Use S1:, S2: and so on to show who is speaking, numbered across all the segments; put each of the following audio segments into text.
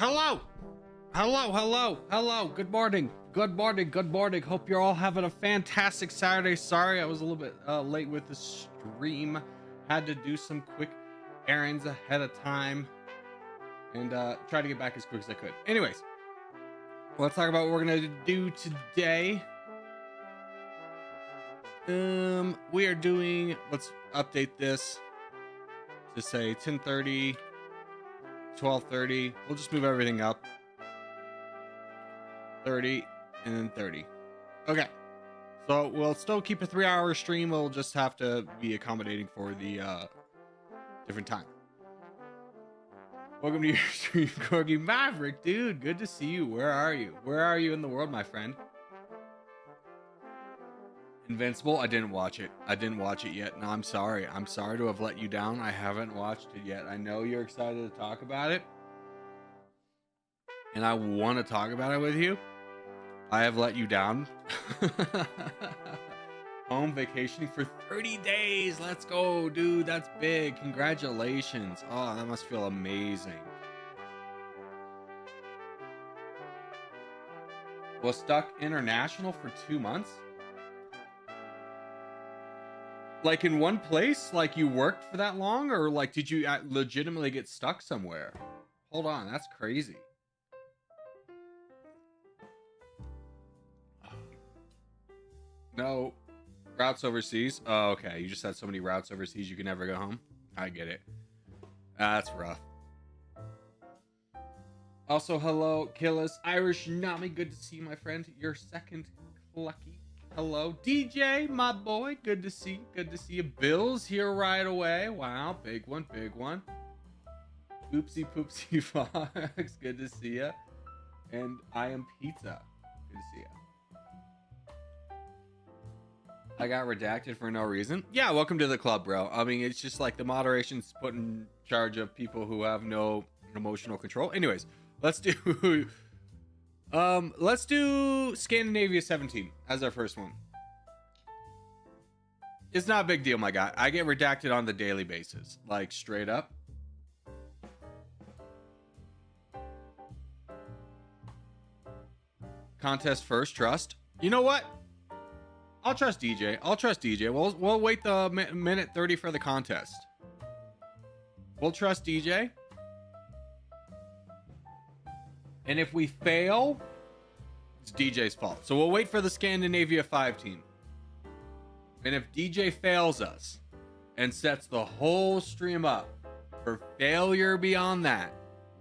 S1: Hello. Hello. Good morning. Hope you're all having a fantastic Saturday. Sorry, I was a little bit late with the stream. Had to do some quick errands ahead of time and try to get back as quick as I could. Anyways, let's talk about what we're gonna do today. We are doing, let's update this to say 10:30, 12:30. We'll just move everything up 30 and then 30. Okay, so we'll still keep a 3-hour stream. We'll just have to be accommodating for the different time. Welcome to your stream, Corgi Maverick, dude. Good to see you. Where are you in the world, my friend? Invincible, I didn't watch it yet. No, I'm sorry to have let you down. I haven't watched it yet. I know you're excited to talk about it, and I want to talk about it with you. I have let you down. Home vacationing for 30 days. Let's go, dude. That's big. Congratulations. Oh, that must feel amazing. Was stuck international for 2 months? Like in one place? Like you worked for that long? Or like did you legitimately get stuck somewhere? Hold on, that's crazy. No. Routes overseas? Oh, okay. You just had so many routes overseas you can never go home? I get it. That's rough. Also, hello, Killis. Irish Nami. Good to see you, my friend. Your second Clucky. Hello, DJ, my boy. Good to see you. Bill's here right away. Wow, big one. Oopsie poopsie fox. Good to see you. And I am Pizza. Good to see you. I got redacted for no reason. Yeah, welcome to the club, bro. I mean, it's just like the moderation's put in charge of people who have no emotional control. Anyways, let's do Scandinavia 17 as our first one. It's not a big deal, my guy. I get redacted on the daily basis, like straight up. Contest first, trust. You know what? I'll trust DJ. We'll wait the minute 30 for the contest. We'll trust DJ. And if we fail, it's DJ's fault. So we'll wait for the Scandinavia 5 team. And if DJ fails us and sets the whole stream up for failure beyond that,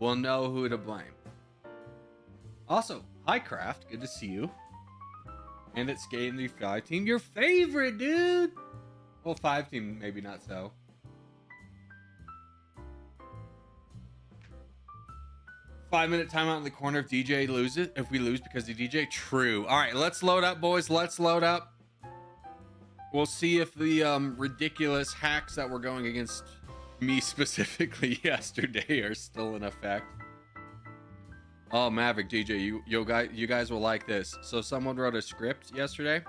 S1: we'll know who to blame. Also, hi Craft, good to see you. And it's Scandinavia 5 team, your favorite, dude. Well, 5 team, maybe not so. Five-minute timeout in the corner if DJ loses. If we lose because of DJ, true. All right, let's load up, boys. Let's load up. We'll see if the ridiculous hacks that were going against me specifically yesterday are still in effect. Oh, Maverick, DJ, you guys will like this. So someone wrote a script yesterday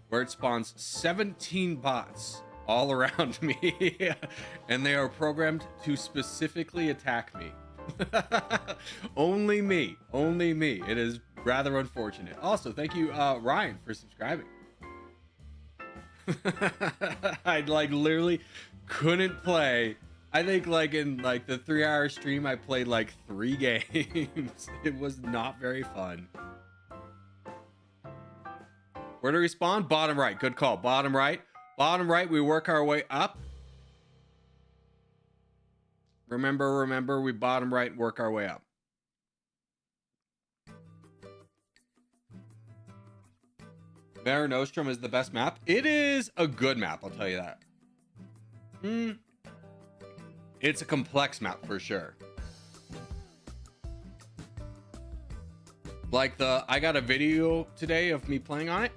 S1: where it spawns 17 bots all around me, and they are programmed to specifically attack me. Only me. It is rather unfortunate. Also, thank you, Ryan, for subscribing. I literally couldn't play. I think in the 3-hour stream I played 3 games. It was not very fun. Where do we spawn? Bottom right. Good call. Bottom right, we work our way up. Remember, we bottom right, work our way up. Mare Nostrum is the best map. It is a good map, I'll tell you that. It's a complex map for sure. I got a video today of me playing on it.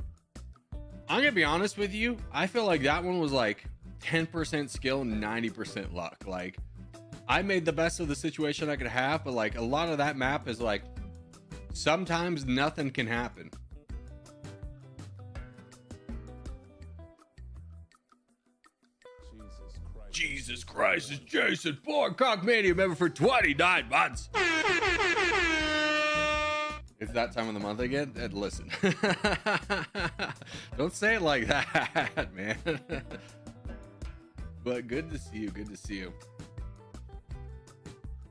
S1: I'm gonna be honest with you. I feel like that one was 10% skill, 90% luck. I made the best of the situation I could have, but a lot of that map is sometimes nothing can happen. Jesus Christ, it's Jason Bourne, Cogmania member for 29 months. It's that time of the month again? And listen. Don't say it like that, man. But good to see you. Good to see you.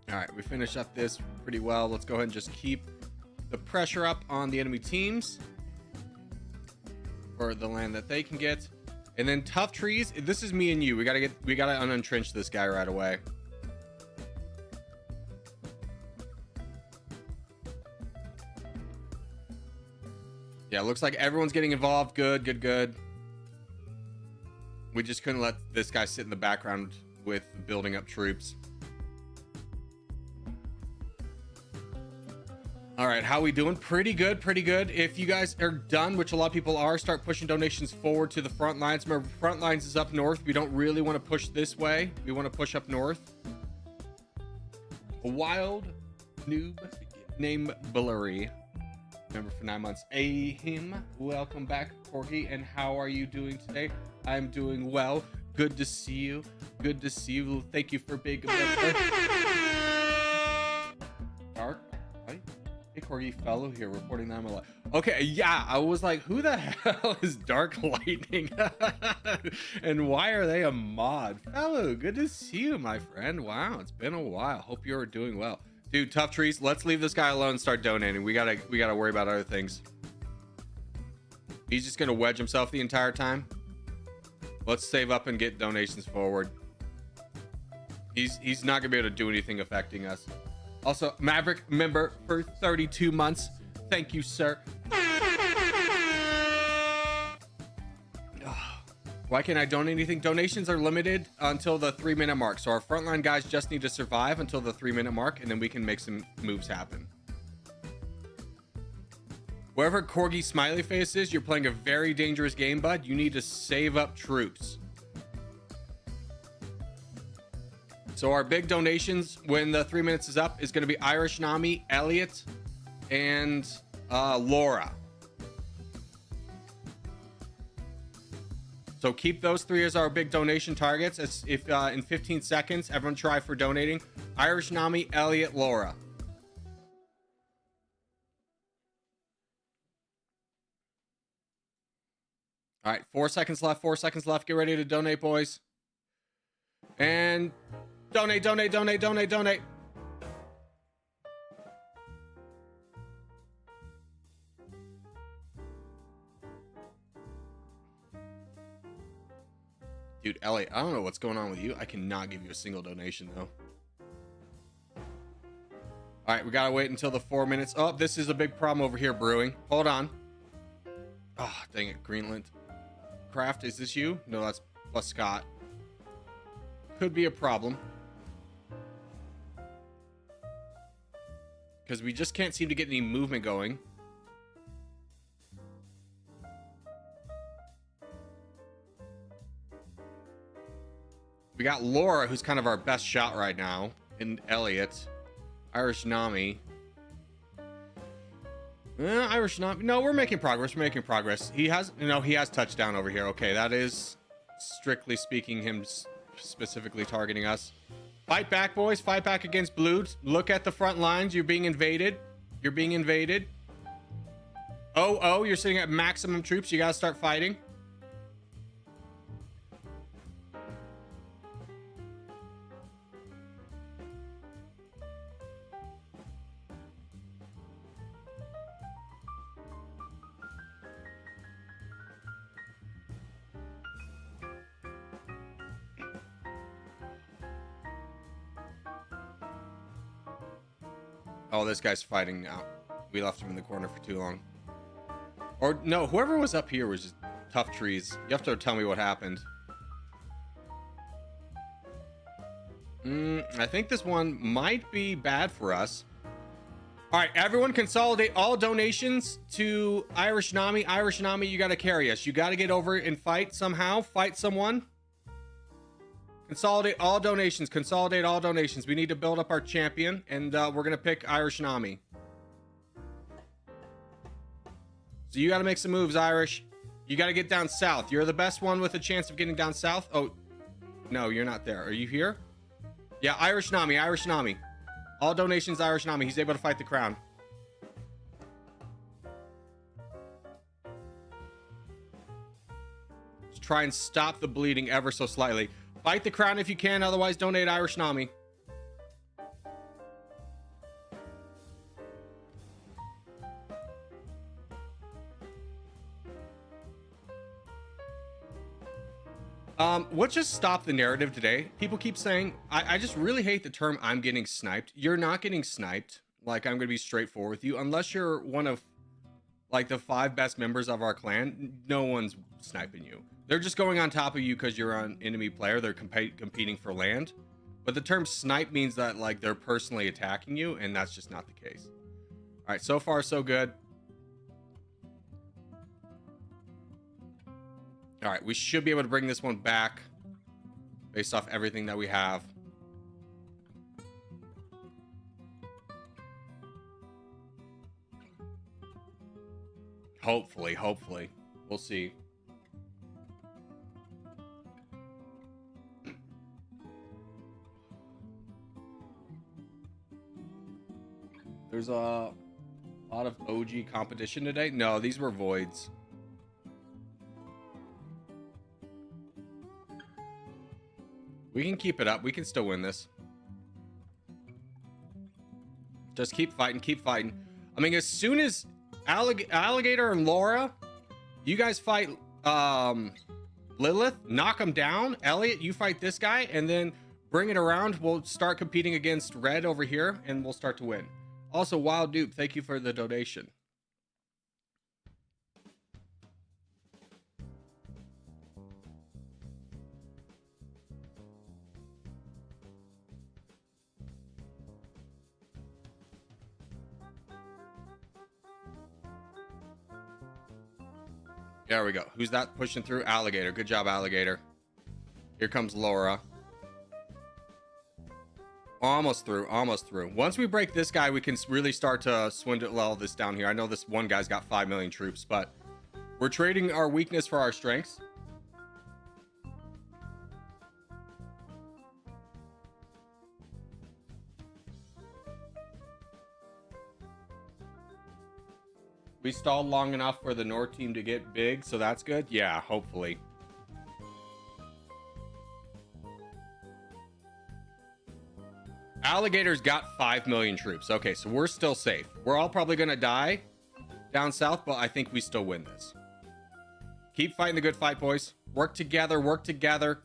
S1: All right, we finish up this pretty well. Let's go ahead and just keep the pressure up on the enemy teams for the land that they can get. And then tough trees. This is me and you. We gotta unentrench this guy right away. Yeah, looks like everyone's getting involved. Good. We just couldn't let this guy sit in the background with building up troops. All right, how we doing? Pretty good. If you guys are done, which a lot of people are, start pushing donations forward to the front lines. Remember, front lines is up north. We don't really want to push this way. We want to push up north. A wild noob named Blurry, member for 9 months. Him, welcome back, Corgi. And how are you doing today? I'm doing well. Good to see you. Thank you for being a member. Dark. Hey, Corgi fellow here reporting that I'm alive. Okay, yeah, I was like, who the hell is Dark Lightning? And why are they a mod? Fellow, good to see you, my friend. Wow, it's been a while. Hope you're doing well. Dude, tough trees. Let's leave this guy alone and start donating. We gotta worry about other things. He's just gonna wedge himself the entire time. Let's save up and get donations forward. He's not gonna be able to do anything affecting us. Also, Maverick member for 32 months. Thank you, sir. Why can't I donate anything? Donations are limited until the 3-minute mark. So our frontline guys just need to survive until the 3-minute mark, and then we can make some moves happen. Wherever Corgi Smiley Face is, you're playing a very dangerous game, bud. You need to save up troops. So our big donations when the 3 minutes is up is going to be Irish Nami, Elliot, and Laura. So keep those 3 as our big donation targets. As if in 15 seconds, everyone try for donating. Irish Nami, Elliot, Laura. All right, 4 seconds left. Get ready to donate, boys. And donate. Dude, Elliot, I don't know what's going on with you. I cannot give you a single donation, though. All right, we gotta wait until the 4 minutes. Oh, this is a big problem over here brewing. Hold on. Oh, dang it, Greenland. Craft, is this you? No, that's plus Scott. Could be a problem. Because we just can't seem to get any movement going. We got Laura, who's kind of our best shot right now, and Elliot. Irish Nami. Irish Nami. No, we're making progress. He has touchdown over here. Okay, that is, strictly speaking, him specifically targeting us. Fight back, boys. Fight back against Blue. Look at the front lines. You're being invaded. Oh, you're sitting at maximum troops. You gotta start fighting. Oh, this guy's fighting now. We left him in the corner for too long. Or no, whoever was up here was just tough trees. You have to tell me what happened. I think this one might be bad for us. All right, everyone consolidate all donations to Irish Nami. Irish Nami, you got to carry us. You got to get over and fight somehow. Fight someone. Consolidate all donations. We need to build up our champion, and we're going to pick Irish Nami. So you got to make some moves, Irish. You got to get down south. You're the best one with a chance of getting down south. Oh, No, you're not there. Are you here? Yeah, Irish Nami, Irish Nami. All donations, Irish Nami. He's able to fight the crown. Just try and stop the bleeding ever so slightly. Fight the crown if you can, otherwise donate Irish Nami. What just stopped the narrative today? People keep saying, I just really hate the term I'm getting sniped. You're not getting sniped. Like, I'm gonna be straightforward with you. Unless you're one of like the 5 best members of our clan, no one's sniping you. They're just going on top of you because you're an enemy player. They're competing for land. But the term snipe means that like they're personally attacking you, and that's just not the case. All right, so far so good. All right, we should be able to bring this one back based off everything that we have. Hopefully. We'll see. There's a lot of OG competition today. No, these were voids. We can keep it up. We can still win this. Just keep fighting. Keep fighting. I mean, as soon as Alligator and Laura, you guys fight Lilith, knock them down. Elliot, you fight this guy, and then bring it around. We'll start competing against Red over here, and we'll start to win. Also, Wild Dupe, thank you for the donation. There we go. Who's that pushing through? Alligator. Good job, Alligator. Here comes Laura. Almost through. Almost through. Once we break this guy, we can really start to swindle all this down here. I know this one guy's got 5 million troops, but we're trading our weakness for our strengths. We stalled long enough for the North team to get big, so that's good. Yeah, hopefully. Alligator's got 5 million troops. Okay, so we're still safe. We're all probably gonna die down south, but I think we still win this. Keep fighting the good fight, boys. Work together, work together.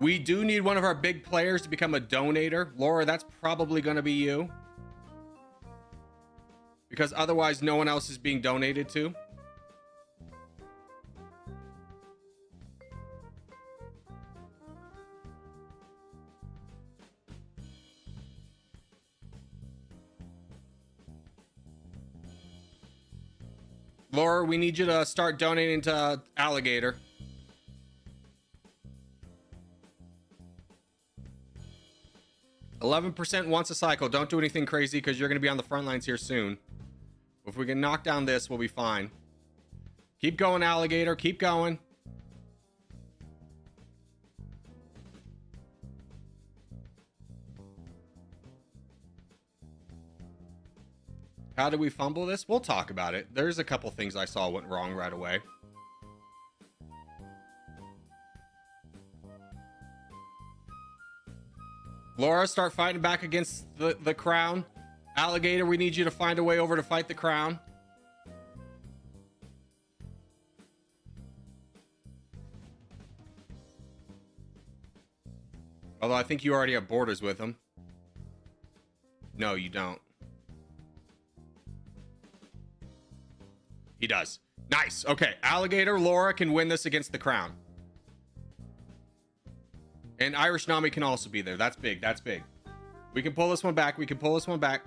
S1: We do need one of our big players to become a donator. Laura, that's probably gonna be you, because otherwise no one else is being donated to. Laura, we need you to start donating to Alligator. %11 once a cycle. Don't do anything crazy because you're going to be on the front lines here soon. If we can knock down this, we'll be fine. Keep going, Alligator. Keep going. How did we fumble this? We'll talk about it. There's a couple things I saw went wrong right away. Laura, start fighting back against the crown. Alligator, we need you to find a way over to fight the crown. Although I think you already have borders with him. No, you don't. He does. Nice. Okay, Alligator, Laura can win this against the crown. And Irish Nami can also be there. That's big. That's big. We can pull this one back. We can pull this one back.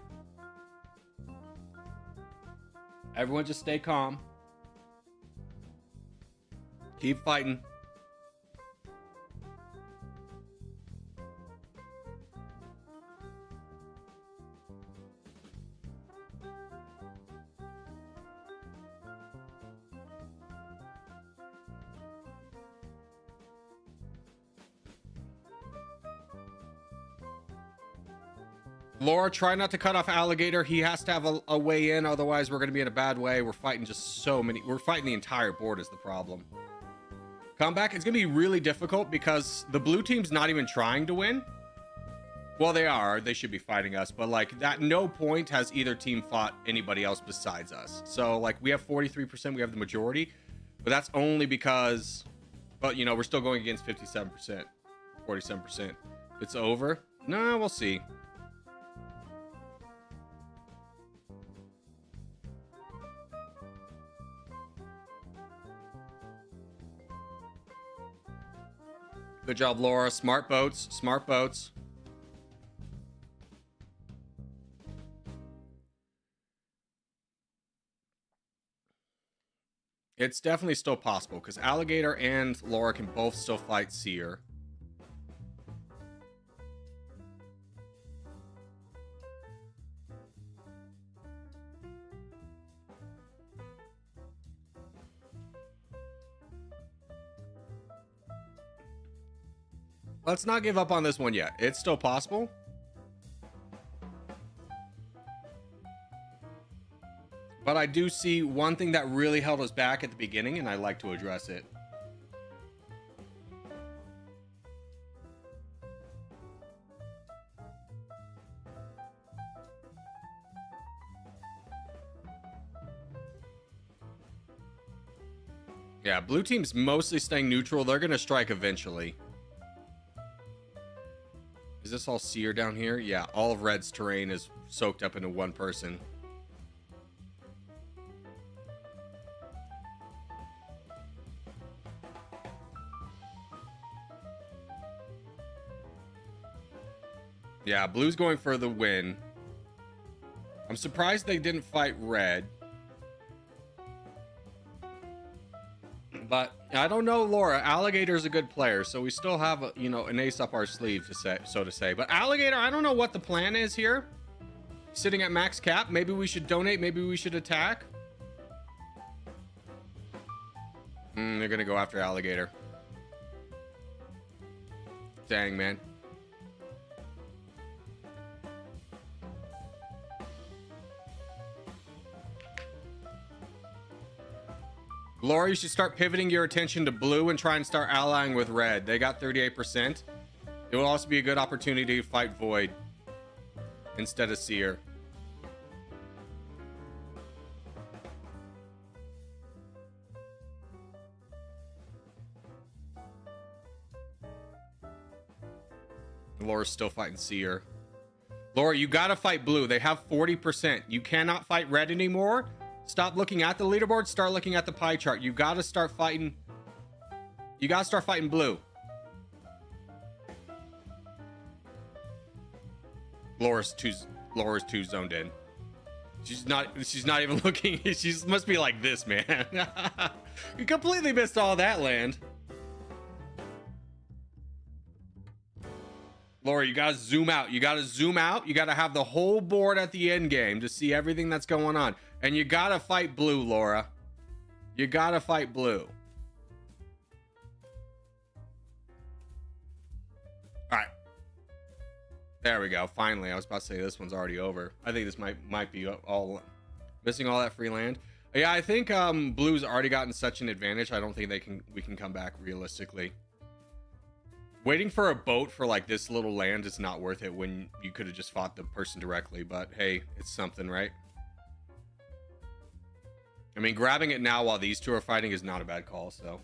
S1: Everyone just stay calm. Keep fighting. Laura, try not to cut off Alligator. He has to have a way in, otherwise we're going to be in a bad way. We're fighting just so many. We're fighting the entire board is the problem. Comeback, it's going to be really difficult because the blue team's not even trying to win. Well, they are. They should be fighting us. But, like, at no point has either team fought anybody else besides us. So, like, we have 43%. We have the majority. But that's only because... But, you know, we're still going against 57%. 47%. It's over? No, we'll see. Good job, Laura. Smart boats. Smart boats. It's definitely still possible because Alligator and Laura can both still fight Seer. Let's not give up on this one yet. It's still possible. But I do see one thing that really held us back at the beginning, and I'd like to address it. Yeah, blue team's mostly staying neutral. They're going to strike eventually. Is this all Seer down here? Yeah, all of red's terrain is soaked up into one person. Yeah, blue's going for the win. I'm surprised they didn't fight red. But I don't know, Laura. Alligator's a good player, so we still have, you know, an ace up our sleeve, to say, so to say. But Alligator, I don't know what the plan is here. Sitting at max cap. Maybe we should donate. Maybe we should attack. They're gonna go after Alligator. Dang, man. Laura, you should start pivoting your attention to blue and try and start allying with red. They got 38%. It will also be a good opportunity to fight Void instead of Seer. Laura's still fighting Seer. Laura, you gotta fight blue. They have 40%. You cannot fight red anymore. Stop looking at the leaderboard. Start looking at the pie chart. You gotta start fighting. You gotta start fighting blue. Laura's too zoned in. She's not even looking. She must be like this, man. You completely missed all that land. Laura, you gotta zoom out. You gotta zoom out. You gotta have the whole board at the end game to see everything that's going on. And you gotta fight blue, Laura. You gotta fight blue. All right. There we go. Finally, I was about to say this one's already over. I think this might be all missing all that free land. Yeah, I think blue's already gotten such an advantage. I don't think we can come back realistically. Waiting for a boat for like this little land is not worth it when you could have just fought the person directly. But hey, it's something, right? I mean, grabbing it now while these two are fighting is not a bad call, so.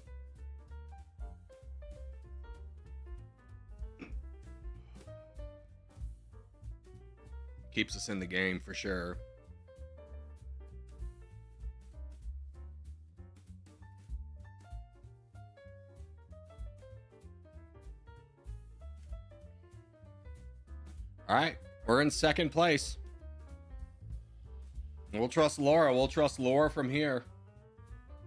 S1: Keeps us in the game for sure. All right, we're in second place. We'll trust Laura. We'll trust Laura from here.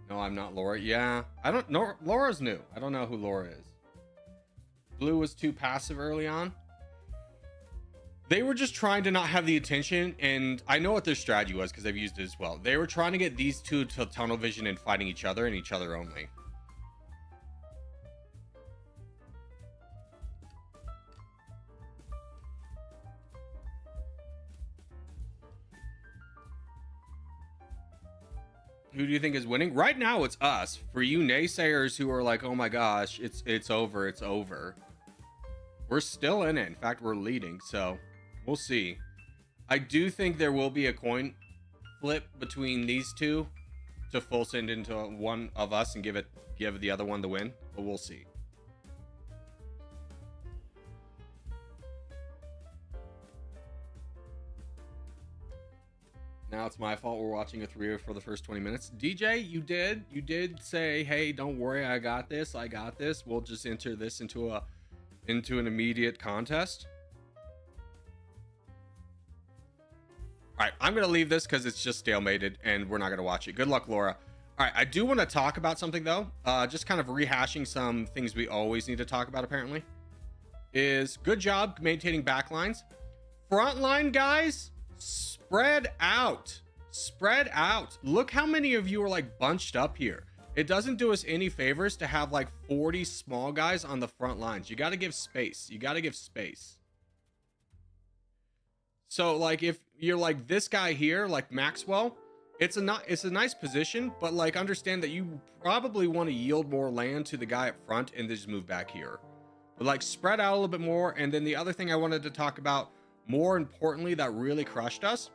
S1: No, I'm not Laura. Yeah, I don't know. Laura's new. I don't know who Laura is. Blue was too passive early on. They were just trying to not have the attention, and I know what their strategy was because I've used it as well. They were trying to get these two to tunnel vision and fighting each other and each other only. Who do you think is winning? Right now, it's us. For you naysayers who are like, oh my gosh, it's over, it's over. We're still in it. In fact, we're leading, so we'll see. I do think there will be a coin flip between these two to full send into one of us and give the other one the win, but we'll see. Now it's my fault we're watching a 3 for the first 20 minutes. DJ, you did say, hey, don't worry, I got this. We'll just enter this into an immediate contest. All right, I'm gonna leave this because it's just stalemated and we're not gonna watch it. Good luck, Laura. All right, I do want to talk about something though. Just kind of rehashing some things we always need to talk about. Apparently, is good job maintaining backlines. Frontline guys, spread out. Look how many of you are like bunched up here. It doesn't do us any favors to have like 40 small guys on the front lines. You got to give space. So like if you're like this guy here, like Maxwell, it's a nice position, but like understand that you probably want to yield more land to the guy up front and then just move back here. But like spread out a little bit more. And then the other thing I wanted to talk about, more importantly, that really crushed us,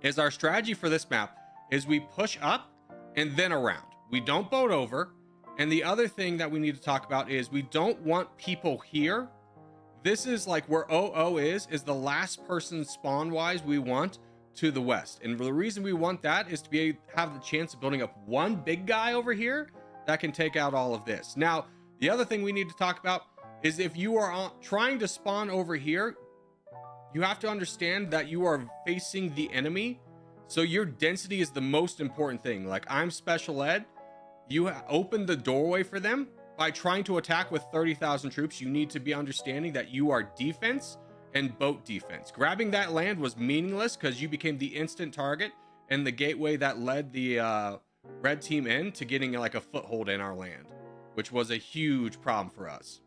S1: is our strategy for this map is we push up and then around. We don't boat over. And the other thing that we need to talk about is we don't want people here. This is like where OO is the last person spawn wise we want to the west. And the reason we want that is to have the chance of building up one big guy over here that can take out all of this. Now, the other thing we need to talk about is if you are trying to spawn over here, you have to understand that you are facing the enemy. So your density is the most important thing. Like I'm special ed, you open the doorway for them by trying to attack with 30,000 troops. You need to be understanding that you are defense and boat defense. Grabbing that land was meaningless because you became the instant target and the gateway that led the red team in to getting like a foothold in our land, which was a huge problem for us.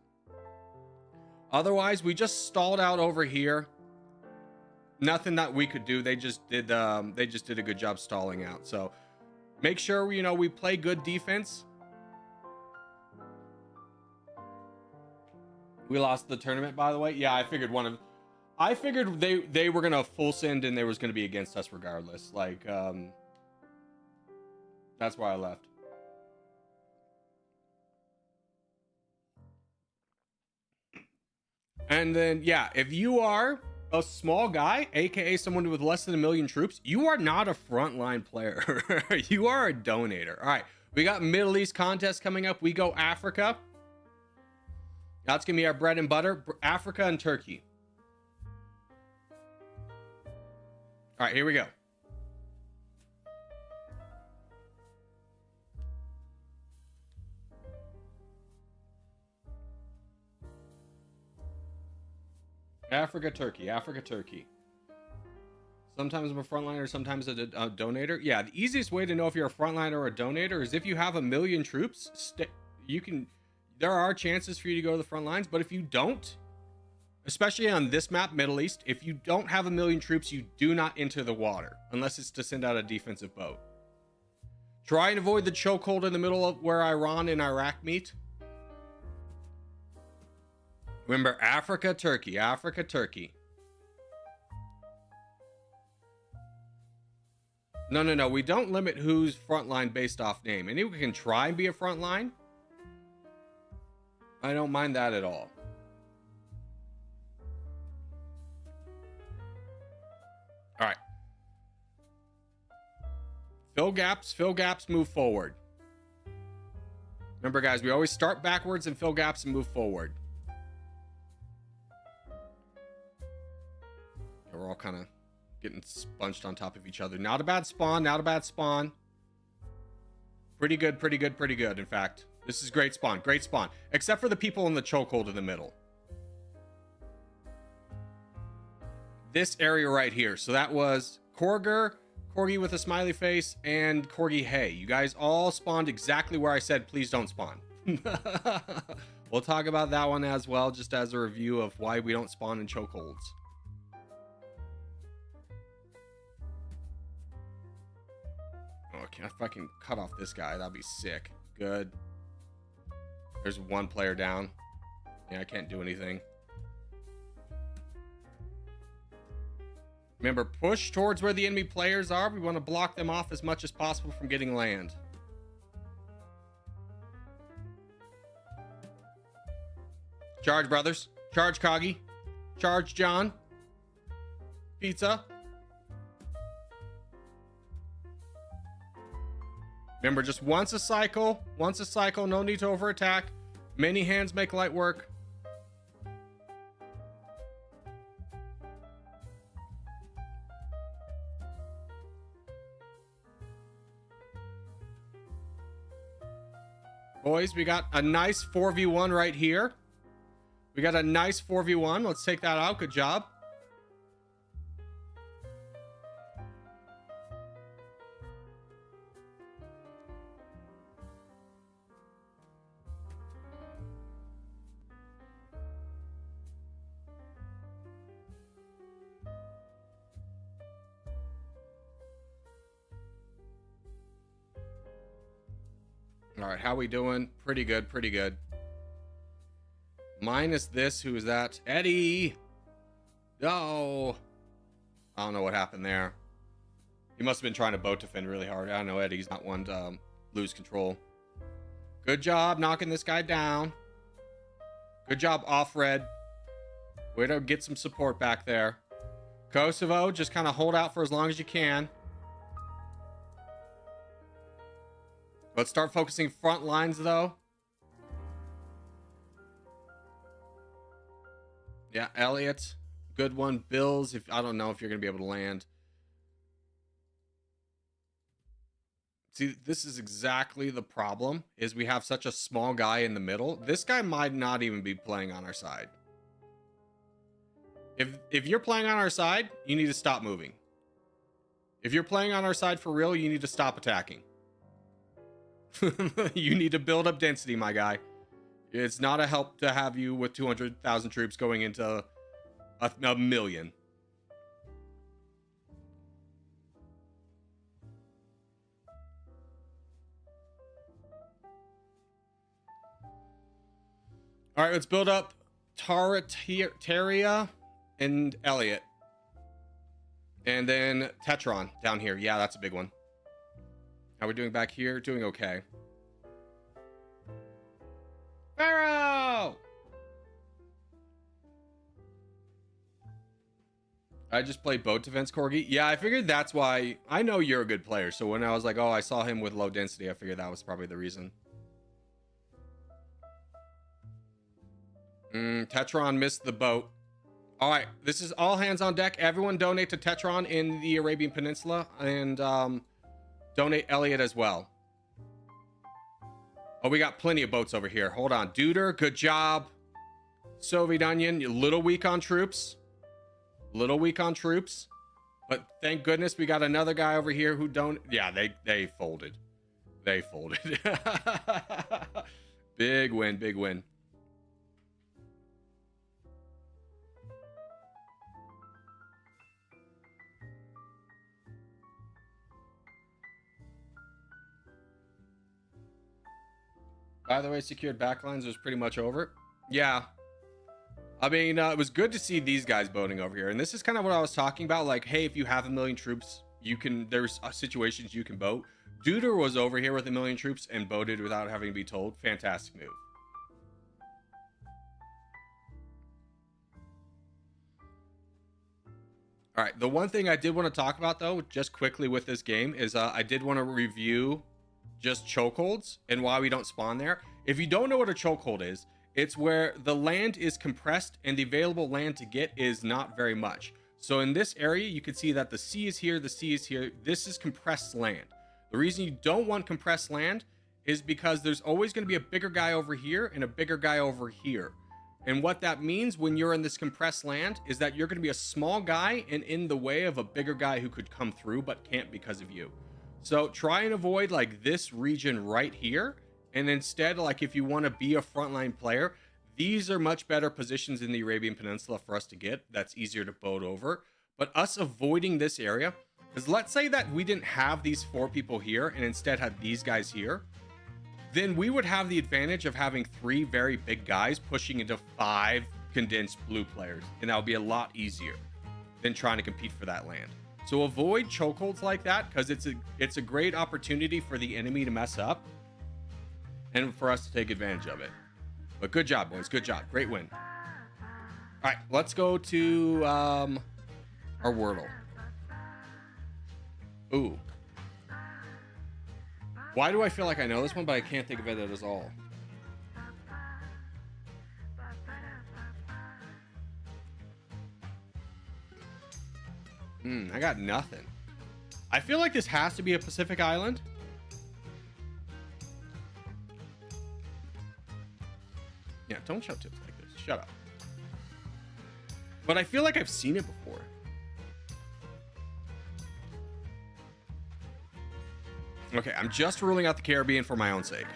S1: Otherwise, we just stalled out over here. Nothing that we could do. They just did a good job stalling out. So make sure, you know, we play good defense. We lost the tournament, by the way. Yeah, I figured they were gonna full send and they was gonna be against us regardless. Like that's why I left. And then yeah, if you are a small guy, aka someone with less than 1 million troops, you are not a frontline player. You are a donator. All right, we got Middle East contest coming up. We go Africa. That's gonna be our bread and butter. Africa and Turkey. All right, here we go. Africa, Turkey. Sometimes I'm a frontliner, sometimes a donator. Yeah, the easiest way to know if you're a frontliner or a donator is if you have 1 million troops, there are chances for you to go to the front lines, but if you don't, especially on this map, Middle East, if you don't have 1 million troops, you do not enter the water unless it's to send out a defensive boat. Try and avoid the chokehold in the middle of where Iran and Iraq meet. Remember, Africa, Turkey. No. We don't limit who's frontline based off name. Anyone can try and be a frontline. I don't mind that at all. All right. Fill gaps, move forward. Remember, guys, we always start backwards and fill gaps and move forward. We're all kind of getting bunched on top of each other. Not a bad spawn. Pretty good. In fact, this is great spawn. Except for the people in the chokehold in the middle. This area right here. So that was Corgi with a smiley face, and Corgi Hey. You guys all spawned exactly where I said please don't spawn. We'll talk about that one as well, just as a review of why we don't spawn in chokeholds. Okay, if I can cut off this guy, that'd be sick. Good. There's one player down. Yeah, I can't do anything. Remember, push towards where the enemy players are. We want to block them off as much as possible from getting land. Charge, brothers. Charge, Kagi. Charge, John. Pizza. Remember, just once a cycle. Once a cycle. No need to overattack. Many hands make light work. Boys, we got a nice 4v1 right here. We got a nice 4v1. Let's take that out. Good job. All right, how we doing? Pretty good, pretty good. Minus this, who is that? Eddie! No! I don't know what happened there. He must have been trying to boat defend really hard. I don't know, Eddie's not one to lose control. Good job knocking this guy down. Good job, off-red. Way to get some support back there. Kosovo, just kind of hold out for as long as you can. Let's start focusing front lines, though. Yeah, Elliot. Good one. Bills, if I don't know if you're going to be able to land. See, this is exactly the problem, is we have such a small guy in the middle. This guy might not even be playing on our side. If you're playing on our side, you need to stop moving. If you're playing on our side for real, you need to stop attacking. You need to build up density, my guy. It's not a help to have you with 200,000 troops going into a million. All right, let's build up Taria and Elliot. And then Tetron down here. Yeah, that's a big one. How are we doing back here? Doing okay. Pharaoh! I just played boat defense, Corgi. Yeah, I figured that's why. I know you're a good player. So when I was like, oh, I saw him with low density, I figured that was probably the reason. Tetron missed the boat. All right, this is all hands on deck. Everyone donate to Tetron in the Arabian Peninsula and donate Elliot as well. Oh, we got plenty of boats over here. Hold on. Duder, good job. Soviet Onion, you're a little weak on troops. Little weak on troops. But thank goodness we got another guy over here who don't... Yeah, they folded. They folded. Big win, big win. By the way, secured backlines was pretty much over. Yeah. I mean, it was good to see these guys boating over here. And this is kind of what I was talking about. Like, hey, if you have 1 million troops, you can, there's situations you can boat. Duder was over here with 1 million troops and boated without having to be told. Fantastic move. All right. The one thing I did want to talk about, though, just quickly with this game is I did want to review just chokeholds and why we don't spawn there. If you don't know what a chokehold is, it's where the land is compressed and the available land to get is not very much. So in this area, you can see that the sea is here, the sea is here. This is compressed land. The reason you don't want compressed land is because there's always going to be a bigger guy over here and a bigger guy over here. And what that means when you're in this compressed land is that you're going to be a small guy and in the way of a bigger guy who could come through but can't because of you. So try and avoid like this region right here. And instead, like if you want to be a frontline player, these are much better positions in the Arabian Peninsula for us to get. That's easier to boat over. But us avoiding this area Because let's say that we didn't have these 4 people here and instead had these guys here, then we would have the advantage of having 3 very big guys pushing into 5 condensed blue players, and that would be a lot easier than trying to compete for that land. So avoid chokeholds like that, because it's a great opportunity for the enemy to mess up and for us to take advantage of it. But good job, boys. Good job. Great win. All right, let's go to our Wordle. Ooh. Why do I feel like I know this one, but I can't think of it at all? I got nothing. I feel like this has to be a Pacific island. Yeah, don't shout tips like this. Shut up. But I feel like I've seen it before. Okay, I'm just ruling out the Caribbean for my own sake.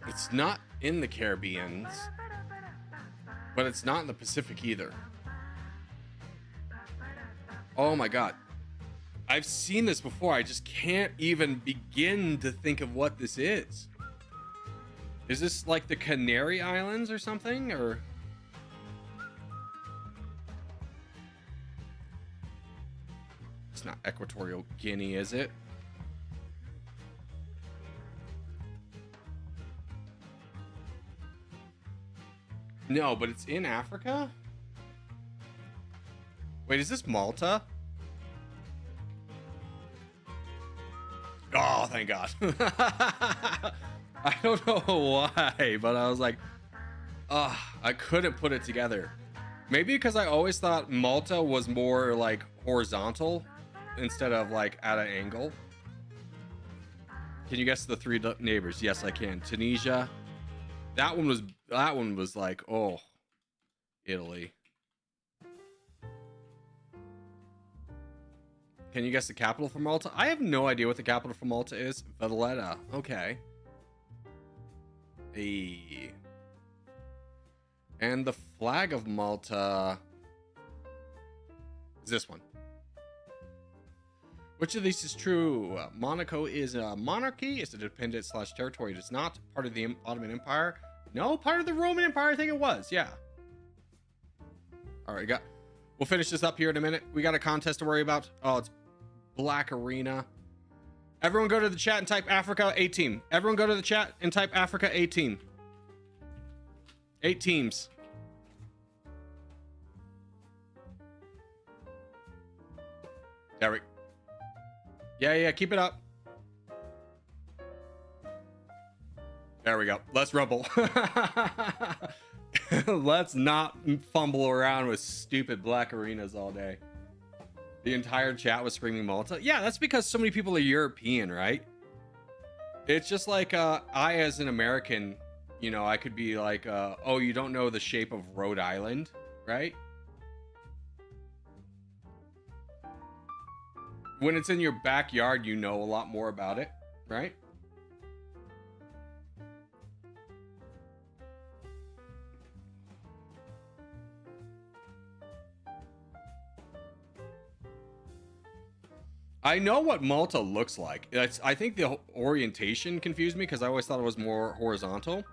S1: It's not in the Caribbean, but it's not in the Pacific either. Oh my God. I've seen this before. I just can't even begin to think of what this is. Is this like the Canary Islands or something? Or... It's not Equatorial Guinea, is it? No, but it's in Africa? Wait, is this Malta? Oh, thank God. I don't know why, but I was like, I couldn't put it together. Maybe because I always thought Malta was more like horizontal instead of like at an angle. Can you guess the 3 neighbors? Yes, I can. Tunisia. That one was like, oh, Italy. Can you guess the capital for Malta? I have no idea what the capital for Malta is. Valletta. Okay. Hey. And the flag of Malta is this one. Which of these is true? Monaco is a monarchy. It's a dependent / territory. It is not part of the Ottoman Empire. No, part of the Roman Empire. I think it was. Yeah. All right, we'll finish this up here in a minute. We got a contest to worry about. Oh, it's Black Arena. Everyone go to the chat and type Africa 8 team. Everyone go to the chat and type Africa 8 team. 8 teams. There we go. Yeah, keep it up. There we go. Let's rumble. Let's not fumble around with stupid black arenas all day. The entire chat was screaming Malta. Yeah, that's because so many people are European, right? It's just like I, as an American, you know, I could be like, oh, you don't know the shape of Rhode Island, right? When it's in your backyard, you know a lot more about it, right? I know what Malta looks like. I think the orientation confused me because I always thought it was more horizontal.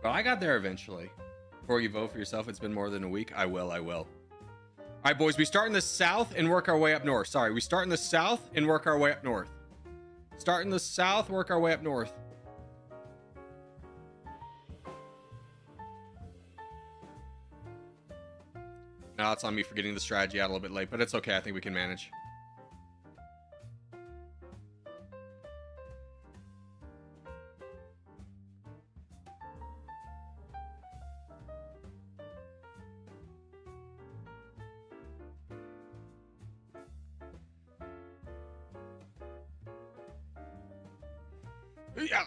S1: But I got there eventually. Before you vote for yourself, it's been more than a week. I will. All right, boys, we start in the south and work our way up north. Sorry, we start in the south and work our way up north. Start in the south, work our way up north. Now it's on me for getting the strategy out a little bit late, but it's okay. I think we can manage. Yeah.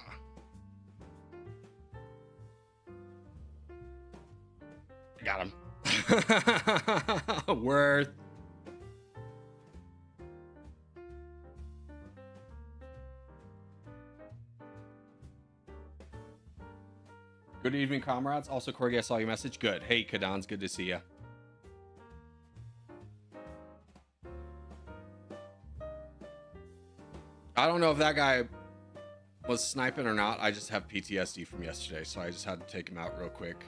S1: Got him. Worth. Good evening, comrades. Also, Corgi, I saw your message. Good. Hey, Kadans, good to see you. I don't know if that guy was sniping or not. I just have PTSD from yesterday, so I just had to take him out real quick.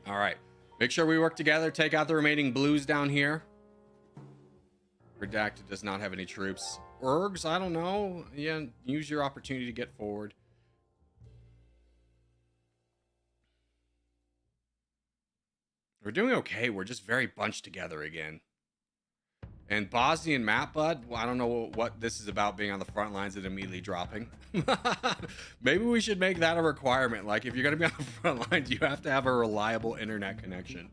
S1: All right. Make sure we work together. Take out the remaining blues down here. Redacted does not have any troops. Ergs, I don't know. Yeah, use your opportunity to get forward. We're doing okay. We're just very bunched together again. And Bosnian map, bud, well, I don't know what this is about being on the front lines and immediately dropping. Maybe we should make that a requirement. Like, if you're going to be on the front lines, you have to have a reliable internet connection.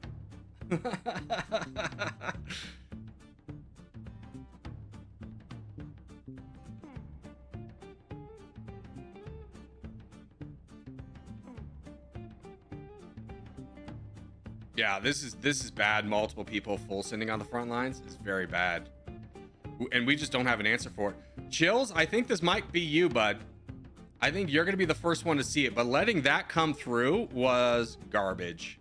S1: Yeah, this is bad. Multiple people full sending on the front lines is very bad. And we just don't have an answer for it. Chills, I think this might be you, bud. I think you're going to be the first one to see it, but letting that come through was garbage.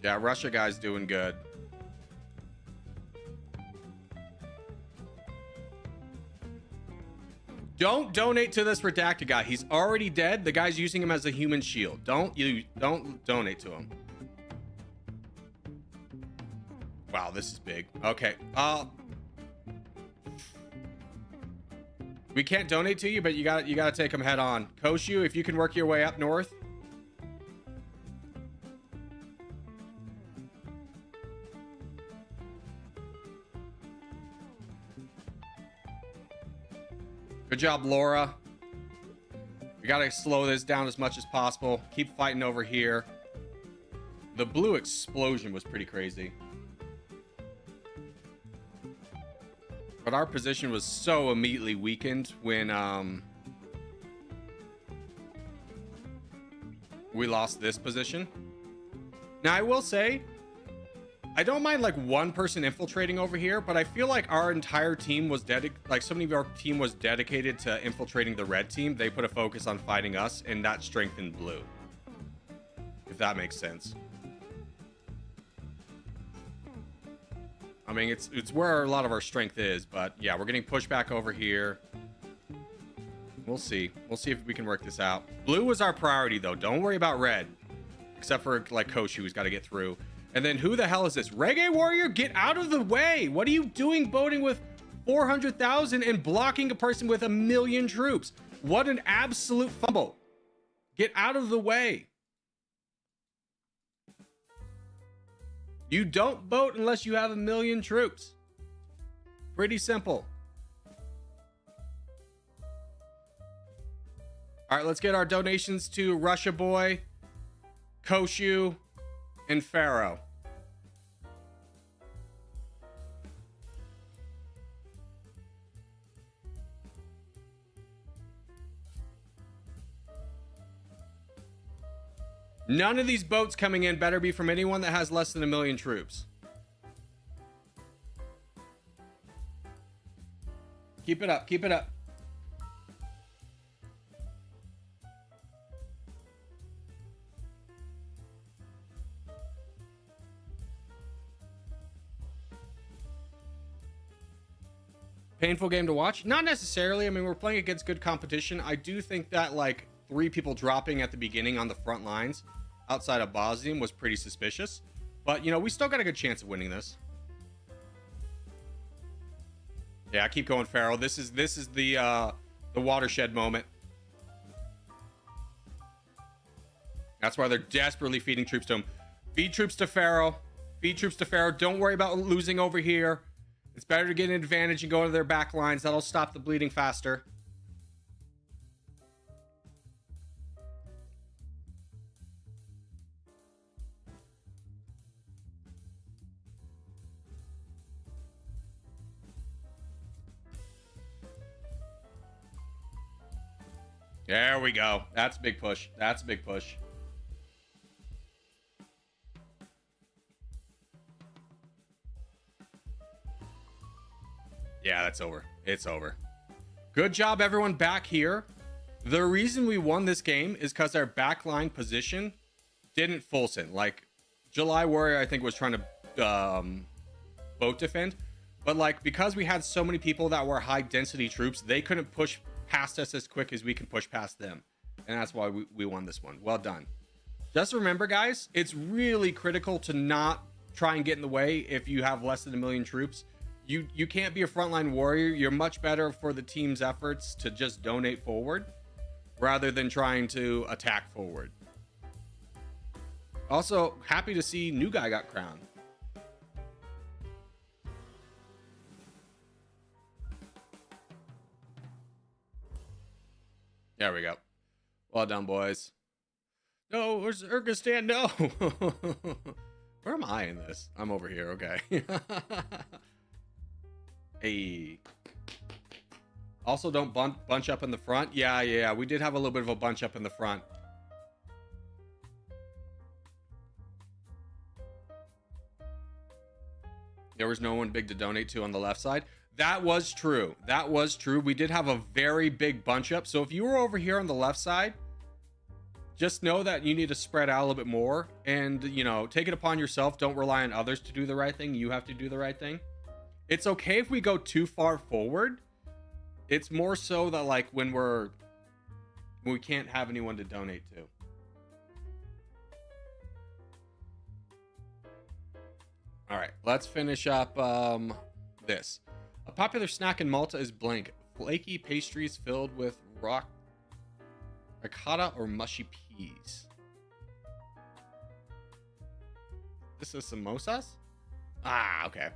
S1: Yeah, Russia guy's doing good. Don't donate to this redacted guy. He's already dead. The guy's using him as a human shield. Don't donate to him. Wow, this is big. Okay. We can't donate to you, but you gotta take him head on. Koshu, if you can work your way up north. Good job, Laura. We gotta slow this down as much as possible. Keep fighting over here. The blue explosion was pretty crazy. But our position was so immediately weakened when we lost this position. Now, I will say, I don't mind like one person infiltrating over here, but I feel like our entire team was somebody of our team was dedicated to infiltrating the red team. They put a focus on fighting us, and that strengthened blue. If that makes sense. I mean, it's where a lot of our strength is, but yeah, we're getting pushed back over here. We'll see. We'll see if we can work this out. Blue was our priority, though. Don't worry about red. Except for, like, Koshu, who's got to get through. And then who the hell is this? Reggae Warrior, get out of the way. What are you doing boating with 400,000 and blocking a person with 1 million troops? What an absolute fumble. Get out of the way. You don't boat unless you have 1 million troops. Pretty simple. All right, let's get our donations to Russia Boy, Koshu, and Pharaoh. None of these boats coming in better be from anyone that has less than 1 million troops. Keep it up. Keep it up. Painful game to watch? Not necessarily. I mean, we're playing against good competition. I do think that, like, 3 people dropping at the beginning on the front lines outside of Bosnian was pretty suspicious. But, you know, we still got a good chance of winning this. Yeah, keep going, Pharaoh. This is the watershed moment. That's why they're desperately feeding troops to him. Feed troops to Pharaoh. Feed troops to Pharaoh. Don't worry about losing over here. It's better to get an advantage and go to their back lines. That'll stop the bleeding faster. There we go. That's a big push. That's a big push. Yeah, that's over. It's over. Good job, everyone back here. The reason we won this game is because our backline position didn't full send. Like, July Warrior, I think, was trying to boat defend. But, like, because we had so many people that were high-density troops, they couldn't push past us as quick as we can push past them. And that's why we won this one. Well done. Just remember, guys, it's really critical to not try and get in the way if you have less than 1 million troops. You can't be a frontline warrior. You're much better for the team's efforts to just donate forward rather than trying to attack forward. Also, happy to see new guy got crowned. There we go. Well done, boys. No, where's Urgistan? No. Where am I in this? I'm over here. Okay. Hey. Also, don't bunch up in the front. Yeah. We did have a little bit of a bunch up in the front. There was no one big to donate to on the left side. That was true. That was true. We did have a very big bunch up. So if you were over here on the left side, just know that you need to spread out a little bit more and, you know, take it upon yourself. Don't rely on others to do the right thing. You have to do the right thing. It's okay if we go too far forward. It's more so that, like, when we can't have anyone to donate to. All right, let's finish up this. A popular snack in Malta is blank. Flaky pastries filled with ricotta or mushy peas. This is samosas? Ah, okay.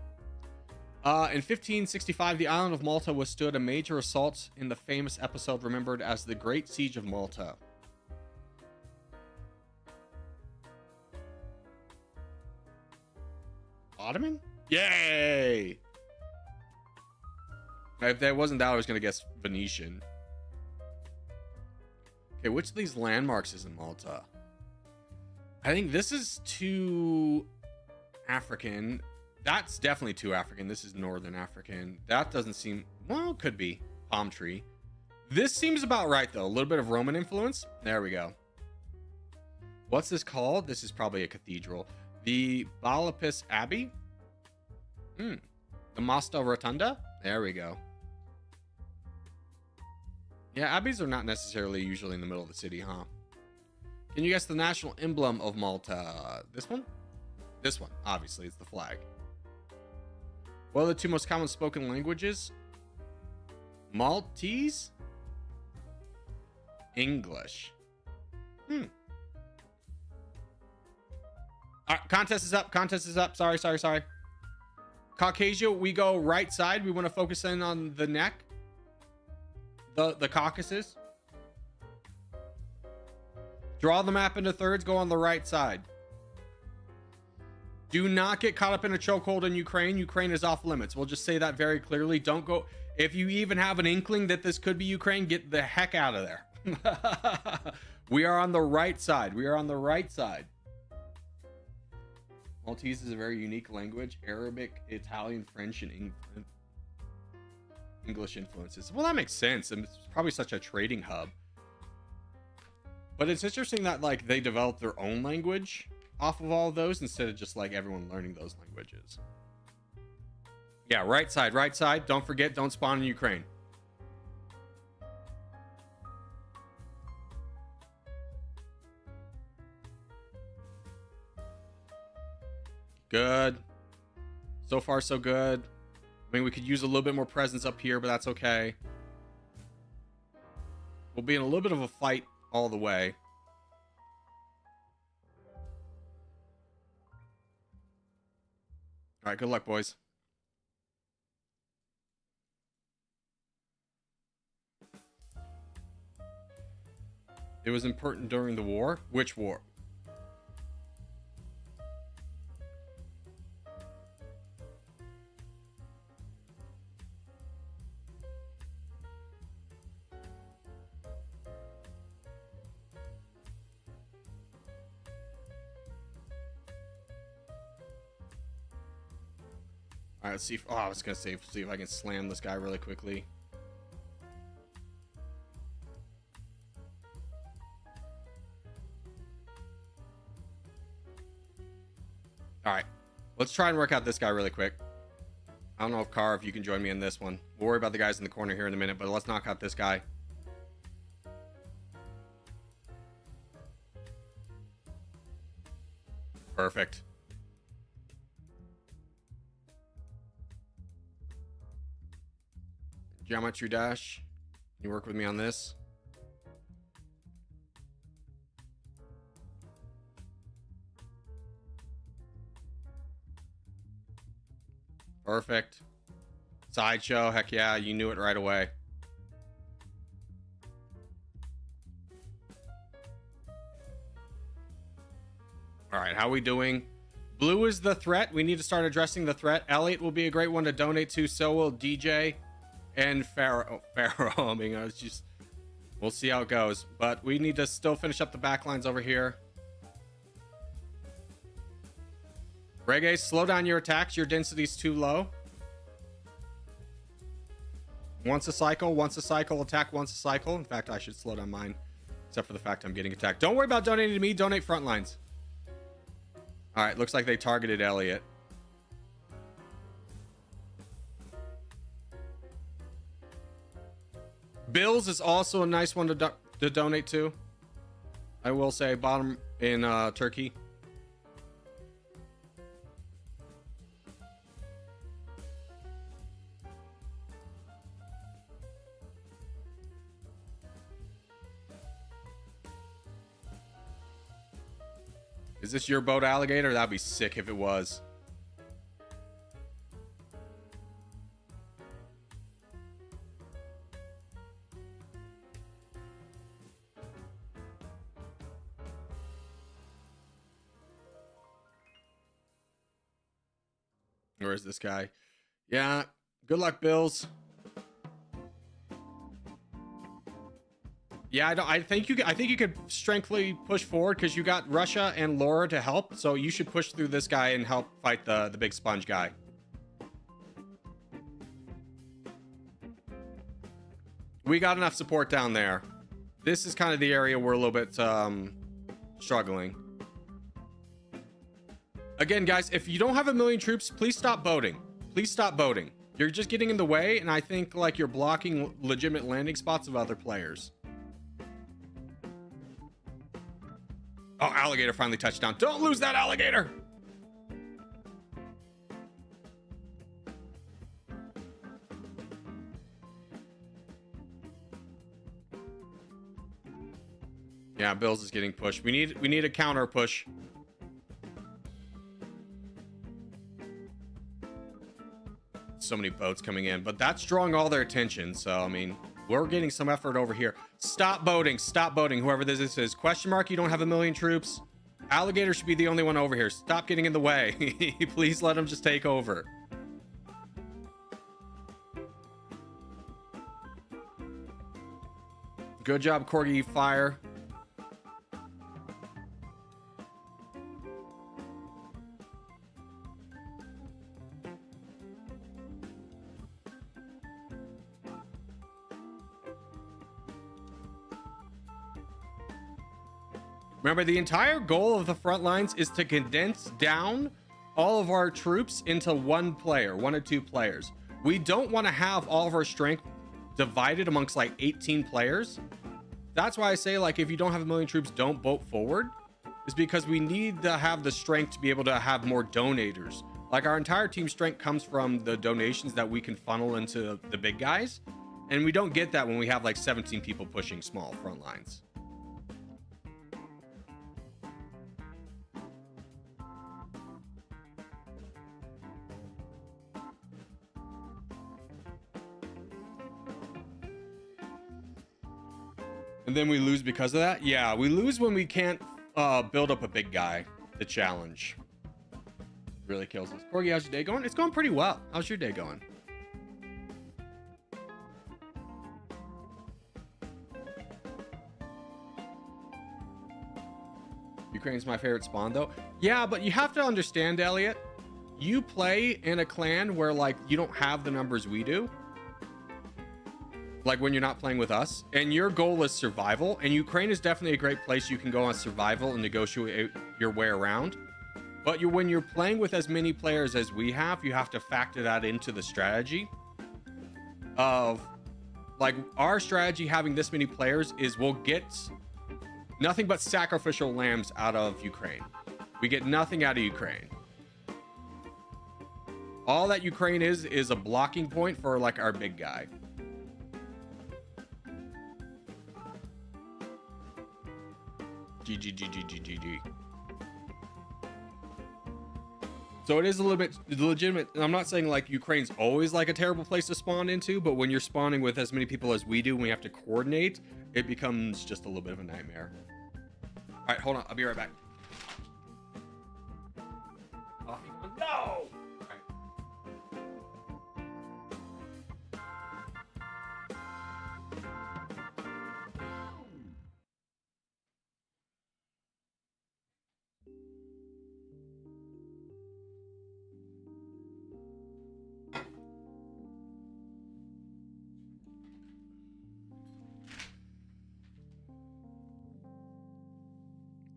S1: In 1565, the island of Malta withstood a major assault in the famous episode remembered as the Great Siege of Malta. Ottoman? Yay! If that wasn't that, I was going to guess Venetian. Okay, which of these landmarks is in Malta? I think this is too African. That's definitely too African. This is Northern African. That doesn't seem... Well, could be. Palm tree. This seems about right, though. A little bit of Roman influence. There we go. What's this called? This is probably a cathedral. The Balapis Abbey? The Masta Rotunda? There we go. Yeah, abbeys are not necessarily usually in the middle of the city, huh? Can you guess the national emblem of Malta? This one? This one. Obviously, it's the flag. What are the two most common spoken languages? Maltese? English. Contest is up. Contest is up. Sorry. Caucasia, we go right side. We want to focus in on the neck. The Caucasus. Draw the map into thirds. Go on the right side. Do not get caught up in a chokehold in Ukraine. Ukraine is off limits. We'll just say that very clearly. Don't go. If you even have an inkling that this could be Ukraine, get the heck out of there. We are on the right side. We are on the right side. Maltese is a very unique language. Arabic, Italian, French, and English influences. Well, that makes sense. And it's probably such a trading hub. But it's interesting that, like, they developed their own language off of all of those instead of just, like, everyone learning those languages. Yeah, right side, right side. Don't forget, don't spawn in Ukraine. Good. So far, so good. I mean, we could use a little bit more presence up here, but that's okay. We'll be in a little bit of a fight all the way. All right, good luck, boys. It was important during the war. Which war? All right, let's see. Oh, I was gonna see if I can slam this guy really quickly. All right, let's try and work out this guy really quick. I don't know if Carr, if you can join me in this one. We'll worry about the guys in the corner here in a minute, but let's knock out this guy. Perfect. Geometry dash. Can you work with me on this? Perfect. Sideshow. Heck yeah, you knew it right away. All right, how are we doing? Blue is the threat. We need to start addressing the threat. Elliot will be a great one to donate to. So will DJ and Pharaoh. Pharaoh. I mean, it's just, we'll see how it goes. But we need to still finish up the back lines over here. Reggae, slow down your attacks. Your density's too low. Once a cycle, attack once a cycle. In fact, I should slow down mine, except for the fact I'm getting attacked. Don't worry about donating to me. Donate front lines. All right, looks like they targeted Elliot. Bills is also a nice one to donate to. I will say, bottom in Turkey. Is this your boat, Alligator? That'd be sick if it was. Where is this guy? Yeah, good luck, Bills. Yeah, I think you could strengthfully push forward because you got Russia and Laura to help. So you should push through this guy and help fight the big sponge guy. We got enough support down there. This is kind of the area we're a little bit struggling. Again, guys, if you don't have 1,000,000 troops, please stop boating. Please stop boating. You're just getting in the way, and I think like you're blocking legitimate landing spots of other players. Oh, Alligator finally touched down. Don't lose that, Alligator. Yeah, Bills is getting pushed. We need a counter push. So many boats coming in, but that's drawing all their attention. So, I mean, we're getting some effort over here. Stop boating. Stop boating. Whoever this is. Question mark, you don't have 1,000,000 troops. Alligator should be the only one over here. Stop getting in the way. Please let him just take over. Good job, Corgi Fire. Remember, the entire goal of the front lines is to condense down all of our troops into one player, 1 or 2 players. We don't want to have all of our strength divided amongst like 18 players. That's why I say, like, if you don't have 1,000,000 troops, don't boat forward. Is because we need to have the strength to be able to have more donators. Like, our entire team strength comes from the donations that we can funnel into the big guys. And we don't get that when we have like 17 people pushing small front lines. And then we lose because of that? Yeah, we lose when we can't build up a big guy to challenge. Really kills us. Corgi, how's your day going? It's going pretty well. How's your day going? Ukraine's my favorite spawn, though. Yeah, but you have to understand, Elliot. you play in a clan where like you don't have the numbers we do, like when you're not playing with us, and your goal is survival, and Ukraine is definitely a great place you can go on survival and negotiate your way around. But when you're playing with as many players as we have, you have to factor that into the strategy of like our strategy. Having this many players is we'll get nothing but sacrificial lambs out of Ukraine. We get nothing out of Ukraine. All that Ukraine is a blocking point for like our big guy. GG. So it is a little bit legitimate. I'm not saying like Ukraine's always like a terrible place to spawn into, but when you're spawning with as many people as we do and we have to coordinate, it becomes just a little bit of a nightmare. All right, hold on. I'll be right back. No!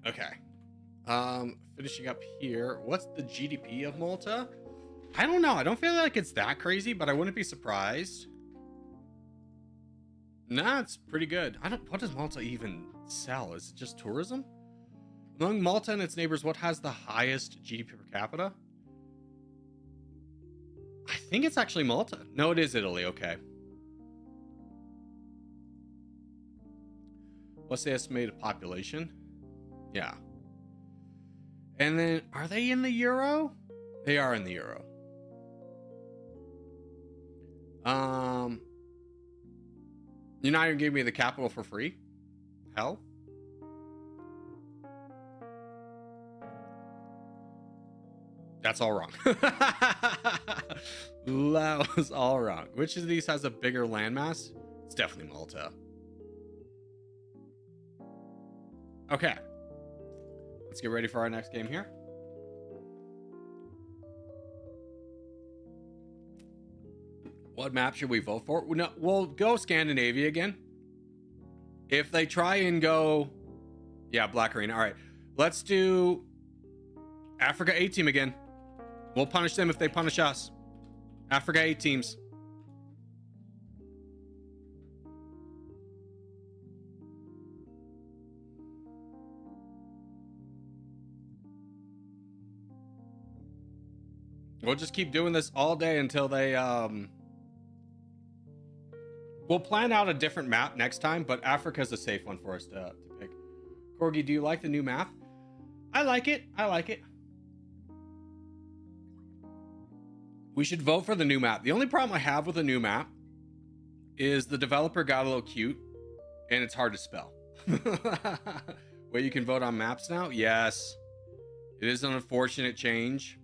S1: Okay. Finishing up here. What's the GDP of Malta? I don't know. I don't feel like it's that crazy, but I wouldn't be surprised. Nah, it's pretty good. What does Malta even sell? Is it just tourism? Among Malta and its neighbors, what has the highest GDP per capita? I think it's actually Malta. No, it is Italy. Okay. What's the estimated population? Yeah. And then, are they in the euro? They are in the euro. You're not even giving me the capital for free? Hell? That's all wrong. That was all wrong. Which of these has a bigger landmass? It's definitely Malta. Okay. Let's get ready for our next game here. What map should we vote for? No, we'll go Scandinavia again. If they try and go... Yeah, Black Arena. All right. Let's do Africa A team again. We'll punish them if they punish us. Africa A teams. We'll just keep doing this all day until they we'll plan out a different map next time, but Africa's a safe one for us to pick. Corgi, do you like the new map? I like it. I like it. We should vote for the new map. The only problem I have with the new map is the developer got a little cute and it's hard to spell. Wait, you can vote on maps now? Yes. It is an unfortunate change.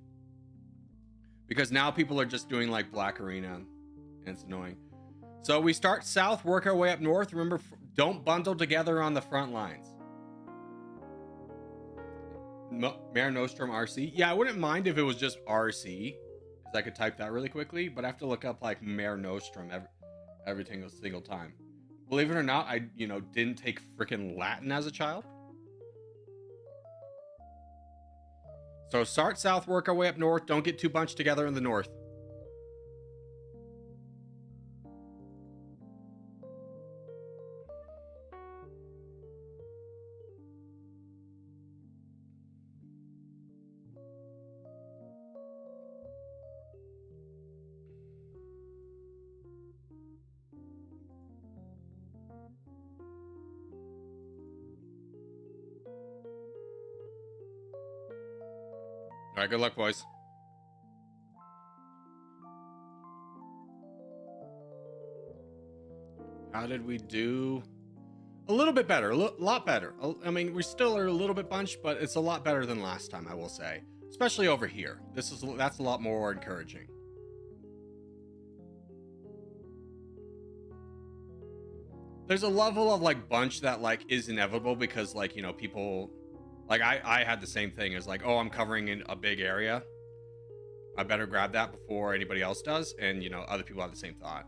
S1: Because now people are just doing like Black Arena and it's annoying. So we start south, work our way up north. Remember, don't bundle together on the front lines. Mare Nostrum RC. Yeah, I wouldn't mind if it was just RC, because I could type that really quickly, but I have to look up like Mare Nostrum every single time. Believe it or not, I didn't take freaking Latin as a child. So start south, work our way up north. Don't get too bunched together in the north. All right, good luck, boys. How did we do? A little bit better, a lot better. I mean, we still are a little bit bunched, but it's a lot better than last time, I will say. Especially over here. That's a lot more encouraging. There's a level of like bunch that like is inevitable because like, people like I had the same thing as like, oh, I'm covering in a big area. I better grab that before anybody else does. And, you know, other people have the same thought.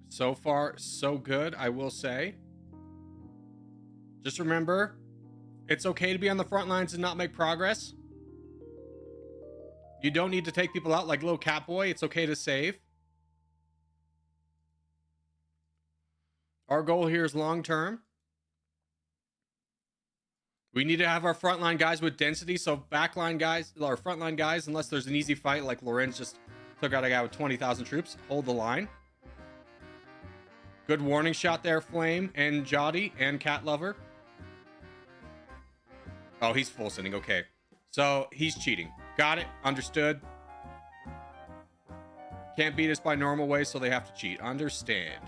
S1: So far, so good, I will say. Just remember, it's okay to be on the front lines and not make progress. You don't need to take people out like little Catboy. It's okay to save. Our goal here is long term. We need to have our frontline guys with density. So backline guys, our frontline guys, unless there's an easy fight like Lorenz just took out a guy with 20,000 troops, hold the line. Good warning shot there, Flame and Jotty and Cat Lover. Oh, he's full sending. Okay. So he's cheating. Got it. Understood. Can't beat us by normal ways, so they have to cheat. Understand.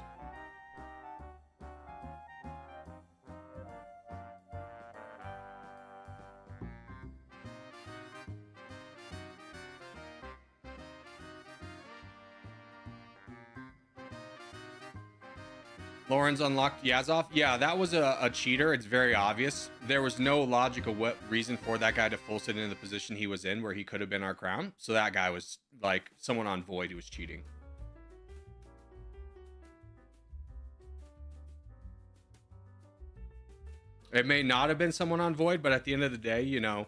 S1: Lauren's unlocked Yazov. Yeah, that was a cheater. It's very obvious. There was no logical reason for that guy to full sit in the position he was in where he could have been our crown. So that guy was like someone on Void who was cheating. It may not have been someone on Void, but at the end of the day, you know,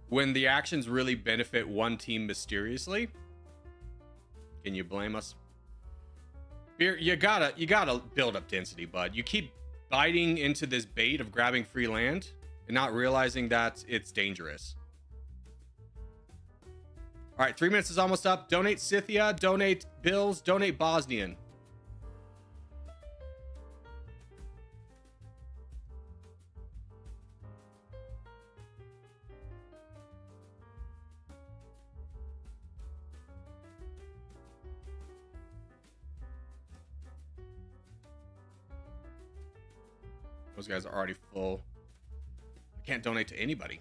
S1: when the actions really benefit one team mysteriously, can you blame us? You gotta build up density, bud. You keep biting into this bait of grabbing free land and not realizing that it's dangerous. All right, 3 minutes is almost up. Donate Scythia, donate Bills, donate Bosnian. Those guys are already full. I can't donate to anybody.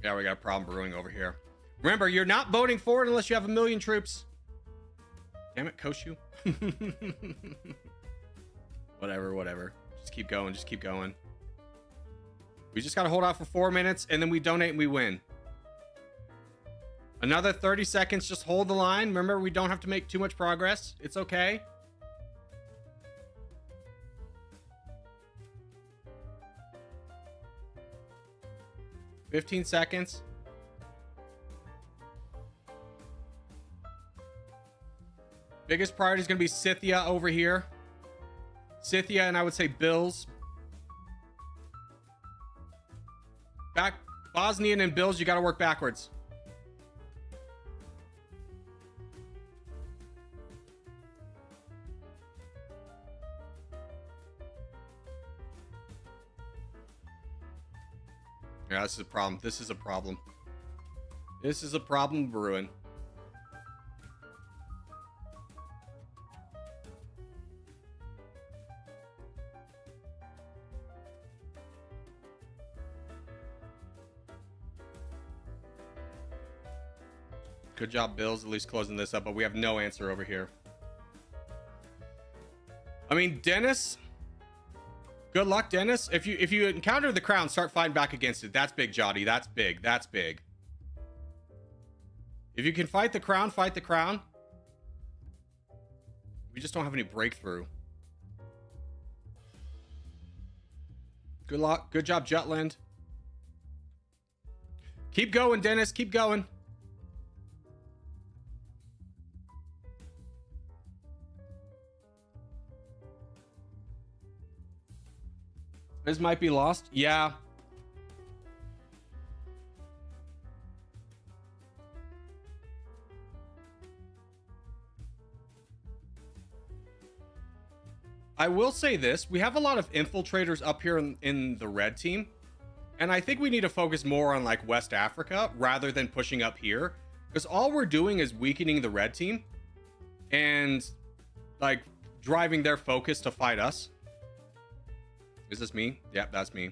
S1: Yeah, we got a problem brewing over here. Remember, you're not voting for it unless you have 1 million troops. Damn it, Koshu. Whatever. Just keep going. Just keep going. We just got to hold out for 4 minutes, and then we donate and we win. Another 30 seconds. Just hold the line. Remember, we don't have to make too much progress. It's okay. $15 seconds. Biggest priority is going to be Scythia over here. Scythia, and I would say Bills. Back Bosnian and Bills, you got to work backwards. Yeah, this is a problem. This is a problem. This is a problem brewing. Good job, Bills, at least closing this up, but we have no answer over here. I mean, Dennis... Good luck, Dennis. If you encounter the crown, start fighting back against it. That's big, Jotty. That's big. That's big. If you can fight the crown, fight the crown. We just don't have any breakthrough. Good luck. Good job, Jutland. Keep going, Dennis. Keep going. This might be lost. Yeah. I will say this. We have a lot of infiltrators up here in the red team. And I think we need to focus more on like West Africa rather than pushing up here, because all we're doing is weakening the red team and like driving their focus to fight us. Is this me? Yep, that's me.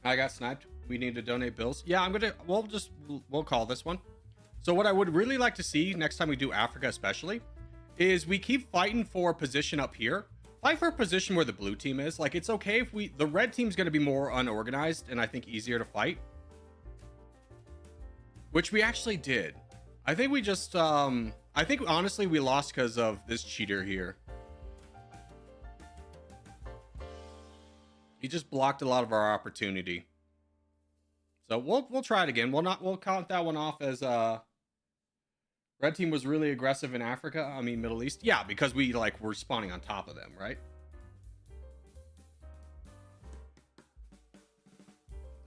S1: I got sniped. We need to donate bills. Yeah, we'll call this one. So what I would really like to see next time we do Africa especially is we keep fighting for position up here. Fight for a position where the blue team is. Like, it's okay if the red team's going to be more unorganized and I think easier to fight. Which we actually did. I think we just, I think honestly we lost because of this cheater here. He just blocked a lot of our opportunity. So we'll try it again. We'll count that one off as red team was really aggressive in Africa. I mean Middle East. Yeah, because we're spawning on top of them, right?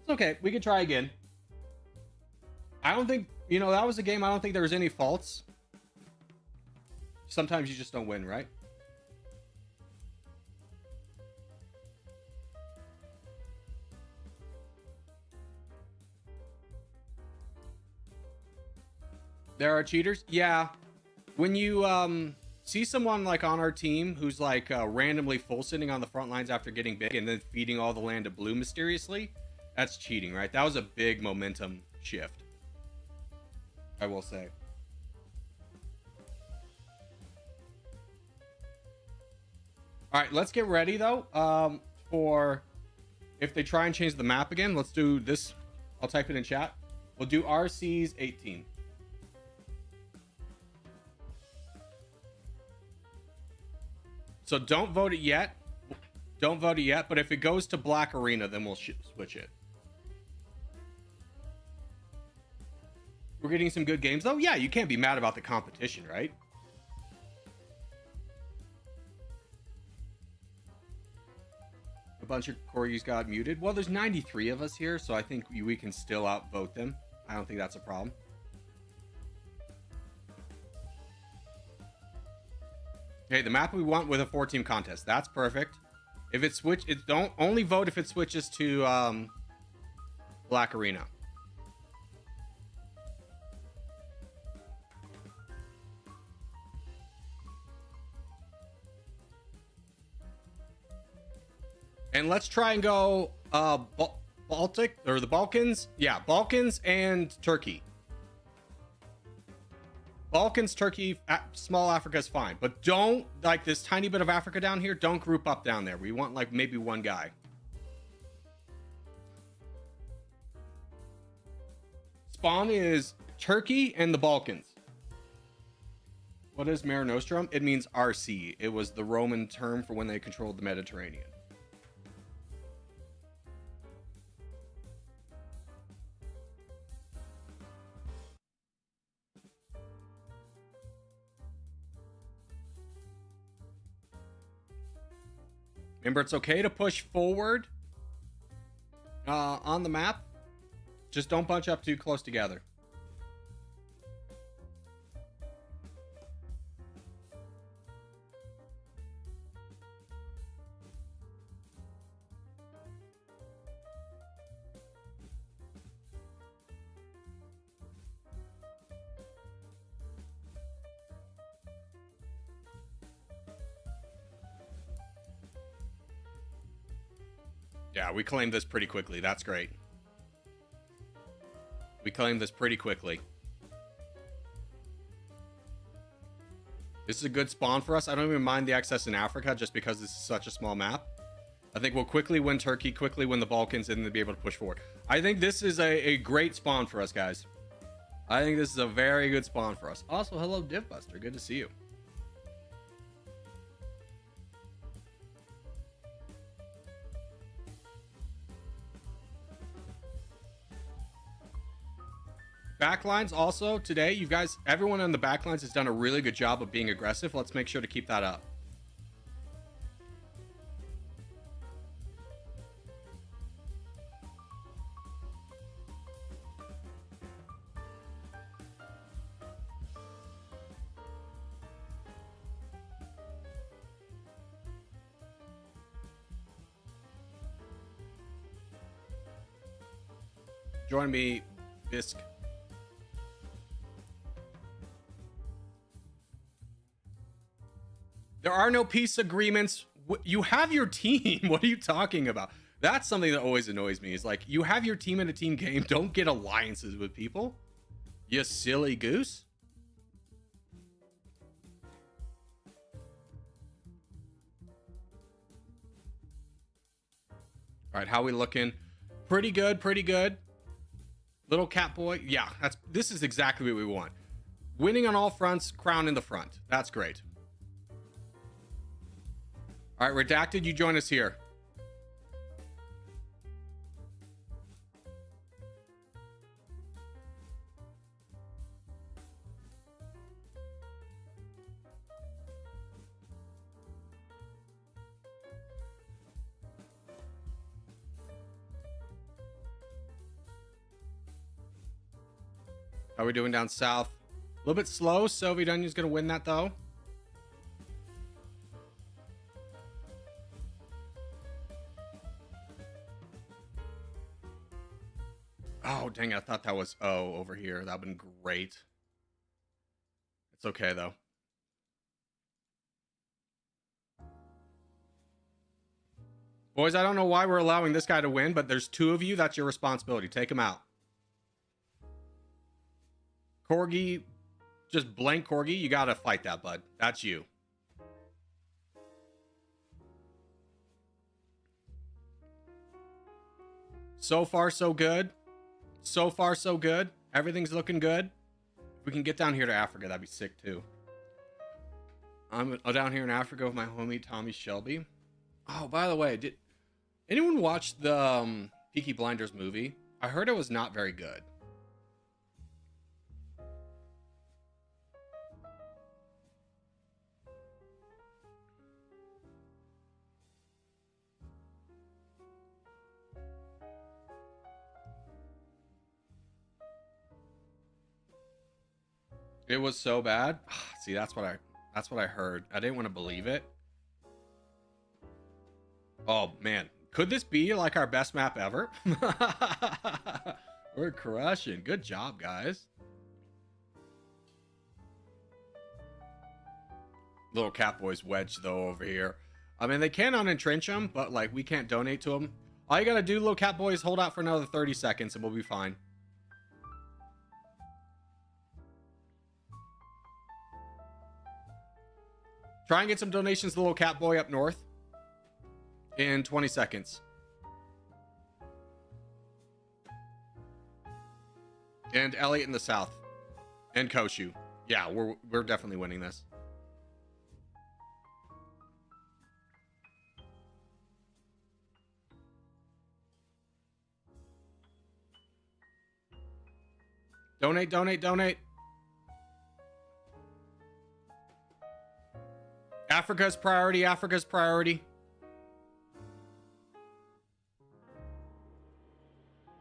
S1: It's okay. We could try again. I don't think, that was a game I don't think there was any faults. Sometimes you just don't win, right? There are cheaters? Yeah. When you see someone like on our team who's like randomly full sitting on the front lines after getting big and then feeding all the land to blue mysteriously, that's cheating, right? That was a big momentum shift, I will say. All right, let's get ready though for if they try and change the map again. Let's do this. I'll type it in chat. We'll do RC's 18. So don't vote it yet. Don't vote it yet. But if it goes to Black Arena, then we'll switch it. We're getting some good games, though. Yeah, you can't be mad about the competition, right? A bunch of corgis got muted. Well, there's 93 of us here, so I think we can still outvote them. I don't think that's a problem. Okay, the map we want with a 4-team contest. That's perfect. If it don't only vote if it switches to Black Arena. And let's try and go Baltic or the Balkans. Yeah, Balkans and Turkey. Balkans, Turkey, small Africa is fine, but don't, like this tiny bit of Africa down here, don't group up down there. We want like maybe one guy. Spawn is Turkey and the Balkans. What is Mare Nostrum? It means RC. It was the Roman term for when they controlled the Mediterranean. Remember, it's okay to push forward on the map. Just don't bunch up too close together. Yeah, we claimed this pretty quickly. That's great. We claimed this pretty quickly. This is a good spawn for us. I don't even mind the excess in Africa just because this is such a small map. I think we'll quickly win Turkey, quickly win the Balkans, and then be able to push forward. I think this is a great spawn for us, guys. I think this is a very good spawn for us. Also, hello, Divbuster. Good to see you. Backlines also today, you guys, everyone on the backlines has done a really good job of being aggressive. Let's make sure to keep that up. Join me, Bisque. There are no peace agreements. You have your team. What are you talking about? That's something that always annoys me. Is like, you have your team in a team game. Don't get alliances with people. You silly goose. All right, how we looking? Pretty good, pretty good. Little cat boy. Yeah, this is exactly what we want. Winning on all fronts, crown in the front. That's great. All right, Redacted, you join us here. How are we doing down south? A little bit slow. Soviet Union's going to win that, though. Oh, dang it. I thought that was O over here. That would have been great. It's okay, though. Boys, I don't know why we're allowing this guy to win, but there's two of you. That's your responsibility. Take him out. Corgi, just blank Corgi. You got to fight that, bud. That's you. So far, so good. So far, so good. Everything's looking good. If we can get down here to Africa, that'd be sick, too. I'm down here in Africa with my homie, Tommy Shelby. Oh, by the way, did anyone watch the Peaky Blinders movie? I heard it was not very good. It was so bad. See, that's what I heard. I didn't want to believe it. Oh man, could this be like our best map ever? We're crushing. Good job, guys. Little Catboy's wedged though over here. I mean, they can unentrench him, but like we can't donate to him. All you gotta do, little Catboy, is hold out for another 30 seconds and we'll be fine. Try and get some donations to the little Catboy up north in 20 seconds. And Elliot in the south. And Koshu. Yeah, we're definitely winning this. Donate, donate, donate. Africa's priority, Africa's priority.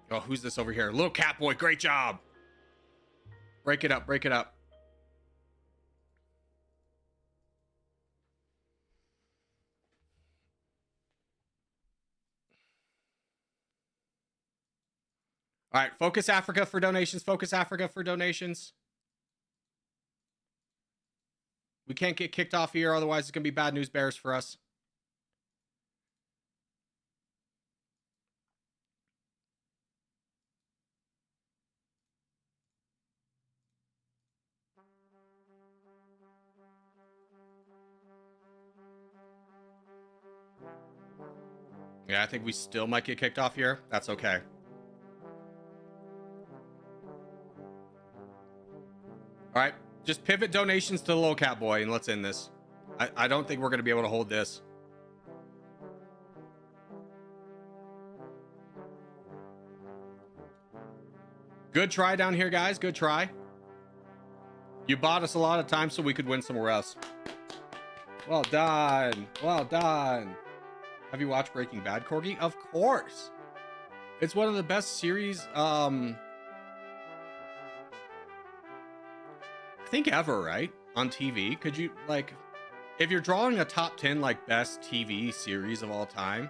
S1: Oh, who's this over here? Little Catboy, great job. Break it up, break it up. All right, focus Africa for donations, focus Africa for donations. We can't get kicked off here, otherwise it's going to be bad news bears for us. Yeah, I think we still might get kicked off here. That's okay. All right, just pivot donations to the little Catboy and let's end this. I don't think we're going to be able to hold this. Good try down here, guys. Good try. You bought us a lot of time so we could win somewhere else. Well done. Well done. Have you watched Breaking Bad, Corgi? Of course. It's one of the best series, I think ever, right? On TV. Could you, like, if you're drawing a top 10, like, best TV series of all time,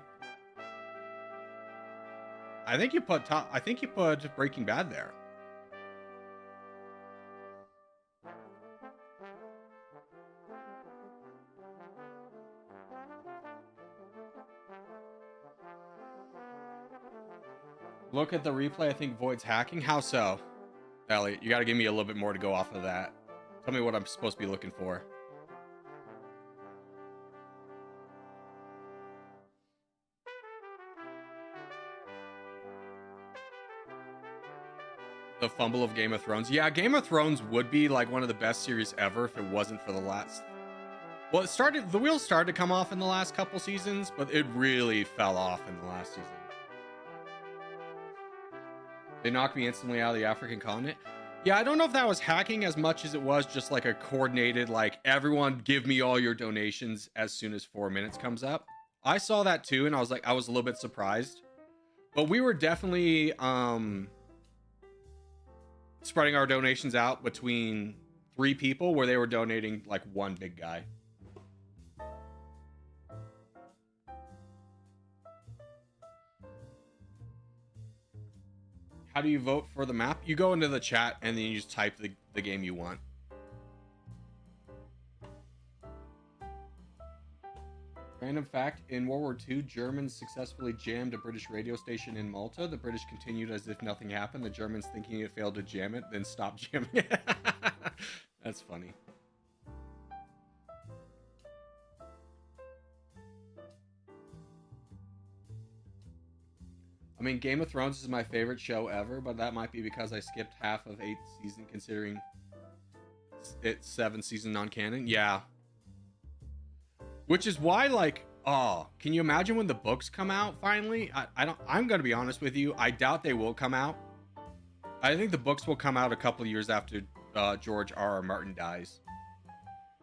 S1: I think you put Breaking Bad there. Look at the replay. I think Void's hacking. How so? Elliot, you got to give me a little bit more to go off of that. Tell me what I'm supposed to be looking for. The fumble of Game of Thrones. Yeah, Game of Thrones would be like one of the best series ever if it wasn't for the last... Well, the wheels started to come off in the last couple seasons, but it really fell off in the last season. They knocked me instantly out of the African continent. Yeah, I don't know if that was hacking as much as it was just like a coordinated, like, everyone give me all your donations as soon as 4 minutes comes up. I saw that too, and I was a little bit surprised. But we were definitely spreading our donations out between 3 people where they were donating like one big guy. How do you vote for the map? You go into the chat and then you just type the game you want. Random fact, in World War II, Germans successfully jammed a British radio station in Malta. The British continued as if nothing happened. The Germans, thinking it failed to jam it, then stopped jamming it. That's funny. I mean, Game of Thrones is my favorite show ever, but that might be because I skipped half of 8th season, considering it's 7th season non-canon. Yeah. Which is why, like, oh, can you imagine when the books come out finally? I'm gonna be honest with you, I doubt they will come out. I think the books will come out a couple of years after George R.R. Martin dies.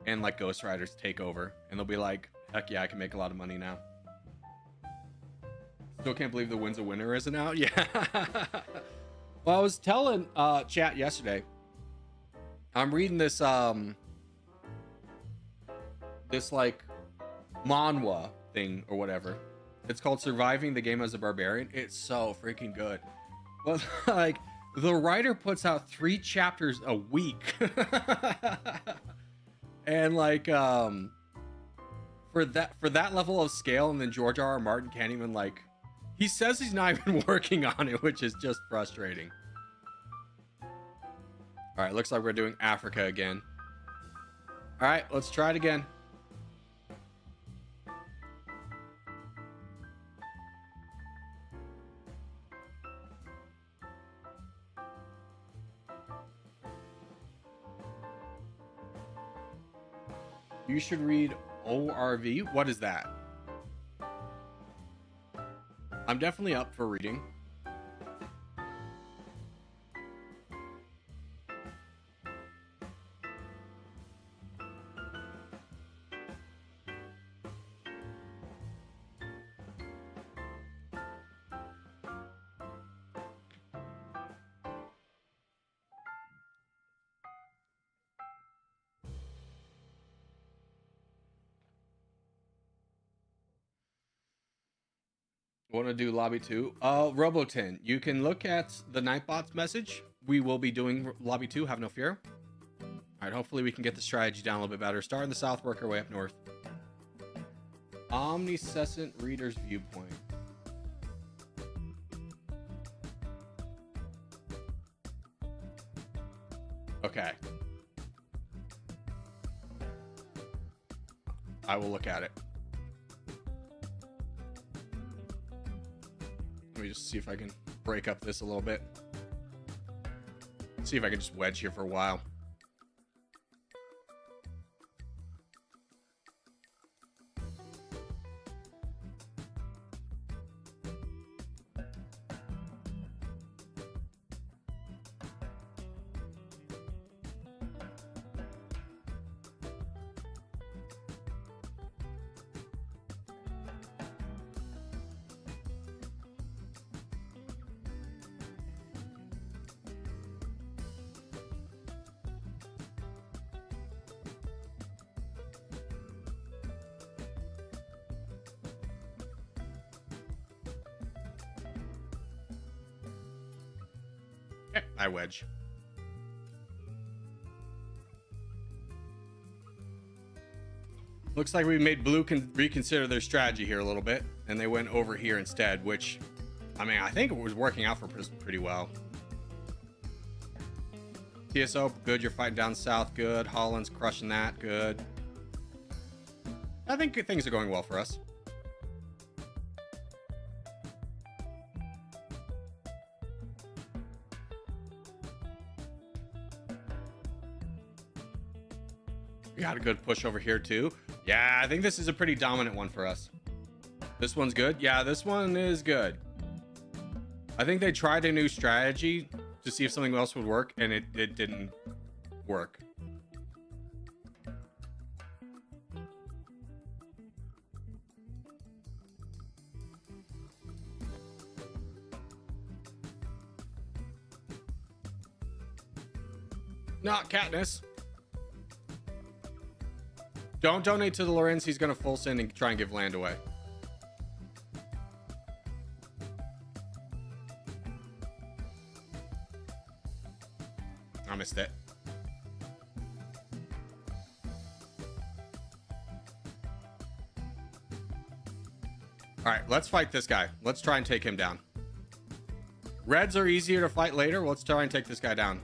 S1: And, like, Ghost Riders take over. And they'll be like, heck yeah, I can make a lot of money now. Still can't believe The Wind's a Winner isn't out. Yeah. Well, I was telling chat yesterday. I'm reading this like manhwa thing or whatever. It's called Surviving the Game as a Barbarian. It's so freaking good. But like the writer puts out 3 chapters a week. And like for that level of scale, and then George R.R. Martin can't even like, he says he's not even working on it, which is just frustrating. All right, looks like we're doing Africa again. All right, let's try it again. You should read ORV. What is that? I'm definitely up for reading. Want to do lobby 2? Robotin, you can look at the Nightbots message. We will be doing lobby 2, have no fear. All right, hopefully we can get the strategy down a little bit better. Start in the south, work our way up north. Omniscient Reader's Viewpoint. Okay. I will look at it. Let me just see if I can break up this a little bit. See if I can just wedge here for a while. I wedge. Looks like we made blue reconsider their strategy here a little bit, and they went over here instead, which, I mean, I think it was working out for pretty well. TSO, good. You're fighting down south. Good. Holland's crushing that. Good. I think things are going well for us. We got a good push over here too. Yeah, I think this is a pretty dominant one for us. This one's good. Yeah, this one is good. I think they tried a new strategy to see if something else would work, and it didn't work. Not Katniss. Don't donate to the Lorenz. He's going to full send and try and give land away. I missed it. All right, let's fight this guy. Let's try and take him down. Reds are easier to fight later. Let's try and take this guy down.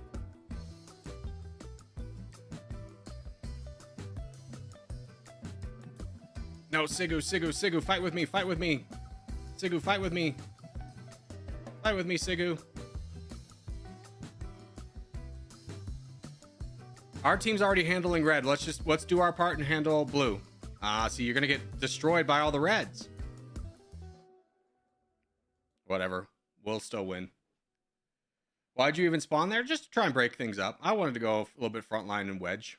S1: No, Sigu, fight with me, fight with me. Sigu, fight with me. Fight with me, Sigu. Our team's already handling red. Let's do our part and handle blue. See, you're gonna get destroyed by all the reds. Whatever. We'll still win. Why'd you even spawn there? Just to try and break things up. I wanted to go a little bit frontline and wedge.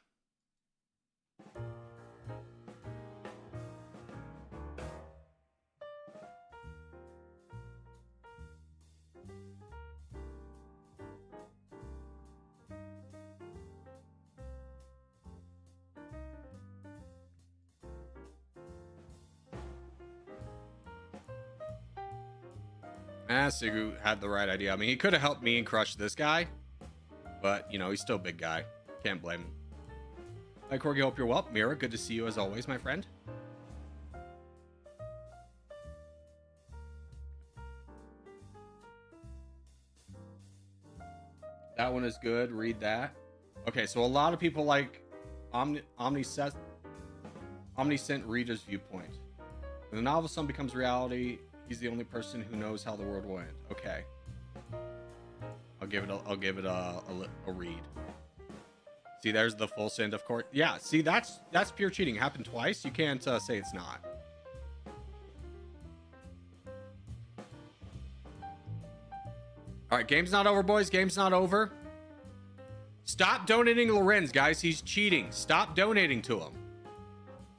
S1: Sigu had the right idea. I mean, he could have helped me and crushed this guy, but, you know, he's still a big guy. Can't blame him. Hi, Corgi. Hope you're well. Mira, good to see you as always, my friend. That one is good. Read that. Okay, so a lot of people like omniscient reader's viewpoint. When the novel sum becomes reality, he's the only person who knows how the world will end. Okay. I'll give it a read. See, there's the full send, of course. Yeah, see, that's pure cheating. It happened twice. You can't say it's not. All right, game's not over, boys. Game's not over. Stop donating Lorenz, guys. He's cheating. Stop donating to him.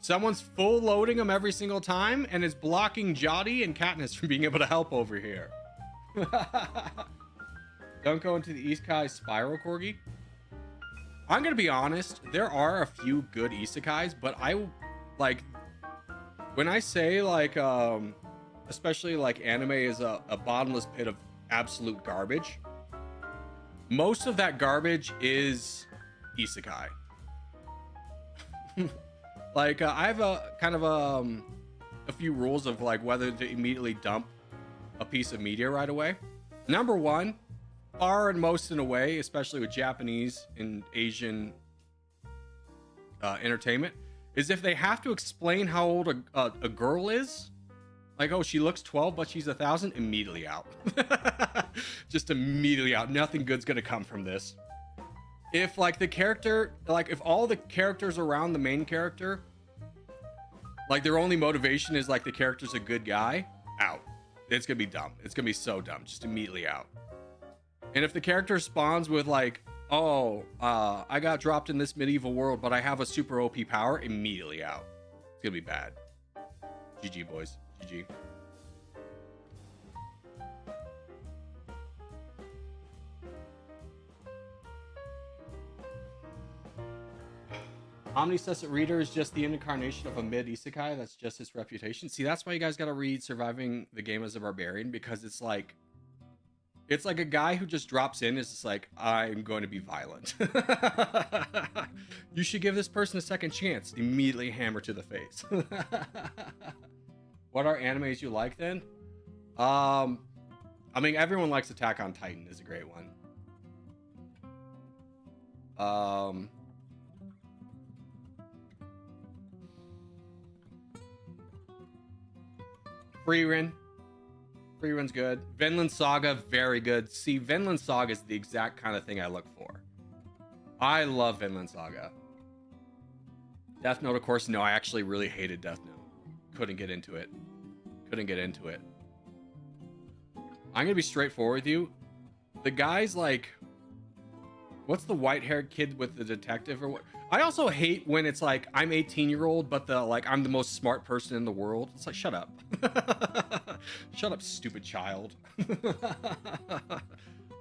S1: Someone's full loading him every single time and is blocking Jotty and Katniss from being able to help over here. Don't go into the Isekai spiral, Corgi. I'm going to be honest. There are a few good isekais, but I like when I say like, especially like anime is a bottomless pit of absolute garbage. Most of that garbage is isekai. Like I have a kind of a few rules of like whether to immediately dump a piece of media right away. Number one, far and most in a way, especially with Japanese and Asian entertainment, is if they have to explain how old a girl is, like, oh, she looks 12 but she's 1,000, immediately out. Just immediately out. Nothing good's gonna come from this. If like the character, like if all the characters around the main character, like their only motivation is like the character's a good guy, out. It's gonna be dumb. It's gonna be so dumb. Just immediately out. And if the character spawns with like, oh, I got dropped in this medieval world, but I have a super OP power, immediately out. It's gonna be bad. GG, boys. GG. Omniscient Reader is just the incarnation of a mid isekai. That's just its reputation. See, that's why you guys gotta read Surviving the Game as a Barbarian, because it's like, It's like a guy who just drops in, is just like, I'm going to be violent. You should give this person a second chance. Immediately hammer to the face. What are animes you like then? I mean, everyone likes Attack on Titan is a great one. Frieren. Frieren's good. Vinland Saga, very good. See, Vinland Saga is the exact kind of thing I look for. I love Vinland Saga. Death Note, of course, no, I actually really hated Death Note. Couldn't get into it. Couldn't get into it. I'm gonna be straightforward with you. The guy's like, what's the white-haired kid with the detective or what? I also hate when it's like, I'm 18-year-old, but I'm the most smart person in the world. It's like, shut up. Shut up, stupid child.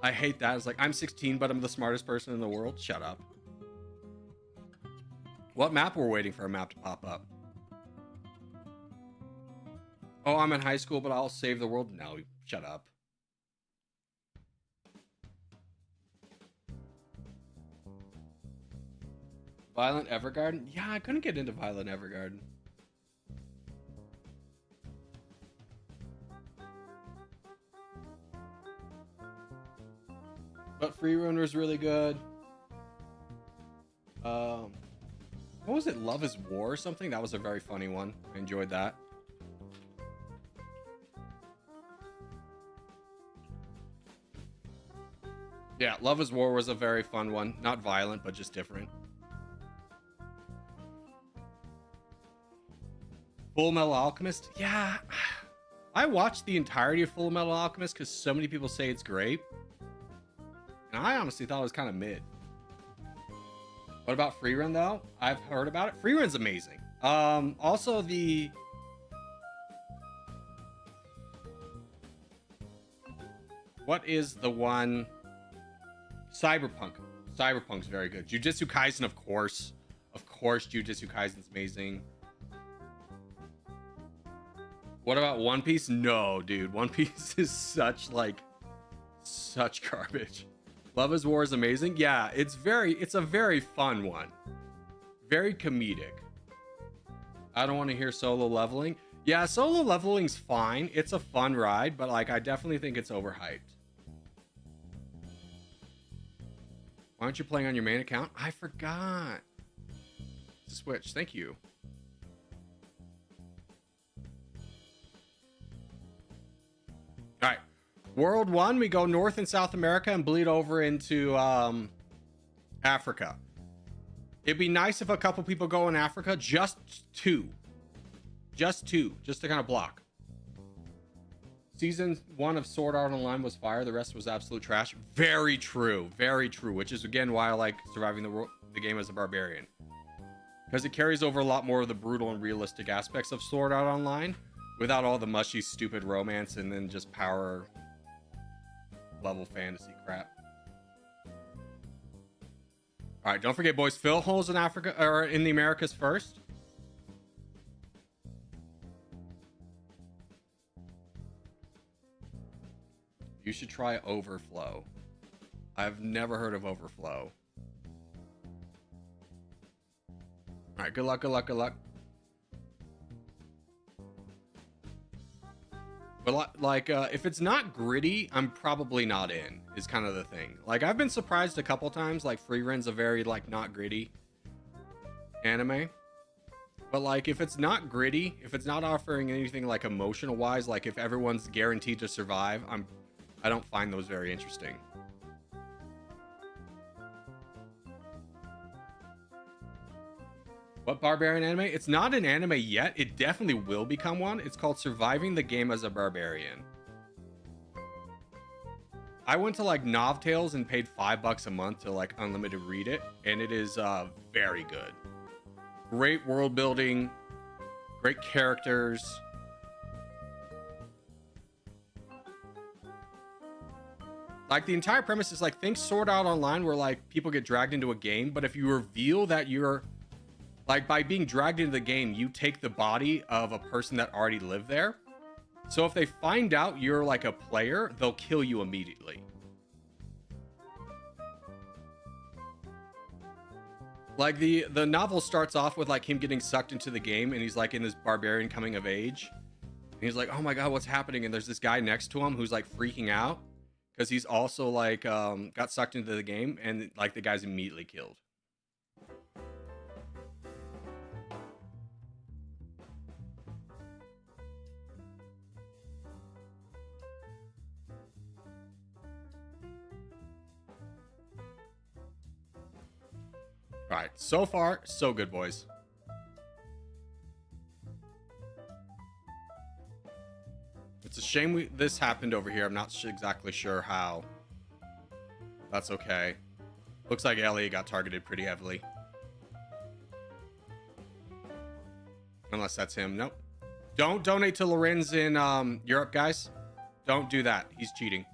S1: I hate that. It's like, I'm 16, but I'm the smartest person in the world. Shut up. What map? We're waiting for a map to pop up. Oh, I'm in high school, but I'll save the world. No, shut up. Violent Evergarden? Yeah, I couldn't get into Violent Evergarden. But Free Runner is really good. What was it? Love is War or something? That was a very funny one. I enjoyed that. Yeah, Love is War was a very fun one. Not violent, but just different. Full Metal Alchemist? Yeah. I watched the entirety of Full Metal Alchemist because so many people say it's great. And I honestly thought it was kind of mid. What about Freerun though? I've heard about it. Freerun's amazing. Also the... What is the one... Cyberpunk. Cyberpunk's very good. Jujutsu Kaisen, of course. Of course, Jujutsu Kaisen's amazing. What about One Piece? No, dude. One Piece is such garbage. Love is War is amazing. Yeah, it's a very fun one. Very comedic. I don't want to hear Solo Leveling. Yeah, Solo Leveling's fine. It's a fun ride, but I definitely think it's overhyped. Why aren't you playing on your main account? I forgot. Switch, thank you. All right, World 1, we go North and South America and bleed over into Africa. It'd be nice if a couple people go in Africa, just two, just to kind of block. Season 1 of Sword Art Online was fire. The rest was absolute trash. Very true, which is again why I like surviving the game as a barbarian, because it carries over a lot more of the brutal and realistic aspects of Sword Art Online without all the mushy, stupid romance and then just power level fantasy crap. All right, don't forget, boys, fill holes in Africa or in the Americas first. You should try Overflow. I've never heard of Overflow. All right, good luck, good luck, good luck. But if it's not gritty, I'm probably not in, is kind of the thing. I've been surprised a couple times, Freerun's a very not gritty anime. But if it's not gritty, if it's not offering anything emotional wise, if everyone's guaranteed to survive, I don't find those very interesting. What barbarian anime? It's not an anime yet. It definitely will become one. It's called Surviving the Game as a Barbarian. I went to Novtales and paid $5 a month to unlimited read it, and it is very good. Great world building, great characters. The entire premise is think Sword Art Online where people get dragged into a game, but if you reveal that you're by being dragged into the game, you take the body of a person that already lived there. So if they find out you're like a player, they'll kill you immediately. Like the novel starts off with like him getting sucked into the game, and he's like in this barbarian coming of age. And he's like, oh my God, what's happening? And there's this guy next to him who's like freaking out because he's also like got sucked into the game, and like the guy's immediately killed. All right, so far, so good, boys. It's a shame this happened over here. I'm not exactly sure how. That's okay. Looks like Elliot got targeted pretty heavily. Unless that's him. Nope. Don't donate to Lorenz in Europe, guys. Don't do that. He's cheating.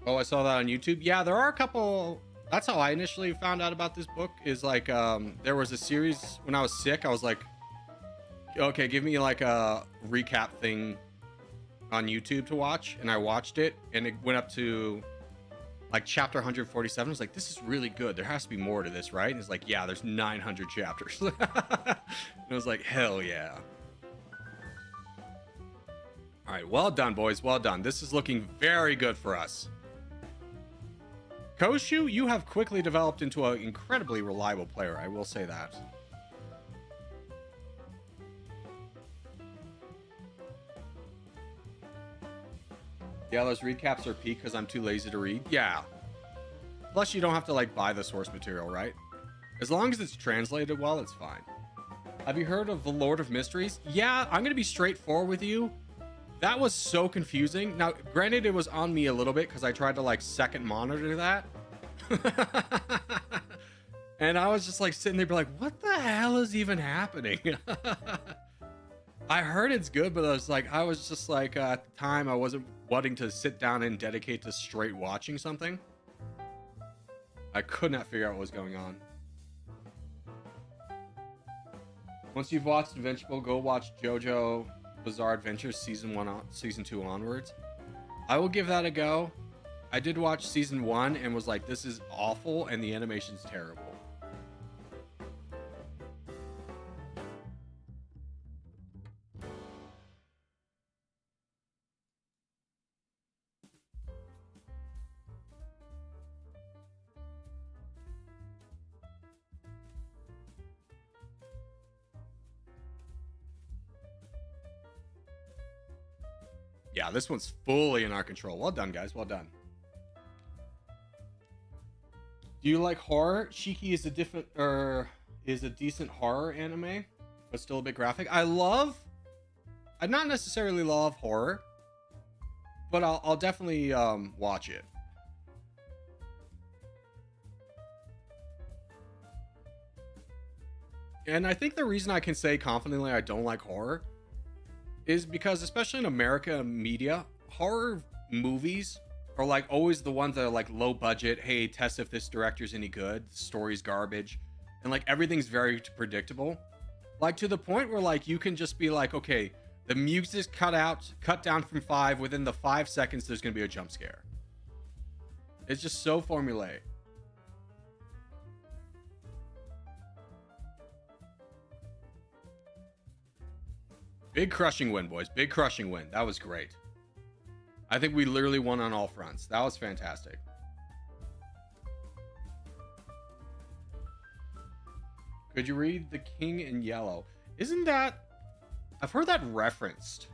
S1: Oh, I saw that on YouTube. Yeah, there are a couple. That's how I initially found out about this book, is like there was a series when I was sick. I was like, okay, give me like a recap thing on YouTube to watch, and I watched it, and it went up to like chapter 147. I was like, this is really good. There has to be more to this, right? And it's like, yeah, there's 900 chapters. And I was like, hell yeah. All right, well done, boys. Well done. This is looking very good for us. Koshu, you have quickly developed into an incredibly reliable player. I will say that. Yeah, those recaps are peak because I'm too lazy to read. Yeah. Plus, you don't have to like buy the source material, right? As long as it's translated well, it's fine. Have you heard of The Lord of Mysteries? Yeah, I'm going to be straightforward with you. That was so confusing. Now, granted, it was on me a little bit because I tried to like second monitor that. And I was just like sitting there like, what the hell is even happening? I heard it's good, but I was just like, at the time I wasn't wanting to sit down and dedicate to straight watching something. I could not figure out what was going on. Once you've watched Invincible, go watch JoJo Bizarre Adventures season 2 onwards. I will give that a go. I did watch season 1 and was like, this is awful and the animation's terrible. Yeah, this one's fully in our control. Well done, guys. Well done. Do you like horror? Shiki is a decent horror anime, but still a bit graphic. I not necessarily love horror, but I'll definitely watch it. And I think the reason I can say confidently I don't like horror is because, especially in America media, horror movies are like always the ones that are like low budget. Hey, test if this director's any good. The story's garbage, and like everything's very predictable. Like to the point where like you can just be like, okay, the music's cut down from 5. Within the 5 seconds, there's gonna be a jump scare. It's just so formulaic. Big crushing win, boys. Big crushing win. That was great. I think we literally won on all fronts. That was fantastic. Could you read The King in Yellow? Isn't that... I've heard that referenced.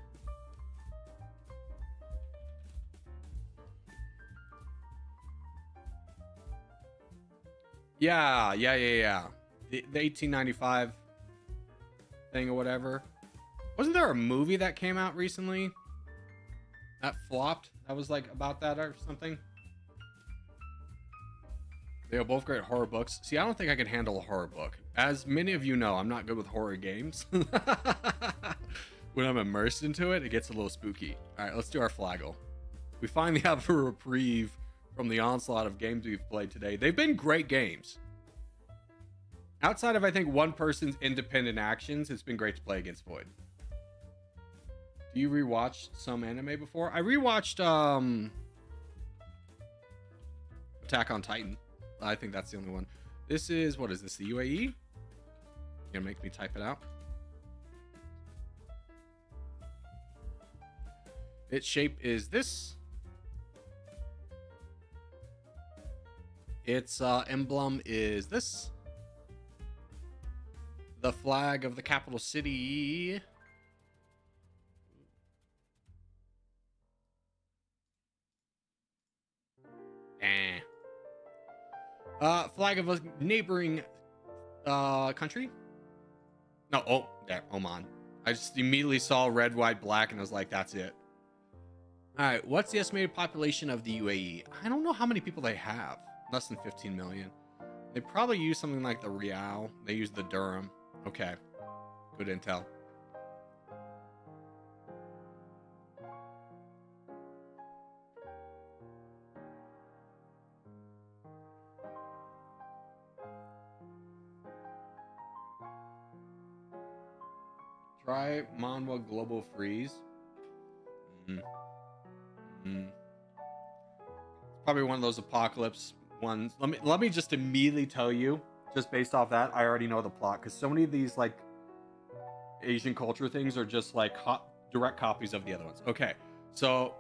S1: Yeah. The 1895 thing or whatever. Wasn't there a movie that came out recently that flopped? That was like about that or something. They are both great horror books. See, I don't think I can handle a horror book. As many of you know, I'm not good with horror games. When I'm immersed into it, it gets a little spooky. All right, let's do our flaggle. We finally have a reprieve from the onslaught of games we've played today. They've been great games. Outside of, I think, one person's independent actions, it's been great to play against Void. Do you rewatch some anime before? I rewatched Attack on Titan. I think that's the only one. This is, what is this, the UAE? You're gonna make me type it out. Its shape is this. Its emblem is this. The flag of the capital city. Flag of a neighboring country. No, oh, there, Oman. I just immediately saw red, white, black, and I was like, that's it. All right, what's the estimated population of the UAE? I don't know how many people they have. Less than 15 million. They probably use something like the Rial. They use the dirham. Okay, good intel. Try Manhwa Global Freeze. Probably one of those apocalypse ones. Let me just immediately tell you, just based off that, I already know the plot, because so many of these like Asian culture things are just like direct copies of the other ones. Okay, so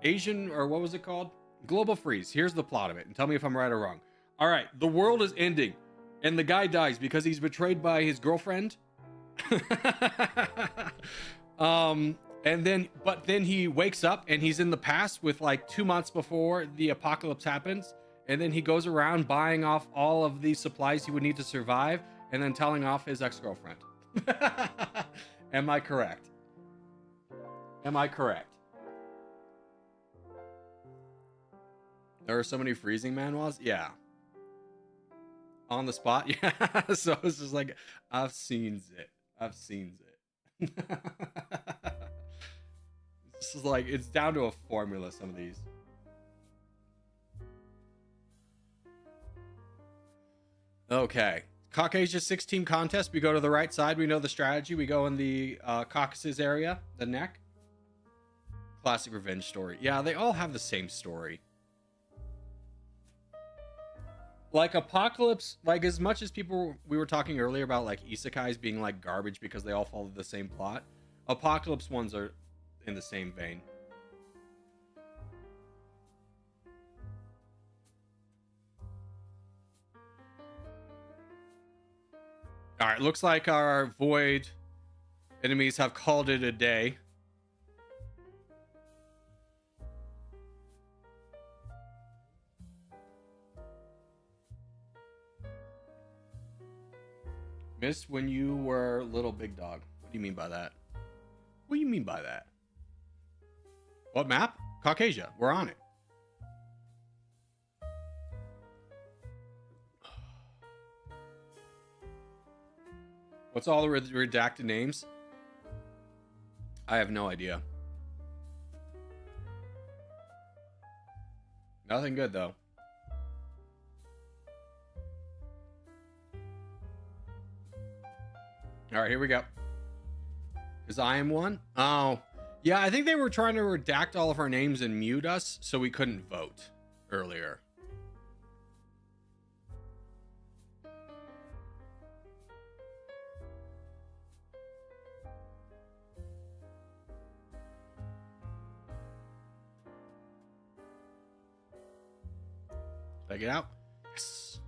S1: Asian, or what was it called? Global Freeze. Here's the plot of it, and tell me if I'm right or wrong. All right, the world is ending, and the guy dies because he's betrayed by his girlfriend. But then he wakes up and he's in the past with like 2 months before the apocalypse happens, and then he goes around buying off all of the supplies he would need to survive, and then telling off his ex-girlfriend. Am I correct? Am I correct? There are so many freezing manhwas. Yeah. On the spot. Yeah. So it's just like, I've seen it. This is like, it's down to a formula, some of these. Okay. Caucasia 6-team contest. We go to the right side. We know the strategy. We go in the Caucasus area, the neck. Classic revenge story. Yeah, they all have the same story. Like Apocalypse, like as much as people, we were talking earlier about like isekais being like garbage because they all follow the same plot. Apocalypse ones are in the same vein. All right, looks like our Void enemies have called it a day. Missed when you were little big dog. What do you mean by that? What do you mean by that? What map? Caucasia. We're on it. What's all the redacted names? I have no idea. Nothing good though. All right, here we go. Is I am one? Oh, yeah. I think they were trying to redact all of our names and mute us so we couldn't vote earlier. Check it out. Yes.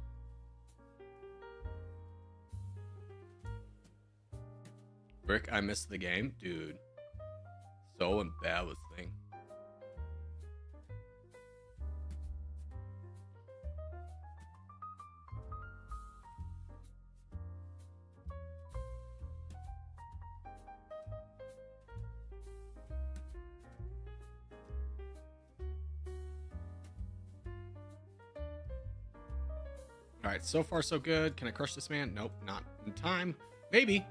S1: Rick, I missed the game. Dude. So embarrassing. Alright, so far so good. Can I crush this man? Nope, not in time. Maybe.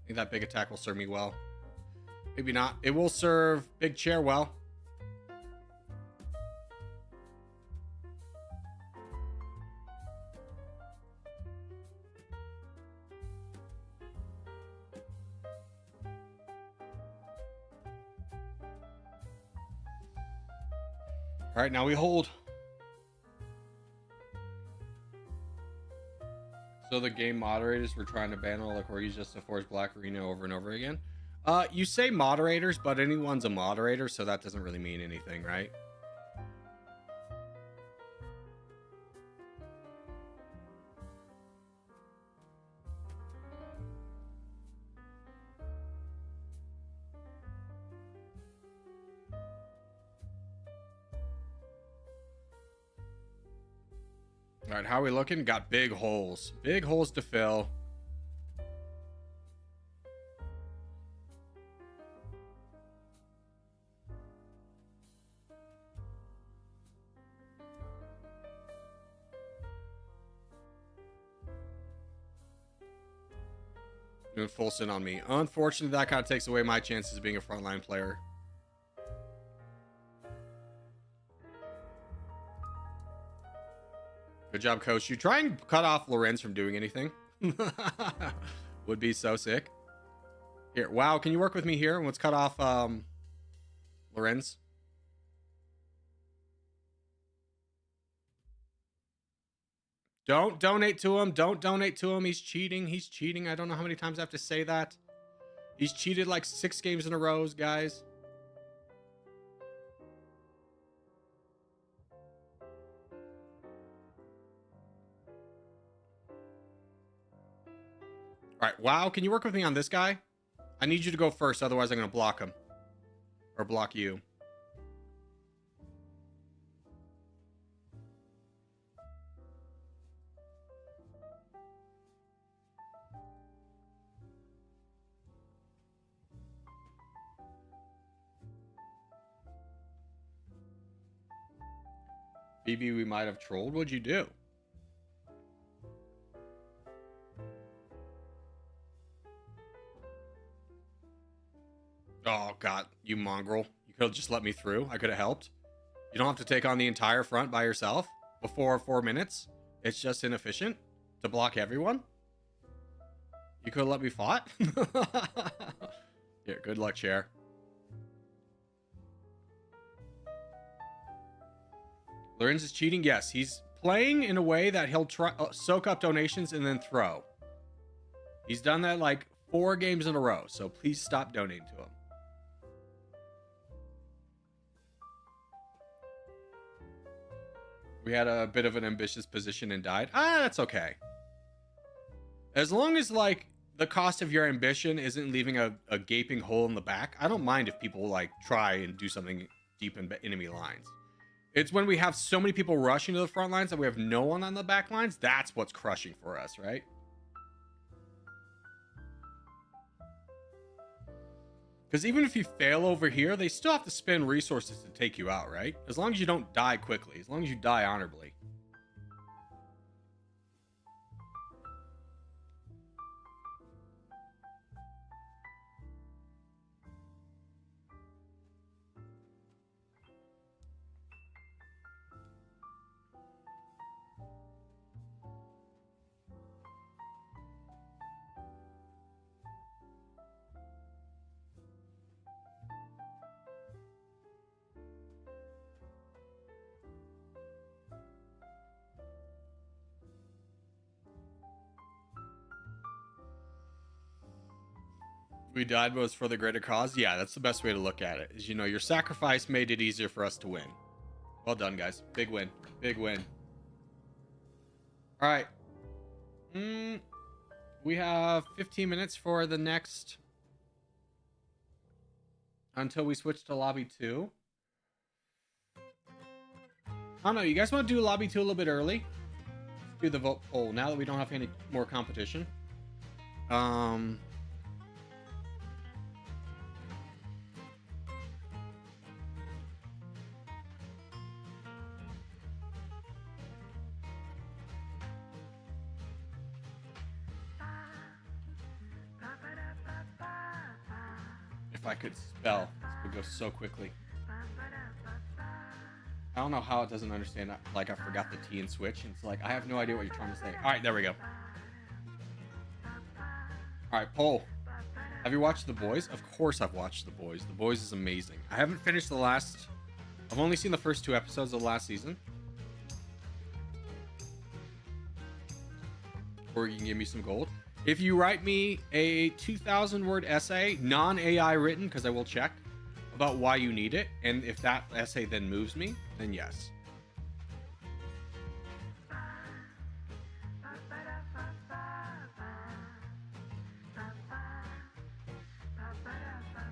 S1: I think that big attack will serve me well. Maybe not. It will serve big chair well. All right, now we hold. So the game moderators were trying to ban all the corgis just to force Black Arena over and over again. You say moderators, but anyone's a moderator, so that doesn't really mean anything, right? All right, how are we looking? Got big holes. Big holes to fill. Doing full sin on me. Unfortunately, that kind of takes away my chances of being a frontline player. Good job, coach. You try and cut off Lorenz from doing anything. Would be so sick. Here, wow, can you work with me here? Let's cut off Lorenz. Don't donate to him. Don't donate to him. He's cheating. He's cheating. I don't know how many times I have to say that. He's cheated like 6 games in a row, guys. All right, wow, can you work with me on this guy? I need you to go first, otherwise I'm going to block him. Or block you. BB, we might have trolled. What'd you do? Oh, God, you mongrel. You could have just let me through. I could have helped. You don't have to take on the entire front by yourself before 4 minutes. It's just inefficient to block everyone. You could have let me fight. Here, good luck, chair. Lorenz is cheating? Yes, he's playing in a way that he'll try soak up donations and then throw. He's done that like 4 games in a row, so please stop donating to him. We had a bit of an ambitious position and died. That's okay. As long as like the cost of your ambition isn't leaving a gaping hole in the back, I don't mind if people like try and do something deep in enemy lines. It's when we have so many people rushing to the front lines that we have no one on the back lines. That's what's crushing for us, right? Because even if you fail over here, they still have to spend resources to take you out, right? As long as you don't die quickly, as long as you die honorably. We died was for the greater cause. Yeah, that's the best way to look at it. Is, you know, your sacrifice made it easier for us to win. Well done, guys. Big win. Big win. All right. We have 15 minutes for the next until we switch to lobby 2. I don't know. You guys want to do lobby 2 a little bit early? Let's do the vote poll now that we don't have any more competition. if I could spell. This would go so quickly. I don't know how it doesn't understand. Like, I forgot the T in Switch. And it's like, I have no idea what you're trying to say. All right, there we go. All right, poll. Have you watched The Boys? Of course I've watched The Boys. The Boys is amazing. I haven't finished the last... I've only seen the first 2 episodes of the last season. Or you can give me some gold. If you write me a 2,000-word essay, non-AI written, because I will check, about why you need it, and if that essay then moves me, then yes.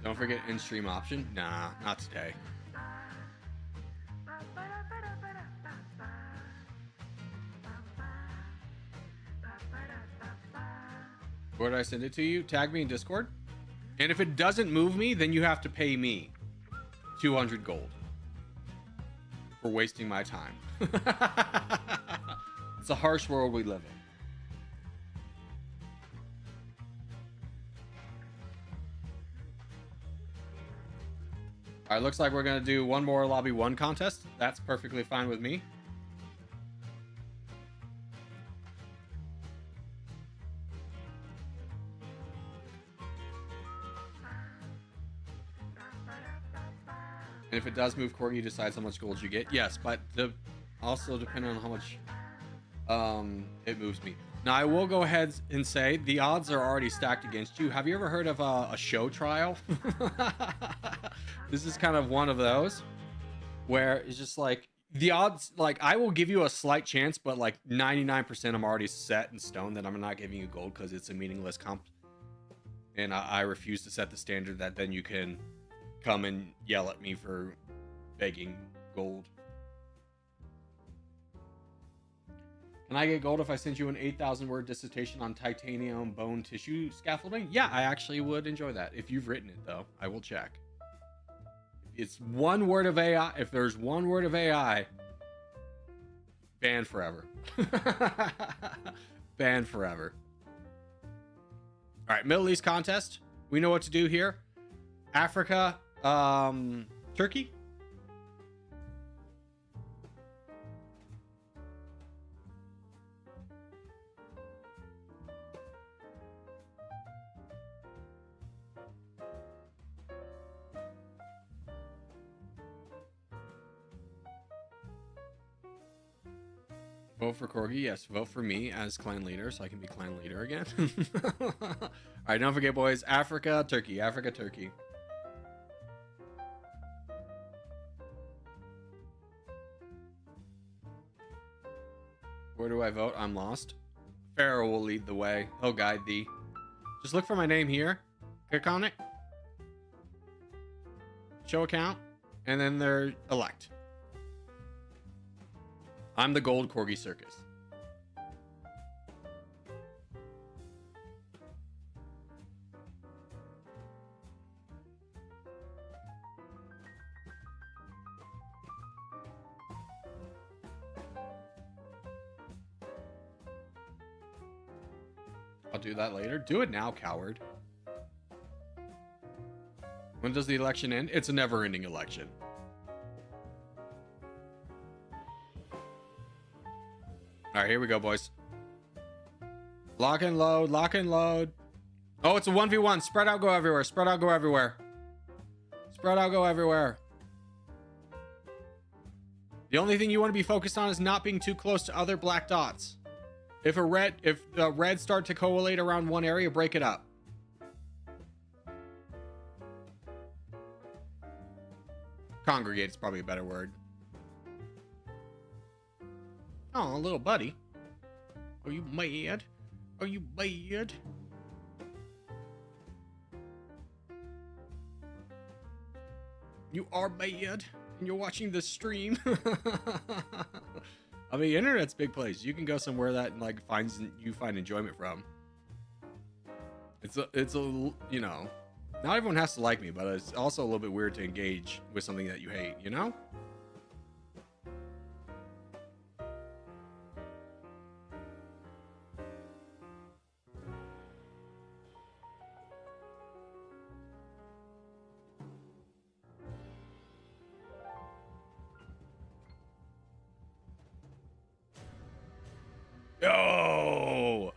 S1: Don't forget in-stream option. Nah, not today. Where did I send it to you? Tag me in Discord. And if it doesn't move me, then you have to pay me 200 gold for wasting my time. It's a harsh world we live in. All right, looks like we're going to do one more Lobby 1 contest. That's perfectly fine with me. And if it does move, Corgi decides how much gold you get. Yes, but also depending on how much it moves me. Now, I will go ahead and say the odds are already stacked against you. Have you ever heard of a show trial? This is kind of one of those where it's just like the odds, like I will give you a slight chance, but like 99% I'm already set in stone that I'm not giving you gold because it's a meaningless comp. And I refuse to set the standard that then you can come and yell at me for begging gold. Can I get gold if I send you an 8,000-word dissertation on titanium bone tissue scaffolding? Yeah, I actually would enjoy that. If you've written it, though, I will check. It's one word of AI. If there's one word of AI, banned forever. Banned forever. All right, Middle East contest. We know what to do here. Africa, Turkey. Vote for Corgi. Yes, vote for me as clan leader so I can be clan leader again. All right, don't forget, boys. Africa, Turkey. Africa, Turkey. Where do I vote? I'm lost. Pharaoh will lead the way. He'll guide thee. Just look for my name here. Click on it. Show account. And then they're elect. I'm the gold Corgi Circus. I'll do that later. Do it now, coward. When does the election end? It's a never-ending election. All right, here we go, boys. Lock and load, lock and load. Oh, it's a 1v1. Spread out, go everywhere. Spread out, go everywhere. Spread out, go everywhere. The only thing you want to be focused on is not being too close to other black dots. If the reds start to coalesce around one area, break it up. Congregate is probably a better word. Oh, little buddy. Are you mad? Are you mad? You are mad and you're watching the stream. I mean, internet's a big place. You can go somewhere that like you find enjoyment from. It's a you know, not everyone has to like me, but it's also a little bit weird to engage with something that you hate, you know? Oh.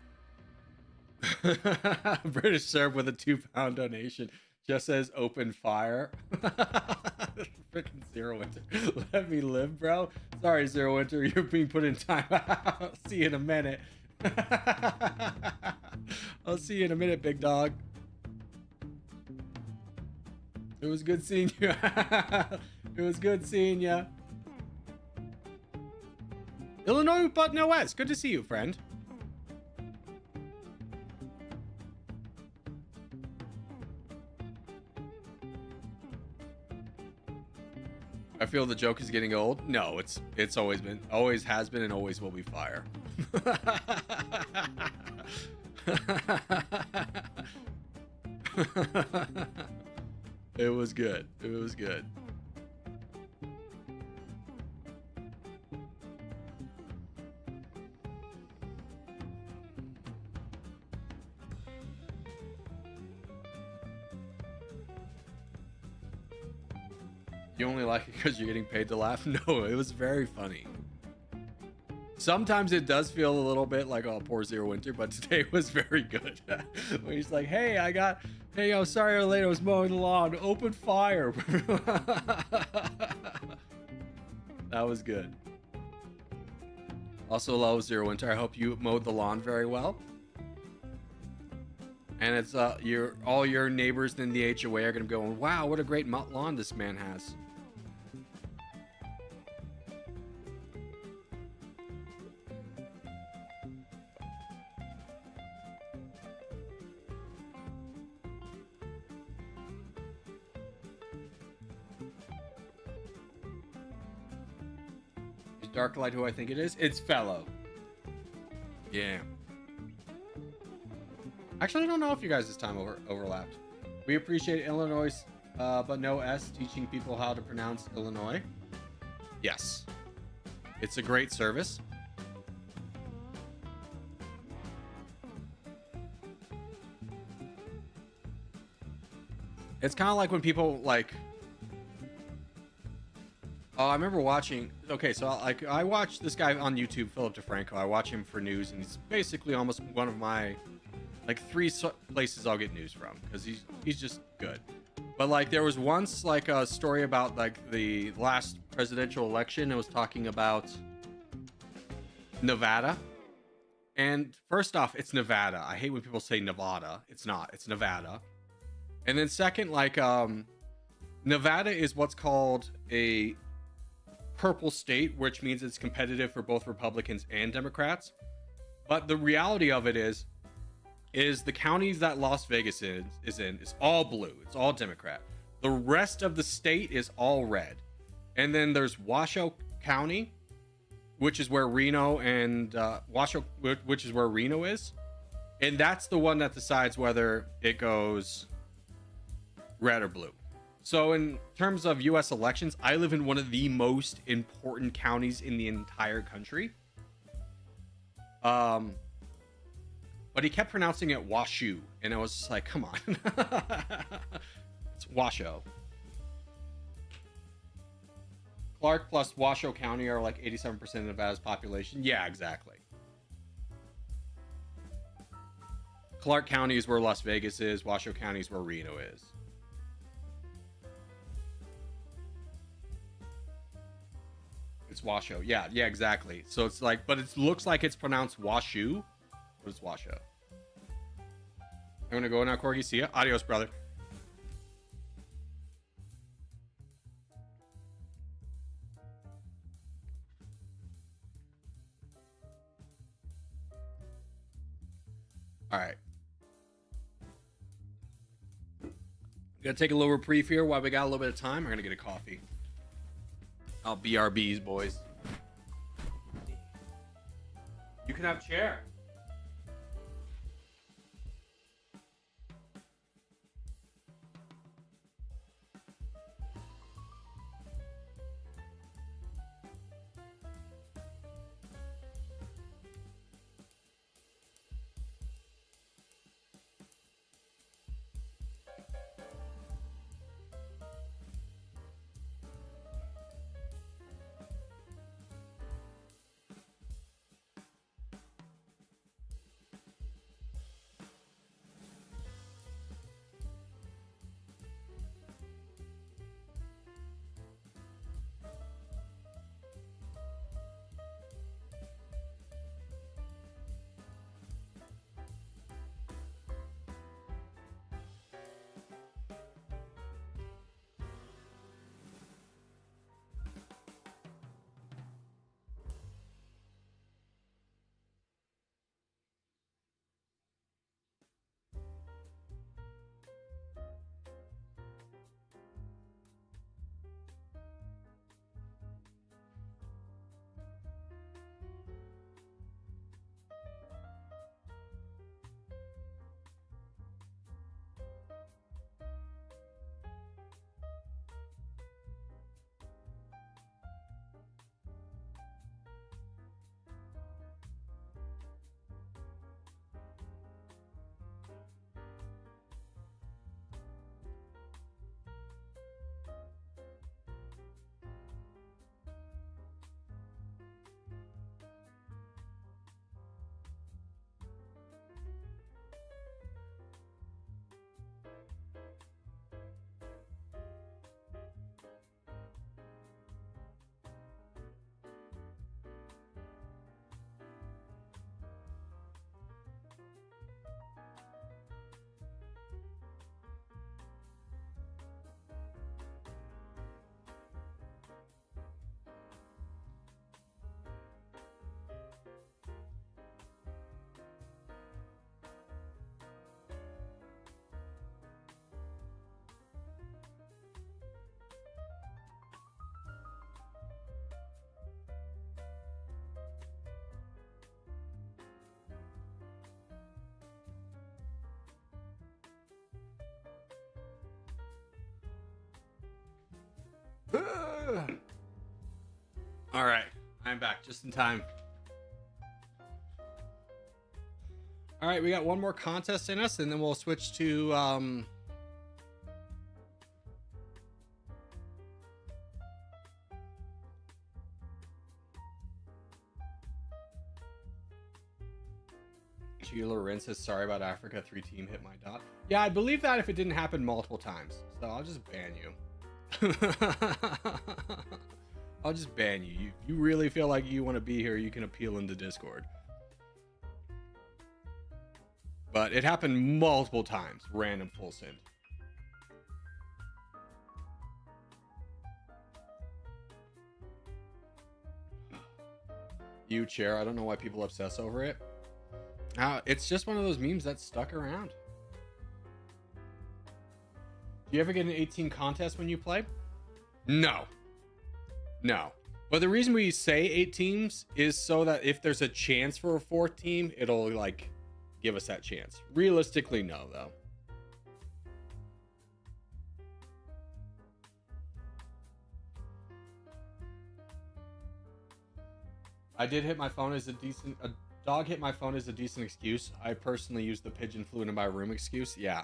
S1: British serve with a £2 donation just says open fire. Freaking Zero Winter. Let me live, bro. Sorry, Zero Winter. You're being put in timeout. See you in a minute. I'll see you in a minute, big dog. It was good seeing you. It was good seeing you. Illinois but no S. Good to see you, friend. I feel the joke is getting old. No, it's always has been, and always will be fire. It was good. It was good. You only like it because you're getting paid to laugh? No, it was very funny. Sometimes it does feel a little bit like, oh, poor Zero Winter, but today was very good. When he's like, hey, I'm sorry I'm late, I was mowing the lawn. Open fire. That was good. Also, hello, Zero Winter. I hope you mowed the lawn very well. And it's all your neighbors in the HOA are gonna be going, wow, what a great lawn this man has. Is Darklight who I think it is? It's Fellow. Yeah. Actually, I don't know if you guys' time overlapped. We appreciate Illinois, but no S, teaching people how to pronounce Illinois. Yes. It's a great service. It's kind of like when people like... Oh, I remember watching... Okay, so I watch this guy on YouTube, Philip DeFranco. I watch him for news, and he's basically almost one of my... like 3 places I'll get news from, because he's just good. But like there was once like a story about like the last presidential election. It was talking about Nevada. And first off, it's Nevada. I hate when people say Nevada. It's not. It's Nevada. And then second, like Nevada is what's called a purple state, which means it's competitive for both Republicans and Democrats. But the reality of it is the counties that Las Vegas is in is all blue. It's all Democrat. The rest of the state is all red. And then there's Washoe County, which is where Reno and which is where Reno is. And that's the one that decides whether it goes red or blue. So in terms of US elections, I live in one of the most important counties in the entire country. But he kept pronouncing it Washoe, and I was just like, come on. It's Washoe. Clark plus Washoe County are like 87% of Nevada's population. Yeah, exactly. Clark County is where Las Vegas is. Washoe County is where Reno is. It's Washoe. Yeah, exactly. So it's like, but it looks like it's pronounced Washoe, but it's Washoe. I'm gonna go now, Corgi. See ya. Adios, brother. All right. Gonna take a little reprieve here while we got a little bit of time. We're gonna get a coffee. I'll BRBs, boys. You can have chair. All right, I'm back just in time. All right, we got one more contest in us, and then we'll switch to Sheila Lorenz says, sorry about Africa, 3-team hit my dot. Yeah, I believe that if it didn't happen multiple times. So I'll just ban you. I'll just ban you. You really feel like you want to be here, you can appeal in the Discord. But it happened multiple times. Random full send. You chair. I don't know why people obsess over it. It's just one of those memes that stuck around. Do you ever get an 18 contest when you play? No. No. But the reason we say 8 teams is so that if there's a chance for a 4th team, it'll like give us that chance. Realistically, no, though. I did hit my phone as a dog hit my phone as a decent excuse. I personally use the pigeon flew into my room excuse. Yeah.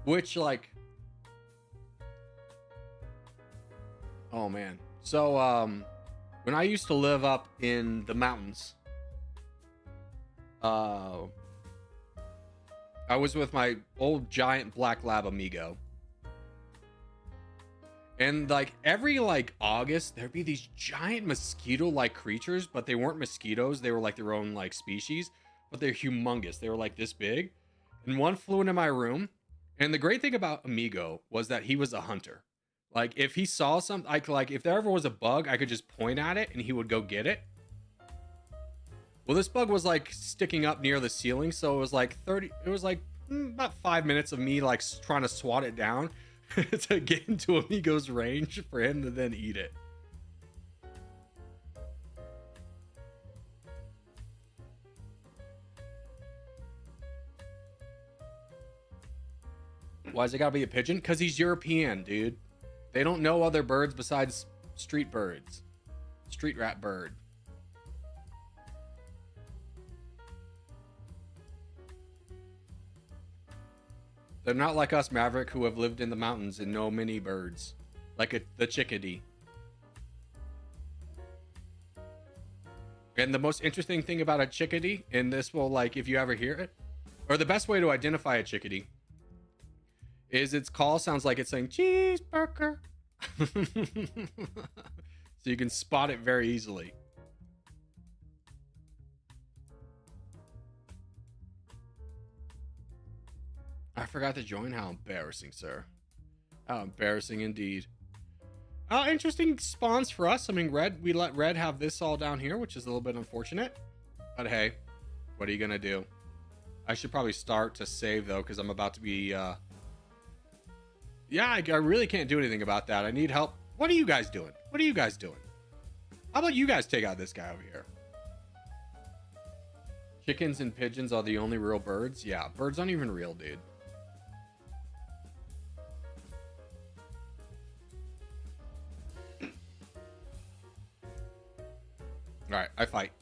S1: Which, like, oh man. So when I used to live up in the mountains, I was with my old giant black lab amigo. And like every like August, there'd be these giant mosquito-like creatures, but they weren't mosquitoes. They were like their own like species, but they're humongous. They were like this big. And one flew into my room. And the great thing about Amigo was that he was a hunter. Like if he saw something, like if there ever was a bug, I could just point at it and he would go get it. Well, this bug was like sticking up near the ceiling. So it was like about 5 minutes of me like trying to swat it down to get into Amigo's range for him to then eat it. Why's it gotta be a pigeon? Because he's European, dude. They don't know other birds besides street birds. Street rat bird. They're not like us, Maverick, who have lived in the mountains and know many birds. Like the chickadee. And the most interesting thing about a chickadee, and this will, like, if you ever hear it, or the best way to identify a chickadee, is its call sounds like it's saying, cheeseburger. So you can spot it very easily. I forgot to join. How embarrassing, sir. How embarrassing indeed. Interesting spawns for us. I mean, we let Red have this all down here, which is a little bit unfortunate. But hey, what are you going to do? I should probably start to save, though, because I'm about to be... Yeah, I really can't do anything about that. I need help. What are you guys doing? What are you guys doing? How about you guys take out this guy over here? Chickens and pigeons are the only real birds? Yeah, birds aren't even real, dude. All right, I fight.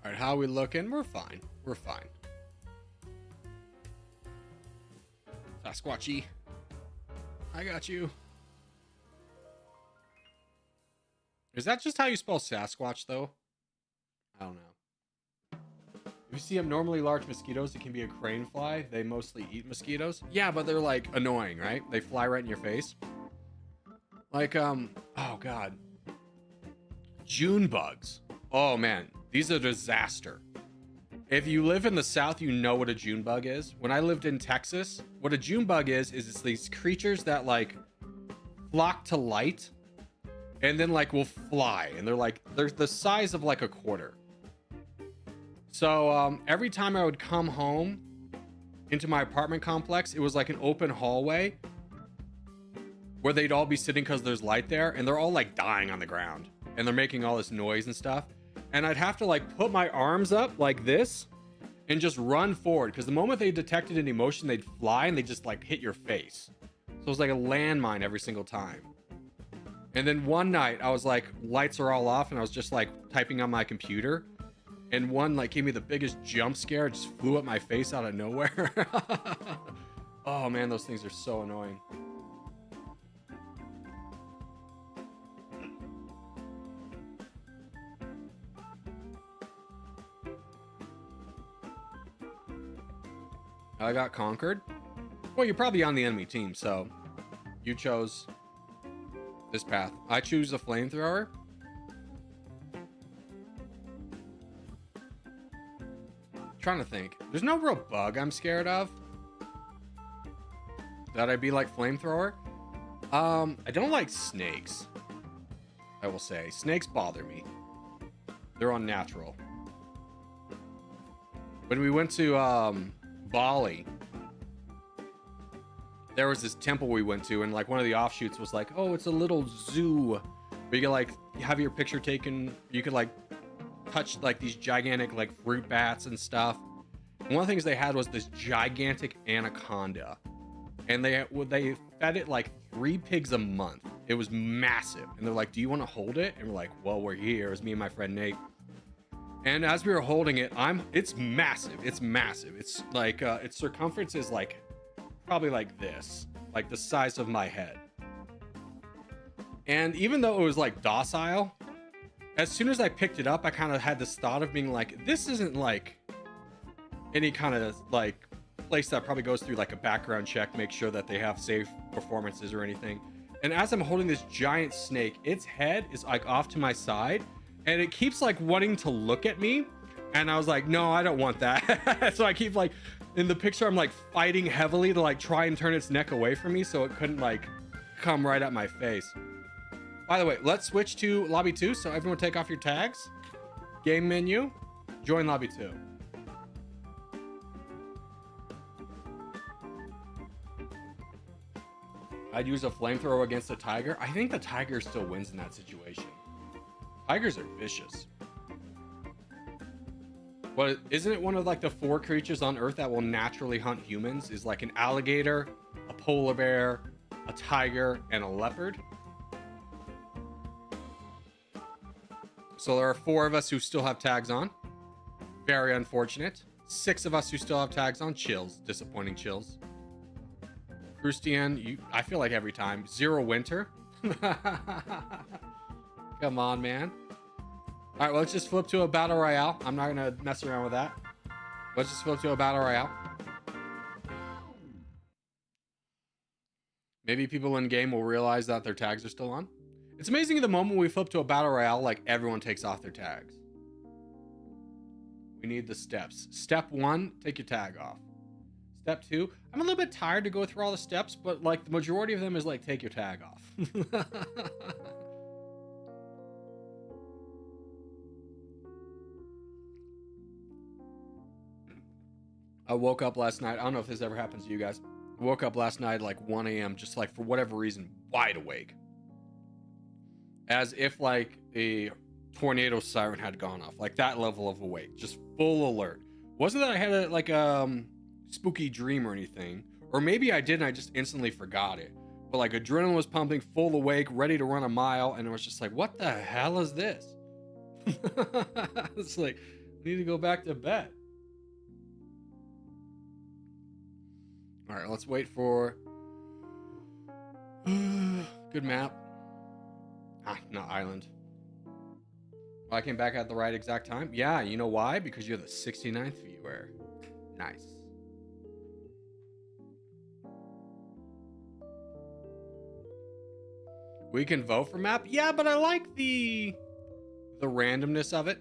S1: All right, how are we looking? We're fine. We're fine. Sasquatchy. I got you. Is that just how you spell Sasquatch, though? I don't know. If you see abnormally large mosquitoes, it can be a crane fly. They mostly eat mosquitoes. Yeah, but they're, like, annoying, right? They fly right in your face. Like, oh, God. June bugs. Oh, man. These are a disaster. If you live in the South, you know what a June bug is. When I lived in Texas, what a June bug is it's these creatures that like flock to light and then like will fly. And they're the size of like a quarter. So every time I would come home into my apartment complex, it was like an open hallway where they'd all be sitting because there's light there, and they're all like dying on the ground and they're making all this noise and stuff. And I'd have to like put my arms up like this and just run forward, because the moment they detected an emotion, they'd fly and they just like hit your face. So it was like a landmine every single time. And then one night I was like, lights are all off, and I was just like typing on my computer, and one like gave me the biggest jump scare. It just flew at my face out of nowhere. Oh man, those things are so annoying. I got conquered. Well, you're probably on the enemy team, so you chose this path. I choose a flamethrower. Trying to think. There's no real bug I'm scared of that I'd be like flamethrower. I don't like snakes. I will say snakes bother me. They're unnatural. When we went to Bali, there was this temple we went to, and like one of the offshoots was like, oh, it's a little zoo where you can like have your picture taken. You could like touch like these gigantic like fruit bats and stuff. And one of the things they had was this gigantic anaconda, and they fed it like 3 pigs a month. It was massive, and they're like, do you want to hold it? And we're like, well, we're here. It was me and my friend Nate. And as we were holding it, it's massive. It's massive. It's like its circumference is like probably like this, like the size of my head. And even though it was like docile, as soon as I picked it up, I kind of had this thought of being like, this isn't like any kind of like place that probably goes through like a background check, make sure that they have safe performances or anything. And as I'm holding this giant snake, its head is like off to my side, and it keeps like wanting to look at me. And I was like, no, I don't want that. So I keep like, in the picture, I'm like fighting heavily to like try and turn its neck away from me so it couldn't like come right at my face. By the way, let's switch to lobby 2. So everyone take off your tags. Game menu, join lobby 2. I'd use a flamethrower against a tiger. I think the tiger still wins in that situation. Tigers are vicious. But isn't it one of like the 4 creatures on Earth that will naturally hunt humans? Is like an alligator, a polar bear, a tiger, and a leopard. So there are 4 of us who still have tags on. Very unfortunate. 6 of us who still have tags on. Chills. Disappointing chills. Christian, I feel like every time. 0 winter. Come on, man. All right, well, let's just flip to a battle royale. I'm not gonna mess around with that. Let's just flip to a battle royale. Maybe people in game will realize that their tags are still on. It's amazing the moment we flip to a battle royale, like everyone takes off their tags. We need the steps. Step 1, take your tag off. Step 2, I'm a little bit tired to go through all the steps, but like the majority of them is like, take your tag off. I woke up last night. I don't know if this ever happens to you guys. I woke up last night like 1 a.m. just like for whatever reason, wide awake. As if like a tornado siren had gone off. Like that level of awake. Just full alert. Wasn't that I had a like spooky dream or anything. Or maybe I did and I just instantly forgot it. But like adrenaline was pumping, full awake, ready to run a mile. And it was just like, what the hell is this? It's like, I need to go back to bed. All right, let's wait for good map. Not island. Well, I came back at the right exact time. Yeah, you know why? Because you're the 69th viewer. Nice. We can vote for map. Yeah, but I like the randomness of it.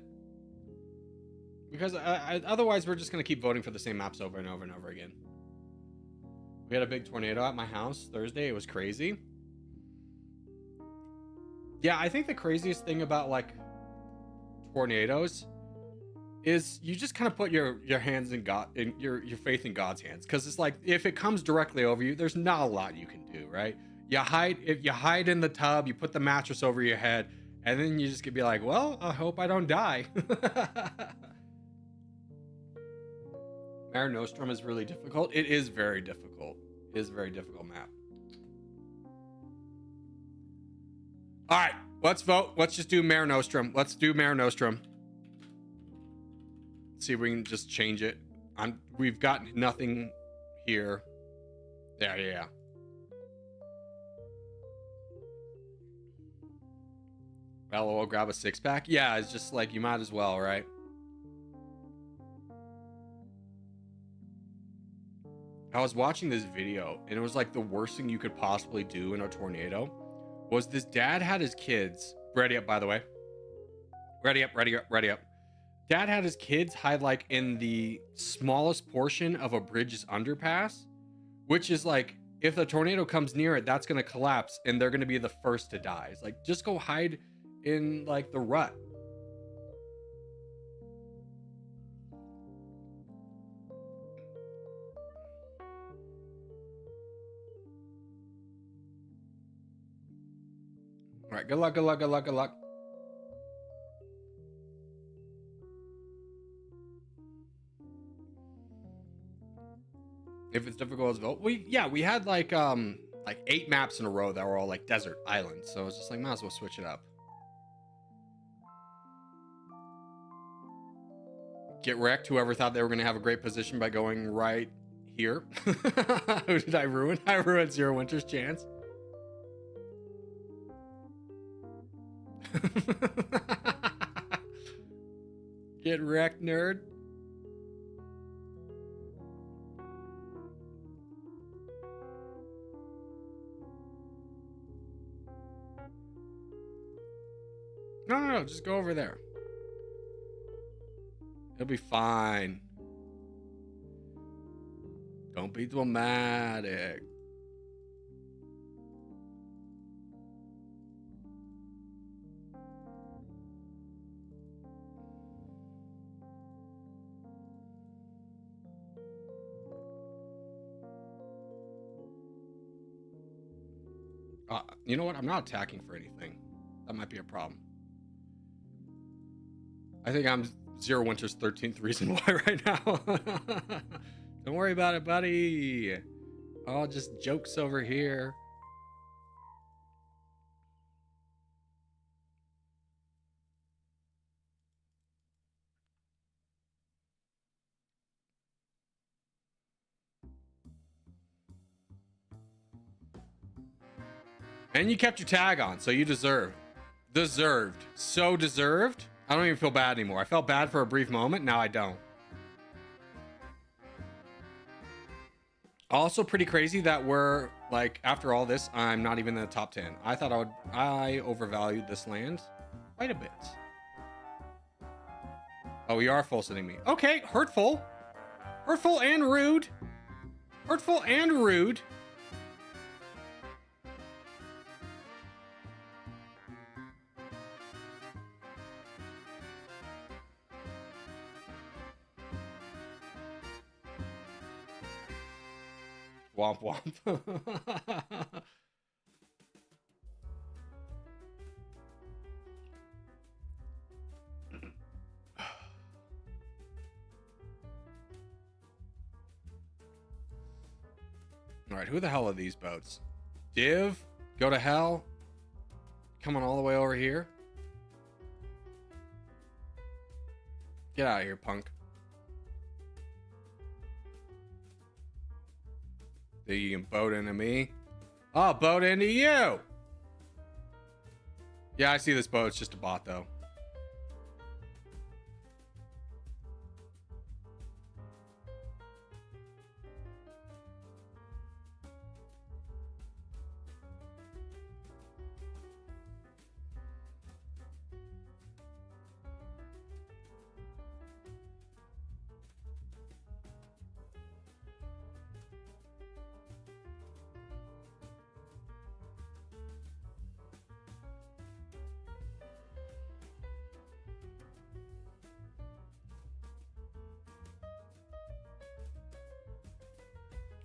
S1: Because otherwise we're just going to keep voting for the same maps over and over and over again. We had a big tornado at my house Thursday. It was crazy. Yeah, I think the craziest thing about like tornadoes is you just kind of put your hands in God, in your faith in God's hands, because it's like if it comes directly over you, there's not a lot you can do, right? You hide in the tub, you put the mattress over your head, and then you just could be like, well, I hope I don't die. Mare Nostrum is really difficult. It is very difficult. It is a very difficult map. All right, let's vote. Let's just do Mare Nostrum. Let's do Mare Nostrum. See if we can just change it. We've got nothing here. Yeah. LOL, grab a 6-pack. Yeah, it's just like you might as well, right? I was watching this video and it was like the worst thing you could possibly do in a tornado was this dad had his kids. Ready up, by the way. Ready up. Dad had his kids hide like in the smallest portion of a bridge's underpass, which is like, if the tornado comes near it, that's going to collapse and they're going to be the first to die. It's like, just go hide in like the rut. All right, good luck. If it's difficult as vote, we had like 8 maps in a row that were all like desert islands, so it's just like might as well switch it up. Get wrecked. Whoever thought they were going to have a great position by going right here. Who did I ruin? I ruined Zero Winter's chance. Get wrecked, nerd. No, just go over there. It'll be fine. Don't be dramatic. You know what? I'm not attacking for anything. That might be a problem. I think I'm Zero Winter's 13th reason why right now. Don't worry about it, buddy. All just jokes over here. And you kept your tag on, so you deserved. So deserved. I don't even feel bad anymore. I felt bad for a brief moment. Now I don't. Also pretty crazy that we're like, after all this, I'm not even in the top 10. I thought I overvalued this land quite a bit. Oh, you are full sending me. Okay, hurtful. Hurtful and rude. Hurtful and rude. Womp womp. All right, who the hell are these boats? Div, go to hell. Coming all the way over here. Get out of here, punk. Think you can boat into me? I'll boat into you. Yeah, I see this boat. It's just a bot, though.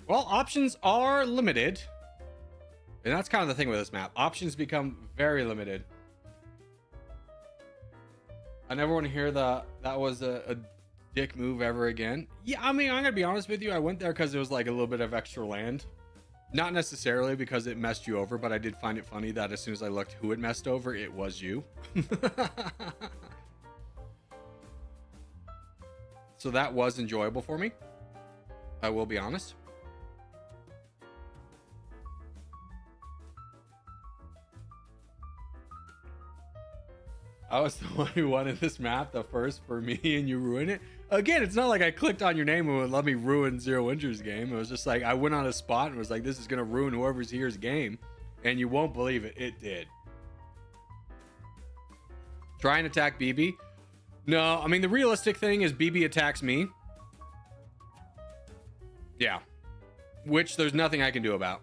S1: Well, options are limited. And that's kind of the thing with this map. Options become very limited. I never want to hear that was a dick move ever again. Yeah, I mean, I'm going to be honest with you. I went there because it was like a little bit of extra land. Not necessarily because it messed you over, but I did find it funny that as soon as I looked who it messed over, it was you. So that was enjoyable for me. I will be honest. I was the one who wanted this map the first for me and you ruined it. Again, it's not like I clicked on your name and would let me ruin Zero Winters game. It was just like I went on a spot and was like, this is going to ruin whoever's here's game. And you won't believe it. It did. Try and attack BB. No, I mean, the realistic thing is BB attacks me. Yeah. Which there's nothing I can do about.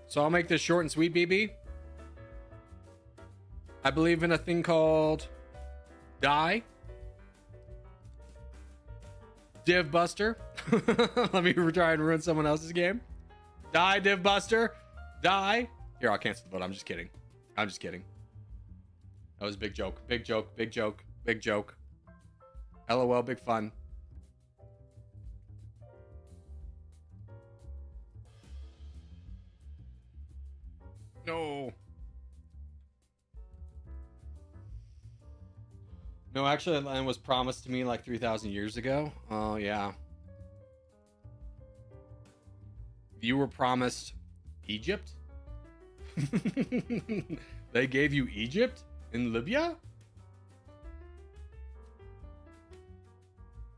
S1: So I'll make this short and sweet, BB. I believe in a thing called die. Div Buster. Let me try and ruin someone else's game. Die, Div Buster. Die. Here, I'll cancel the vote. I'm just kidding. I'm just kidding. That was a big joke. Big joke. Big joke. Big joke. LOL. Big fun. No. No, actually, that land was promised to me like 3,000 years ago. Oh, yeah. You were promised Egypt? They gave you Egypt in Libya?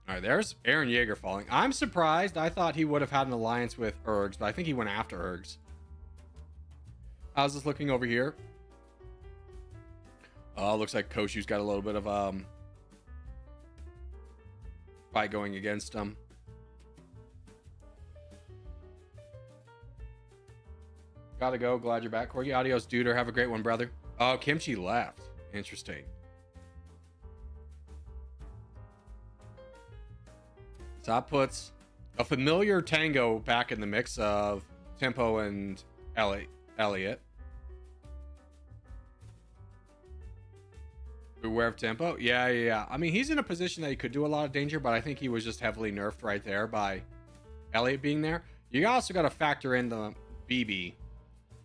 S1: All right, there's Aaron Yeager falling. I'm surprised. I thought he would have had an alliance with Ergs, but I think he went after Ergs. I was just looking over here. Oh, looks like Koshu's got a little bit of fight going against him. Gotta go. Glad you're back, Corgi. Adios, dude. Or have a great one, brother. Oh, Kimchi left. Interesting. So that puts a familiar tango back in the mix of Tempo and Elliot. Beware of Tempo. Yeah. I mean, he's in a position that he could do a lot of danger, but I think he was just heavily nerfed right there by Elliot being there. You also got to factor in the BB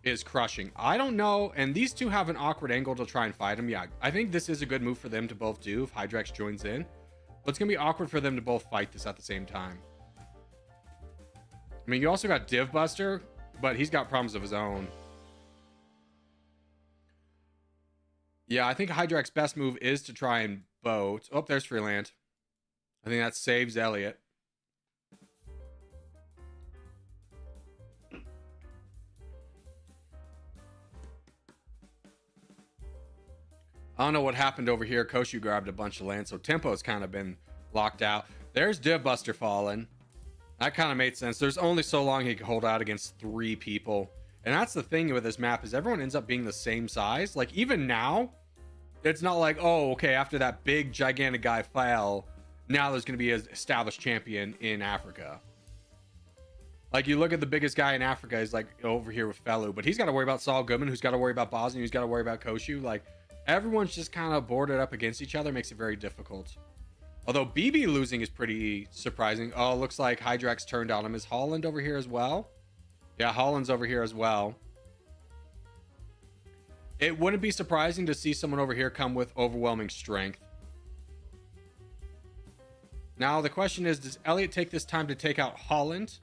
S1: is crushing. I don't know, and these two have an awkward angle to try and fight him. Yeah, I think this is a good move for them to both do if Hydrex joins in. But it's going to be awkward for them to both fight this at the same time. I mean, you also got Div Buster, but he's got problems of his own. Yeah, I think Hydrex's best move is to try and boat. Oh, there's Freeland. I think that saves Elliot. I don't know what happened over here. Koshu grabbed a bunch of land, so Tempo's kind of been locked out. There's Div Buster falling. That kind of made sense. There's only so long he could hold out against 3 people. And that's the thing with this map is everyone ends up being the same size. Like, even now, it's not like, oh, okay, after that big, gigantic guy fell, now there's going to be an established champion in Africa. Like, you look at the biggest guy in Africa, he's like over here with Felu, but he's got to worry about Saul Goodman, who's got to worry about Bosnia, who's got to worry about Koshu. Like, everyone's just kind of boarded up against each other, makes it very difficult. Although BB losing is pretty surprising. Oh, looks like Hydrex turned on him. Is Holland over here as well? Yeah, Holland's over here as well. It wouldn't be surprising to see someone over here come with overwhelming strength. Now, the question is, does Elliot take this time to take out Holland?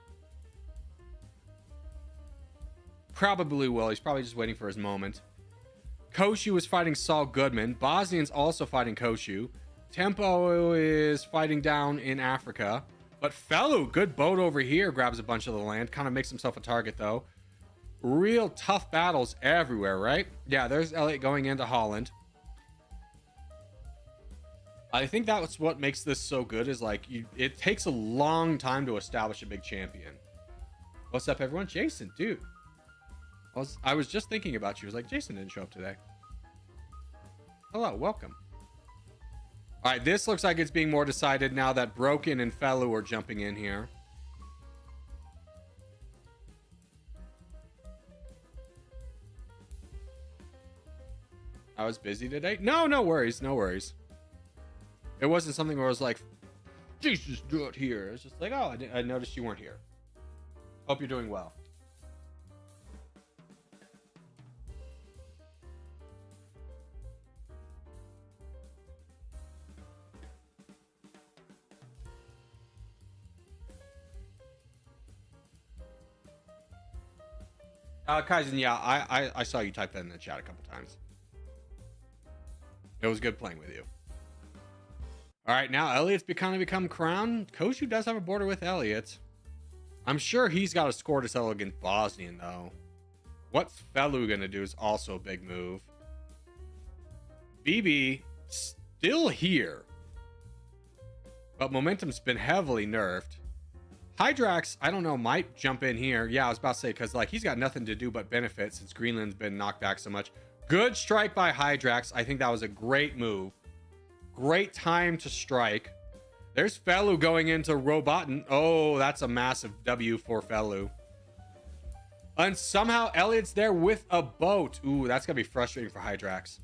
S1: Probably will. He's probably just waiting for his moment. Koshu is fighting Saul Goodman. Bosnian's also fighting Koshu. Tempo is fighting down in Africa. But Felu, good boat over here, grabs a bunch of the land. Kind of makes himself a target, though. Real tough battles everywhere, right? Yeah, there's Elliot going into Holland. I think that's what makes this so good is like, it takes a long time to establish a big champion. What's up, everyone? Jason, dude. I was just thinking about you. I was like, Jason didn't show up today. Hello, welcome. All right, this looks like it's being more decided now that Broken and Fellow are jumping in here. I was busy today. No, no worries. No worries. It wasn't something where I was like, Jesus, do it here. It's just like, oh, I noticed you weren't here. Hope you're doing well. Kaizen, yeah, I saw you type that in the chat a couple times. It was good playing with you. All right, now Elliot's become crown. Koshu does have a border with Elliot. I'm sure he's got a score to settle against Bosnian, though. What's Felu gonna do is also a big move. BB still here, but momentum's been heavily nerfed. Hydrax, I don't know, might jump in here. Yeah, I was about to say, because like he's got nothing to do but benefit since Greenland's been knocked back so much. Good strike by Hydrax. I think that was a great move. Great time to strike. There's Felu going into Robotin. Oh, that's a massive W for Felu. And somehow Elliot's there with a boat. Ooh, that's gonna be frustrating for Hydrax.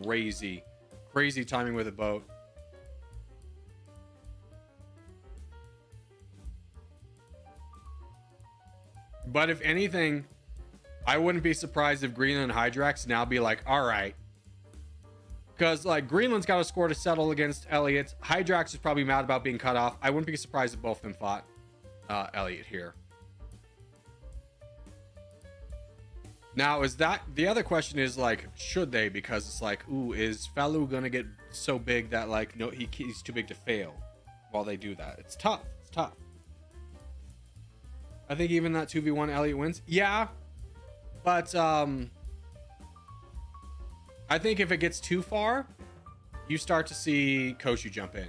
S1: Crazy. Crazy timing with a boat. But if anything, I wouldn't be surprised if Greenland and Hydrax now be like, all right. Because like Greenland's got a score to settle against Elliot. Hydrax is probably mad about being cut off. I wouldn't be surprised if both of them fought Elliot here. Now, is that the other question is like, should they? Because it's like, ooh, is Felu gonna get so big that like, no, he's too big to fail while they do that? It's tough. It's tough. I think even that 2v1 Elliot wins. Yeah. But I think if it gets too far, you start to see Koshu jump in.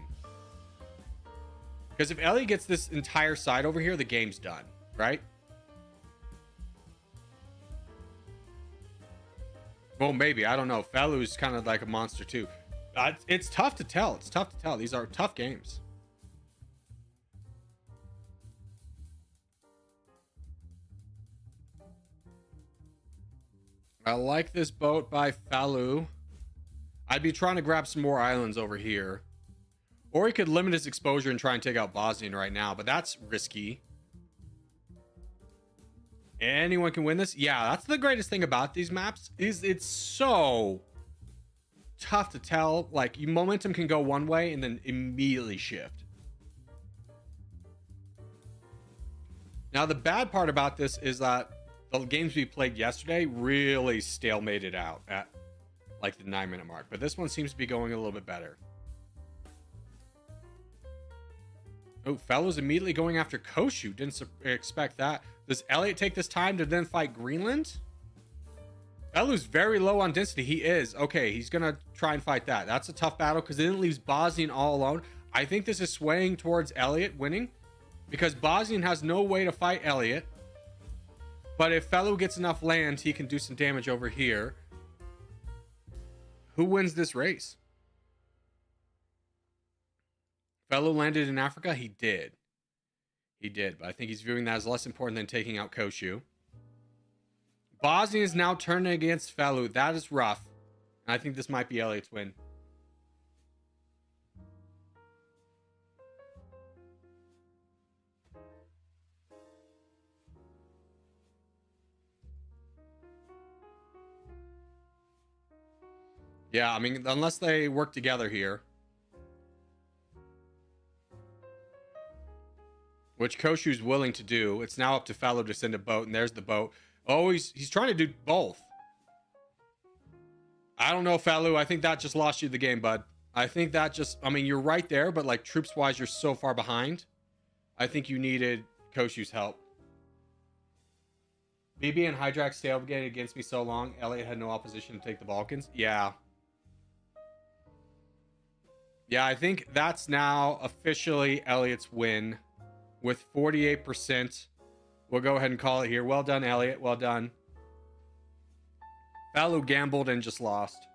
S1: Because if Elliot gets this entire side over here, the game's done, right? Well, maybe. I don't know. Felu's kind of like a monster too. It's tough to tell. It's tough to tell. These are tough games. I like this boat by Felu. I'd be trying to grab some more islands over here. Or he could limit his exposure and try and take out Bosnian right now, but that's risky. Anyone can win this? Yeah, that's the greatest thing about these maps is it's so tough to tell. Like, momentum can go one way and then immediately shift. Now, the bad part about this is that the games we played yesterday really stalemated out at like the 9-minute mark, but this one seems to be going a little bit better. Oh, Felu's immediately going after Koshu. Didn't expect that. Does Elliot take this time to then fight Greenland? Felu's very low on density. He is. Okay, he's going to try and fight that. That's a tough battle because then it leaves Bosnian all alone. I think this is swaying towards Elliot winning because Bosnian has no way to fight Elliot. But if Felu gets enough land, he can do some damage over here. Who wins this race? Felu landed in Africa? He did. He did, but I think he's viewing that as less important than taking out Koshu. Bosnia is now turning against Felu. That is rough. And I think this might be Elliot's win. Yeah, I mean, unless they work together here. Which Koshu's willing to do. It's now up to Felu to send a boat, and there's the boat. Oh, he's trying to do both. I don't know, Felu. I think that just lost you the game, bud. I think that just... I mean, you're right there, but like troops-wise, you're so far behind. I think you needed Koshu's help. BB and Hydrax tailgated against me so long, Elliot had no opposition to take the Balkans. Yeah. Yeah, I think that's now officially Elliot's win with 48%. We'll go ahead and call it here. Well done, Elliot. Well done. Felu gambled and just lost.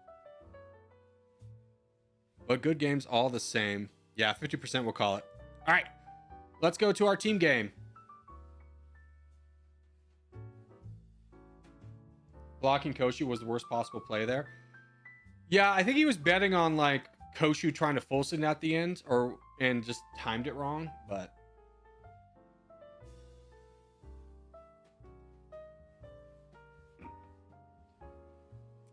S1: But good games all the same. Yeah, 50% we'll call it. All right. Let's go to our team game. Blocking Koshu was the worst possible play there. Yeah, I think he was betting on like Koshu trying to full send at the end, and just timed it wrong, but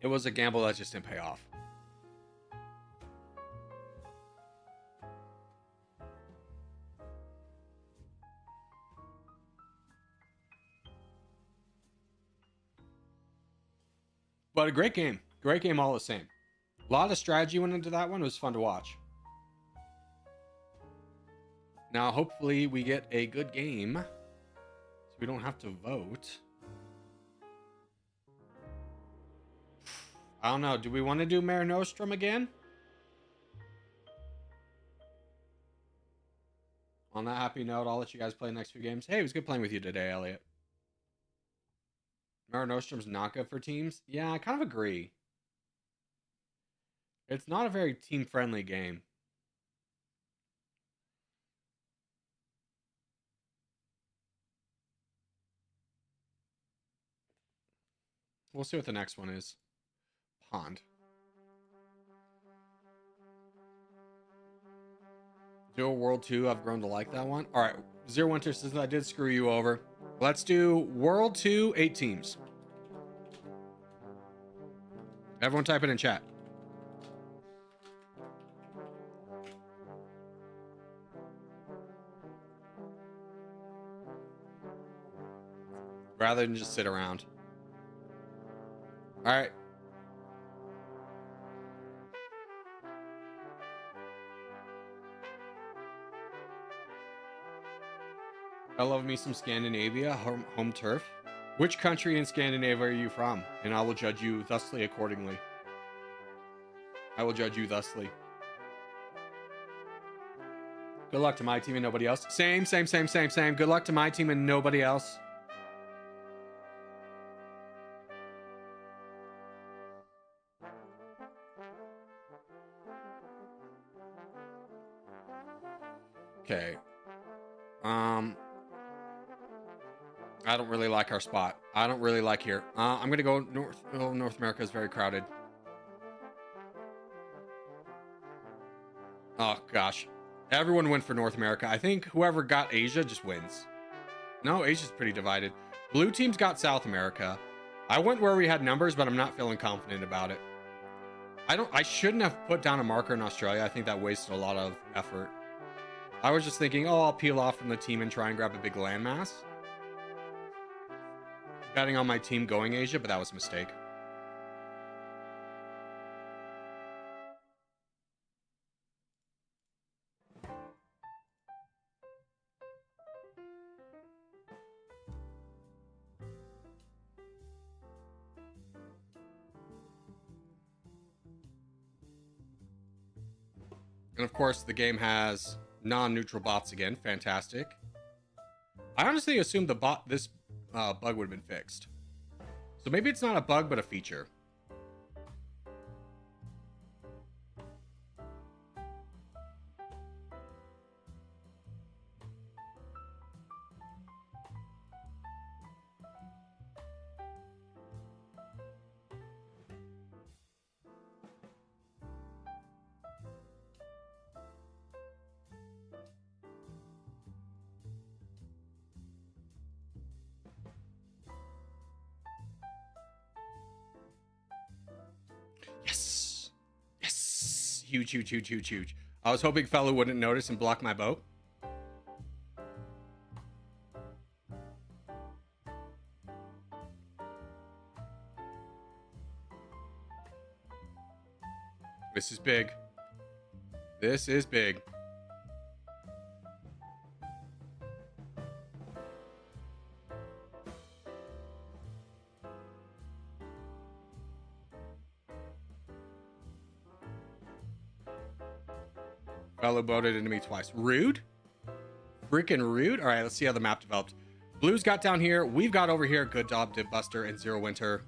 S1: it was a gamble that just didn't pay off. But a great game. Great game all the same. A lot of strategy went into that one. It was fun to watch. Now, hopefully we get a good game, so we don't have to vote. I don't know. Do we want to do Mare Nostrum again? On that happy note, I'll let you guys play the next few games. Hey, it was good playing with you today, Elliot. Mare Nostrum's not good for teams. Yeah, I kind of agree. It's not a very team-friendly game. We'll see what the next one is. Pond. Zero World 2, I've grown to like that one. All right, Zero Winter says I did screw you over. Let's do World 2, 8 teams. Everyone type it in chat. Rather than just sit around. All right. I love me some Scandinavia, home turf. Which country in Scandinavia are you from? And I will judge you thusly accordingly. I will judge you thusly. Good luck to my team and nobody else. Same. Good luck to my team and nobody else. Okay. I don't really like our spot. I don't really like here. I'm gonna go north. Oh, North America is very crowded. Oh gosh, everyone went for North America. I think whoever got Asia just wins. No, Asia's pretty divided. Blue team's got South America. I went where we had numbers, but I'm not feeling confident about it. I shouldn't have put down a marker in Australia. I think that wasted a lot of effort. I was just thinking, oh, I'll peel off from the team and try and grab a big landmass. Betting on my team going Asia, but that was a mistake. And of course, the game has non-neutral bots again. Fantastic. I honestly assumed this bug would have been fixed. So maybe it's not a bug, but a feature. Huge. I was hoping fellow wouldn't notice and block my boat. This is big. This is big. Fellow boated into me twice. Rude? Freaking rude? All right, let's see how the map developed. Blue's got down here. We've got over here. Good job, Dip Buster and Zero Winter.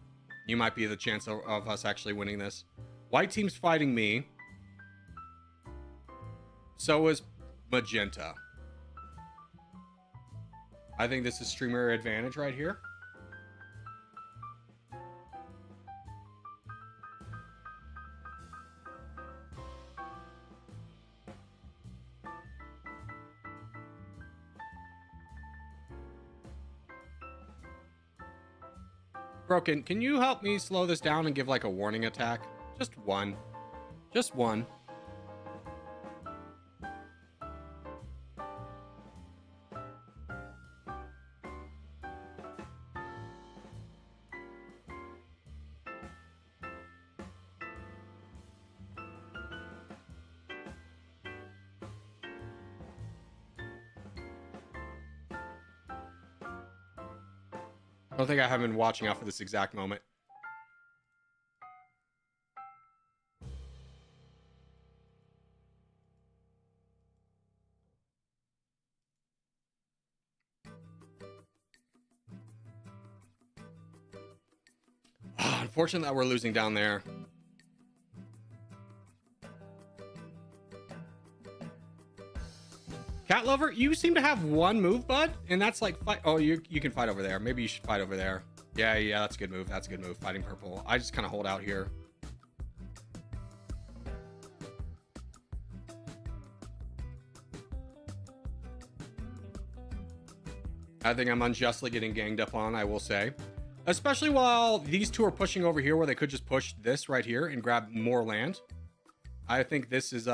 S1: You might be the chance of us actually winning this. White team's fighting me. So is Magenta. I think this is streamer advantage right here. Broken, can you help me slow this down and give like a warning attack? Just one. Just one. I don't think I have been watching out for this exact moment. Unfortunate that we're losing down there. Cat Lover, you seem to have one move, bud, and that's like fight. Oh, you can fight over there. Maybe you should fight over there. Yeah, that's a good move. That's a good move. Fighting purple. I just kind of hold out here. I think I'm unjustly getting ganged up on, I will say. Especially while these two are pushing over here where they could just push this right here and grab more land. I think this is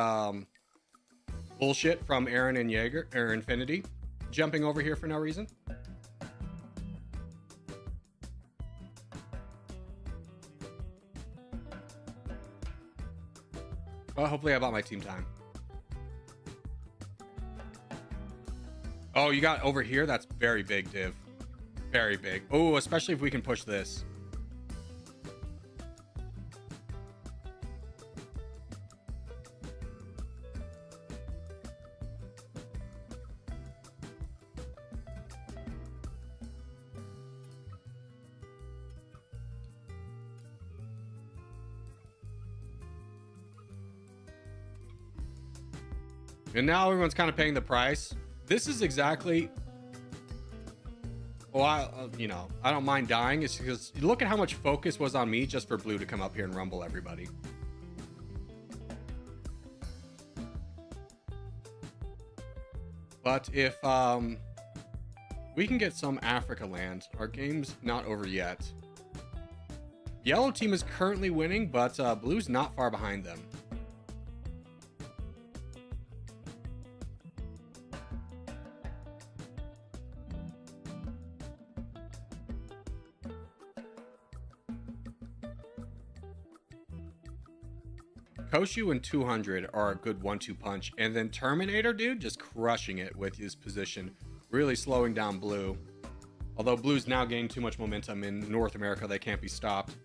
S1: bullshit from Aaron and Jaeger, or Infinity, jumping over here for no reason. Well, hopefully I bought my team time. Oh, you got over here? That's very big, Div. Very big. Oh, especially if we can push this. And now everyone's kind of paying the price. This is exactly... Well, you know, I don't mind dying. It's because look at how much focus was on me just for blue to come up here and rumble everybody. But if we can get some Africa land, our game's not over yet. Yellow team is currently winning, but blue's not far behind them. Koshu and 200 are a good 1-2 punch, and then Terminator, dude, just crushing it with his position, really slowing down blue. Although blue's now gained too much momentum in North America, they can't be stopped.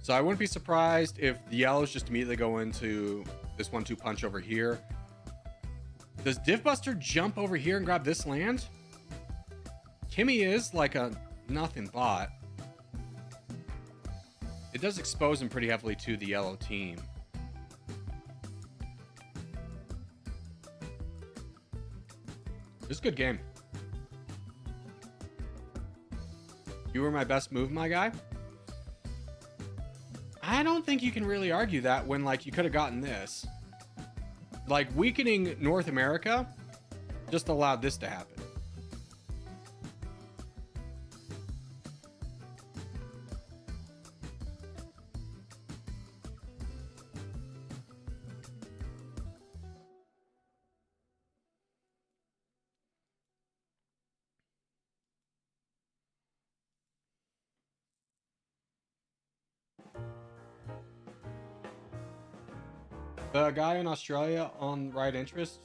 S1: So I wouldn't be surprised if the yellows just immediately go into this 1-2 punch over here. Does Divbuster jump over here and grab this land? Kimmy is like a nothing bot. It does expose him pretty heavily to the yellow team. This is a good game. You were my best move, my guy. I don't think you can really argue that when, like, you could have gotten this. Like, weakening North America just allowed this to happen. The guy in Australia on right interest.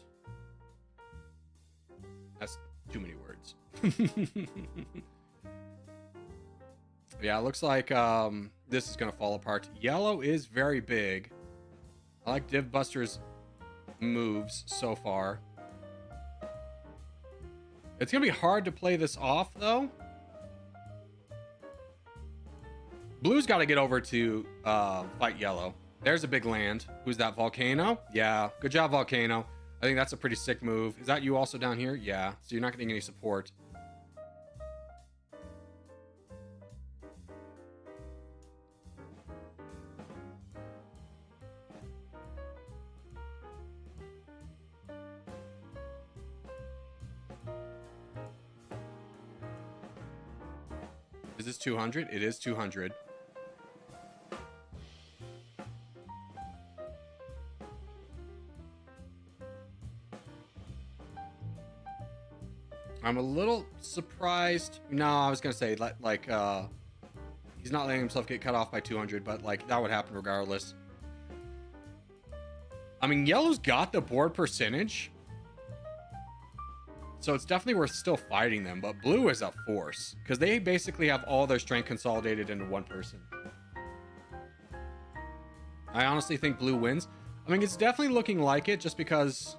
S1: That's too many words. Yeah, it looks like this is going to fall apart. Yellow is very big. I like Divbuster's moves so far. It's going to be hard to play this off, though. Blue's got to get over to fight yellow. There's a big land. Who's that, Volcano? Yeah, good job, Volcano. I think that's a pretty sick move. Is that you also down here? Yeah, so you're not getting any support. Is this 200? It is 200. I'm a little surprised. No, I was gonna say like he's not letting himself get cut off by 200, but like that would happen regardless. I mean, yellow's got the board percentage, so it's definitely worth still fighting them, but blue is a force because they basically have all their strength consolidated into one person. I honestly think blue wins. I mean, it's definitely looking like it just because,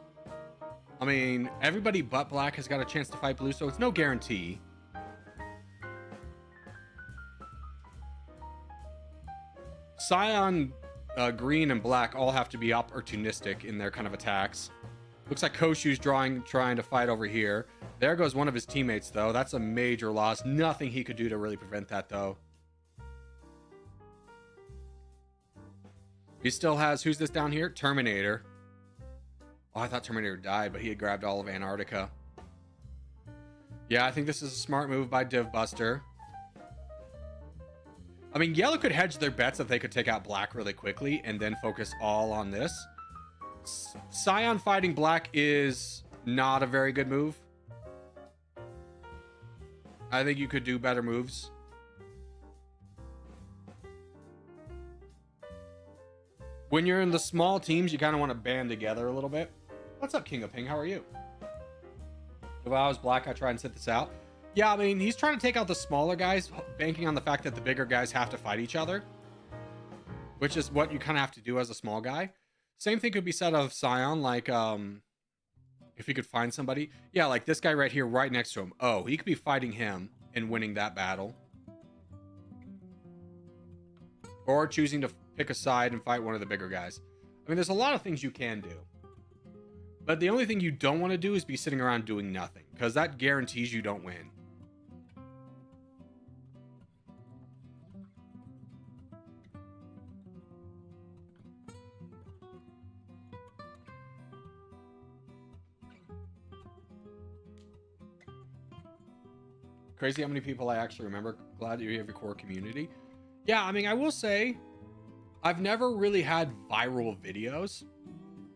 S1: I mean, everybody but black has got a chance to fight blue, so it's no guarantee. Cyan, green, and black all have to be opportunistic in their kind of attacks. Looks like Koshu's trying to fight over here. There goes one of his teammates, though. That's a major loss. Nothing he could do to really prevent that, though. He still has... Who's this down here? Terminator. Oh, I thought Terminator died, but he had grabbed all of Antarctica. Yeah, I think this is a smart move by Divbuster. I mean, yellow could hedge their bets that they could take out black really quickly and then focus all on this. Cyan fighting black is not a very good move. I think you could do better moves. When you're in the small teams, you kind of want to band together a little bit. What's up, King of Ping? How are you? If I was black, I'd try and sit this out. Yeah, I mean, he's trying to take out the smaller guys, banking on the fact that the bigger guys have to fight each other, which is what you kind of have to do as a small guy. Same thing could be said of Cyan, like, if he could find somebody. Yeah, like this guy right here, right next to him. Oh, he could be fighting him and winning that battle. Or choosing to pick a side and fight one of the bigger guys. I mean, there's a lot of things you can do. But the only thing you don't want to do is be sitting around doing nothing, because that guarantees you don't win. Crazy how many people I actually remember. Glad you have your core community. Yeah, I mean, I will say, I've never really had viral videos.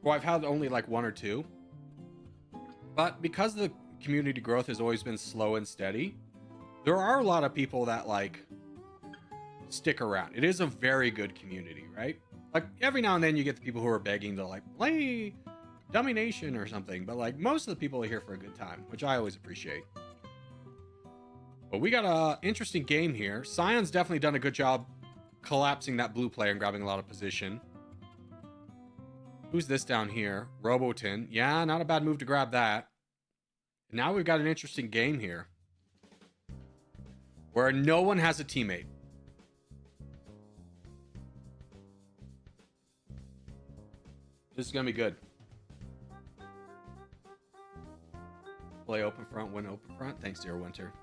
S1: Well, I've had only like one or two. But because the community growth has always been slow and steady, there are a lot of people that like stick around. It is a very good community, right? Like every now and then you get the people who are begging to like play Dummy Nation or something. But like most of the people are here for a good time, which I always appreciate. But we got an interesting game here. Cyan's definitely done a good job collapsing that blue player and grabbing a lot of position. Who's this down here? Robotin. Yeah, not a bad move to grab that. And now we've got an interesting game here, where no one has a teammate. This is going to be good. Play open front, win open front. Thanks, dear Winter.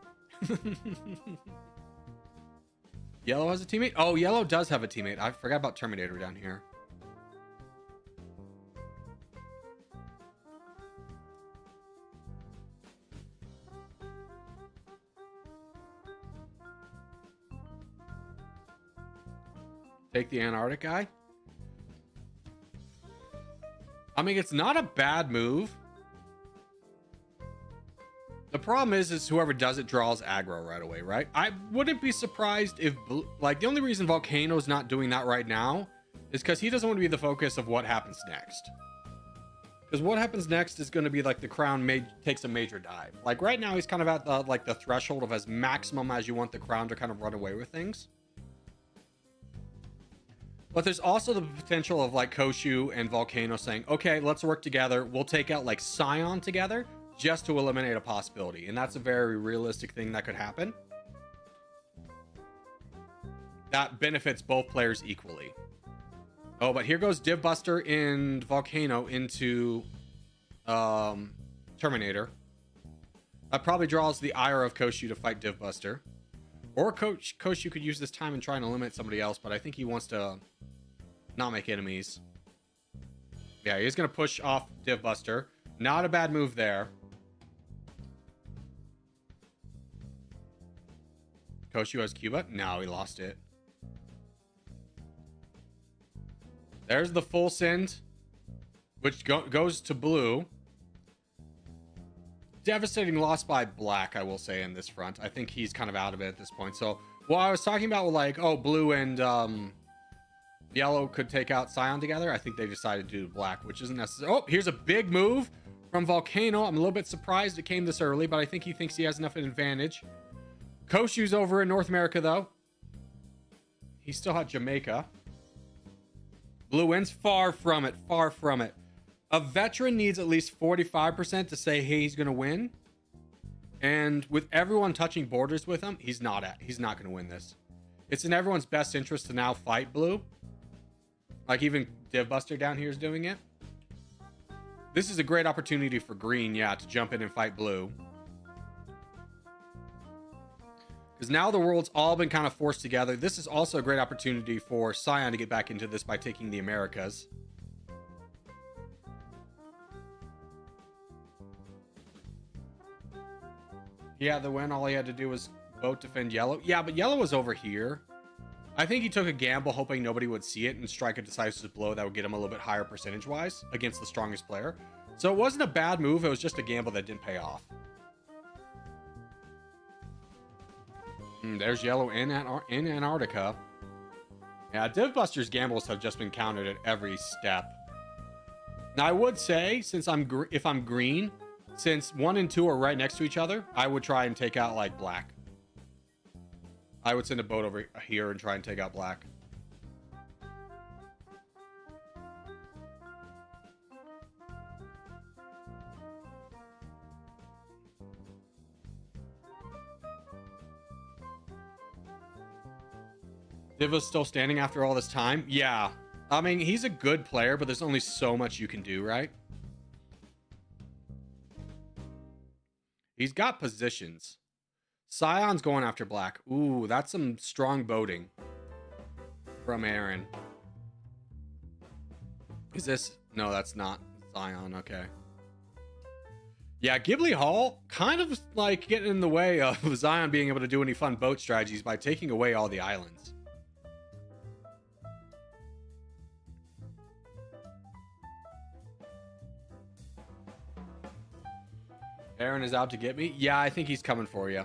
S1: Yellow has a teammate? Oh, yellow does have a teammate. I forgot about Terminator down here. Take the Antarctic guy. I mean, it's not a bad move. The problem is whoever does it draws aggro right away, right? I wouldn't be surprised if, like, the only reason Volcano's not doing that right now is because he doesn't want to be the focus of what happens next. Because what happens next is going to be like the crown takes a major dive. Like right now, he's kind of at the, like the threshold of as maximum as you want the crown to kind of run away with things. But there's also the potential of like Koshu and Volcano saying, okay, let's work together. We'll take out like Cyan together, just to eliminate a possibility. And that's a very realistic thing that could happen. That benefits both players equally. Oh, but here goes Divbuster and Volcano into Terminator. That probably draws the ire of Koshu to fight Divbuster. Or Koshu could use this time and try and eliminate somebody else, but I think he wants to not make enemies. Yeah, he's going to push off Divbuster. Not a bad move there. Koshu has Cuba. No, he lost it. There's the full send, which goes to blue. Devastating loss by black, I will say, in this front. I think he's kind of out of it at this point. So, while I was talking about, like, oh, blue and yellow could take out Scion together, I think they decided to do black, which isn't necessary. Oh, here's a big move from Volcano. I'm a little bit surprised it came this early, but I think he thinks he has enough of an advantage. Koshu's over in North America, though. He still had Jamaica. Blue wins. Far from it. Far from it. A veteran needs at least 45% to say, hey, he's going to win. And with everyone touching borders with him, he's not going to win this. It's in everyone's best interest to now fight blue. Like even Divbuster down here is doing it. This is a great opportunity for green, yeah, to jump in and fight blue. Because now the world's all been kind of forced together. This is also a great opportunity for Scion to get back into this by taking the Americas. Yeah, the win, all he had to do was vote defend yellow. Yeah, but yellow was over here. I think he took a gamble hoping nobody would see it and strike a decisive blow that would get him a little bit higher percentage-wise against the strongest player. So it wasn't a bad move. It was just a gamble that didn't pay off. There's yellow in Antarctica. Yeah, Divbuster's gambles have just been countered at every step. Now, I would say, if I'm green, since 1 and 2 are right next to each other, I would try and take out, like, black. I would send a boat over here and try and take out black. Diva's still standing after all this time? Yeah. I mean, he's a good player, but there's only so much you can do, right? He's got positions. Scion's going after black. Ooh, that's some strong boating from Aaron. Is this? No, that's not Scion. Okay. Yeah, Ghibli Hall kind of like getting in the way of Zion being able to do any fun boat strategies by taking away all the islands. Aaron is out to get me. Yeah, I think he's coming for you.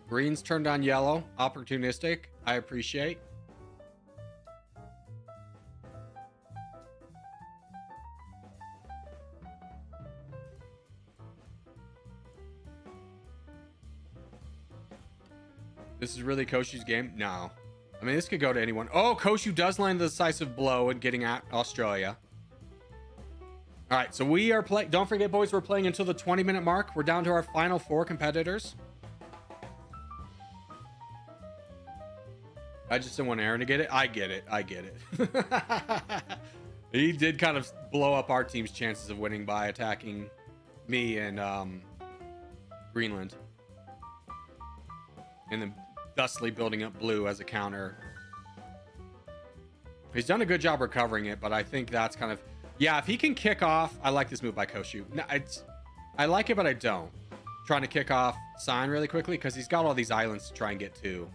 S1: Green's turned on yellow. Opportunistic. I appreciate. This is really Koshu's game? No. I mean, this could go to anyone. Oh, Koshu does land the decisive blow in getting at Australia. All right, so we are playing. Don't forget, boys, we're playing until the 20-minute mark. We're down to our final 4 competitors. I just didn't want Aaron to get it. I get it. I get it. He did kind of blow up our team's chances of winning by attacking me and Greenland. And then thusly building up blue as a counter. He's done a good job recovering it, but I think that's kind of... Yeah, if he can kick off... I like this move by Koshu. No, I like it, but I don't. Trying to kick off Scion really quickly because he's got all these islands to try and get to.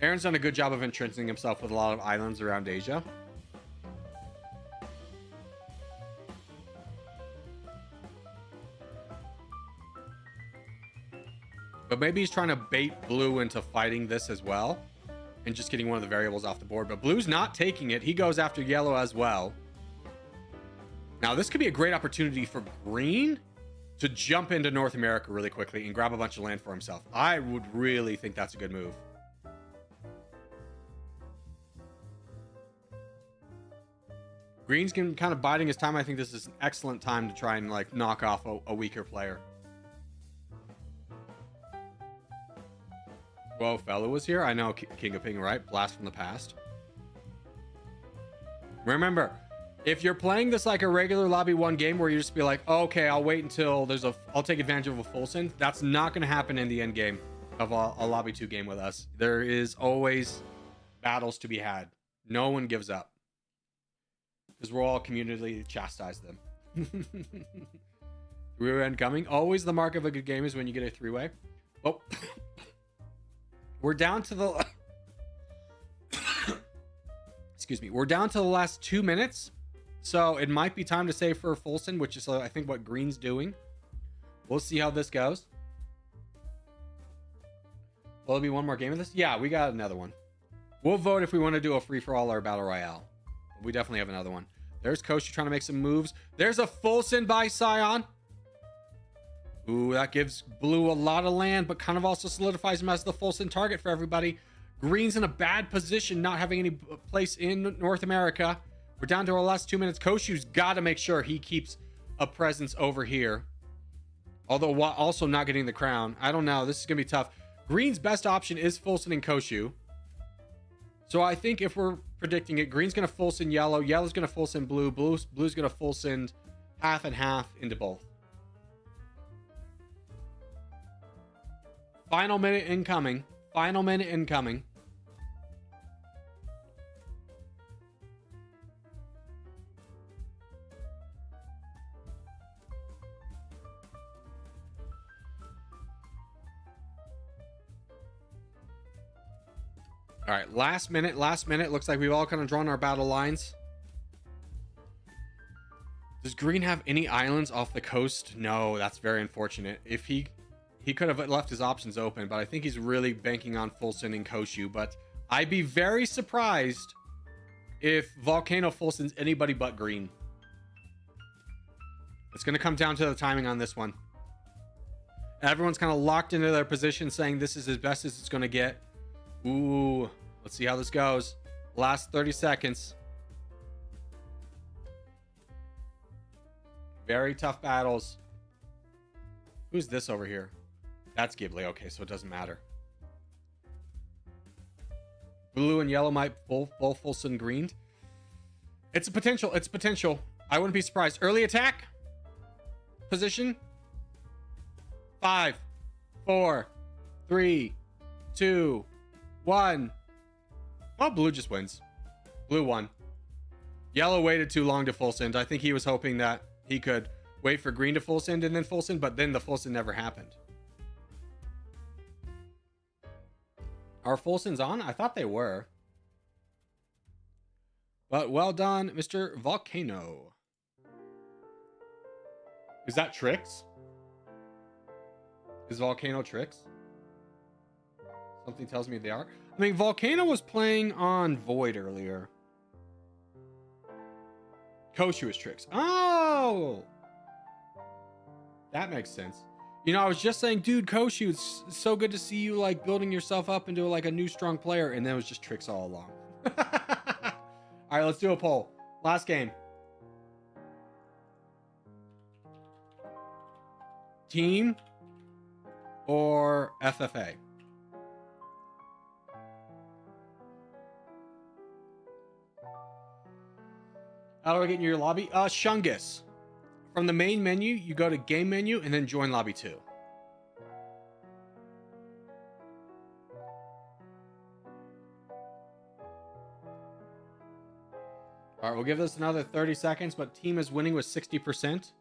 S1: Aaron's done a good job of entrenching himself with a lot of islands around Asia. But maybe he's trying to bait blue into fighting this as well and just getting one of the variables off the board. But blue's not taking it. He goes after yellow as well. Now, this could be a great opportunity for green to jump into North America really quickly and grab a bunch of land for himself. I would really think that's a good move. Green's kind of biding his time. I think this is an excellent time to try and like knock off a weaker player. Whoa, fellow was here. I know, King of Ping, right? Blast from the past. Remember, if you're playing this like a regular lobby 1 game where you just be like, oh, okay, I'll wait until I'll take advantage of a full send. That's not going to happen in the end game of a lobby 2 game with us. There is always battles to be had. No one gives up because we're all communally chastise them. Three-way incoming. Always the mark of a good game is when you get a three-way. Oh, we're down to the excuse me. We're down to the last 2 minutes, so it might be time to save for Fulson, which is I think what Green's doing. We'll see how this goes. Will there be one more game of this? Yeah, we got another one. We'll vote if we want to do a free-for-all or a battle royale. We definitely have another one. There's Koshi trying to make some moves. There's a Fulson by Scion. Ooh, that gives Blue a lot of land, but kind of also solidifies him as the Fulson target for everybody. Green's in a bad position, not having any place in North America. We're down to our last 2 minutes. Koshu's got to make sure he keeps a presence over here. Although also not getting the crown. I don't know. This is going to be tough. Green's best option is Fulson and Koshu. So I think if we're predicting it, Green's going to Fulson yellow. Yellow's going to Fulson blue. Blue's going to Fulson half and half into both. Final minute incoming. Final minute incoming. All right, last minute. Looks like we've all kind of drawn our battle lines. Does Green have any islands off the coast? No, that's very unfortunate. If he could have left his options open, but I think he's really banking on Fulson and Koshu. But I'd be very surprised if Volcano Fulson's anybody but Green. It's going to come down to the timing on this one. Everyone's kind of locked into their position, saying this is as best as it's going to get. Ooh, let's see how this goes. Last 30 seconds. Very tough battles. Who's this over here? That's Ghibli. Okay, so it doesn't matter. Blue and yellow might both Fulson greened. It's a potential. It's potential. I wouldn't be surprised. Early attack. Position. 5, 4, 3, 2, 1. Well, blue just wins. Blue won. Yellow waited too long to full send. I think he was hoping that he could wait for green to full send and then full send, but then the full send never happened. Are full sends on? I thought they were. But well done, Mr. Volcano. Is that tricks? Is Volcano tricks? Something tells me they are. I mean, Volcano was playing on Void earlier. Koshu is tricks. Oh! That makes sense. You know, I was just saying, dude, Koshu, it's so good to see you, like, building yourself up into, like, a new strong player. And then it was just tricks all along. All right, let's do a poll. Last game. Team or FFA? How do I get into your lobby? Shungus. From the main menu, you go to game menu and then join lobby 2. All right, we'll give this another 30 seconds, but team is winning with 60%.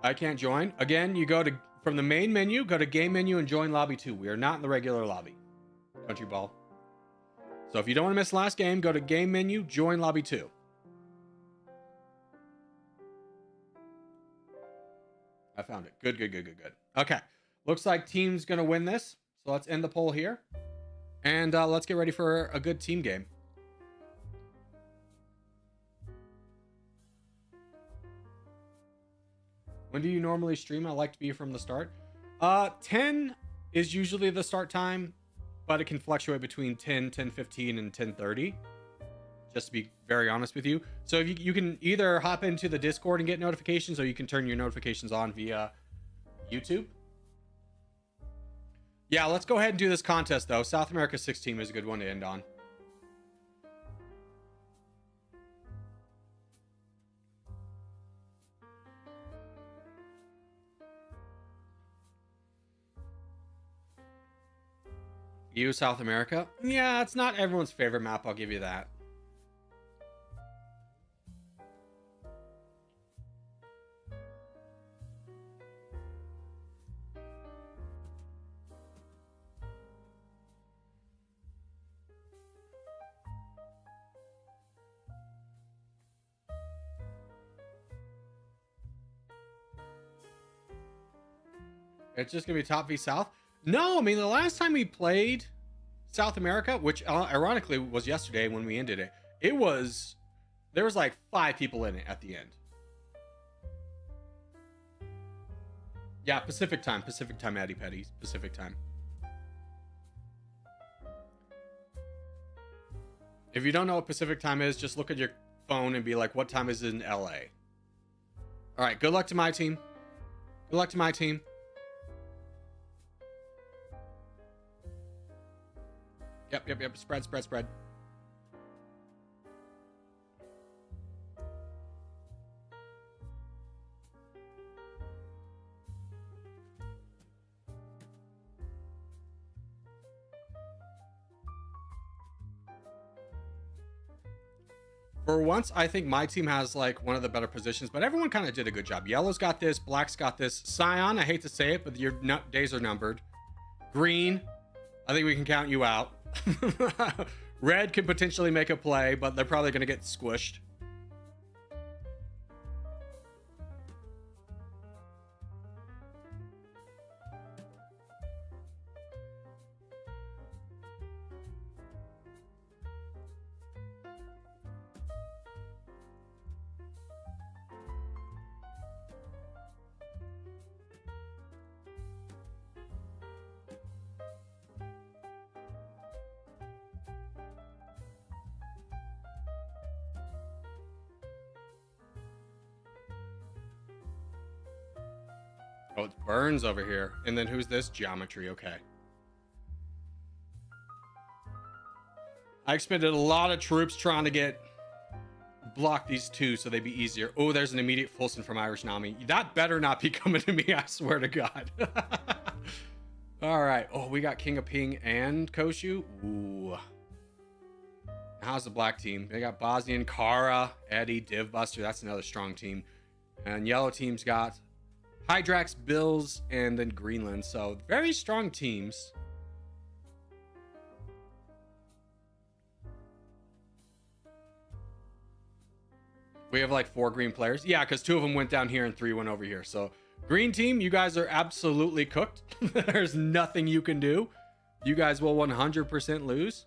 S1: I can't join. Again, you go to from the main menu, go to game menu and join lobby 2. We are not in the regular lobby. Country ball. So if you don't want to miss last game, go to game menu, join lobby 2. I found it. Good. Okay. Looks like team's going to win this. So let's end the poll here. And let's get ready for a good team game. When do you normally stream? I like to be from the start. 10 is usually the start time, but it can fluctuate between 10, 10:15, and 10:30. Just to be very honest with you. So if you can either hop into the Discord and get notifications, or you can turn your notifications on via YouTube. Yeah, let's go ahead and do this contest, though. South America 6 team is a good one to end on. You, South America? Yeah, it's not everyone's favorite map, I'll give you that. It's just gonna be top v South? No, I mean the last time we played South America, which ironically was yesterday when we ended it, there was like 5 people in it at the end. Yeah, Pacific time, Addy Petty, Pacific time. If you don't know what Pacific time is, just look at your phone and be like, what time is it in LA? All right, good luck to my team. Good luck to my team. Yep. Spread. For once, I think my team has like one of the better positions, but everyone kind of did a good job. Yellow's got this, Black's got this. Cyan, I hate to say it, but your days are numbered. Green, I think we can count you out. Red could potentially make a play, but they're probably going to get squished. Oh, it's Burns over here. And then who's this? Geometry. Okay. I expended a lot of troops trying to block these two so they'd be easier. Oh, there's an immediate Fulson from Irish Nami. That better not be coming to me, I swear to God. All right. Oh, we got King of Ping and Koshu. Ooh. How's the black team? They got Bosnian, Kara, Eddie, Divbuster. That's another strong team. And yellow team's got Hydrax, Bills, and then Greenland. So very strong teams. We have like 4 green players. Yeah, because 2 of them went down here and 3 went over here. So green team, you guys are absolutely cooked. There's nothing you can do. You guys will 100% lose.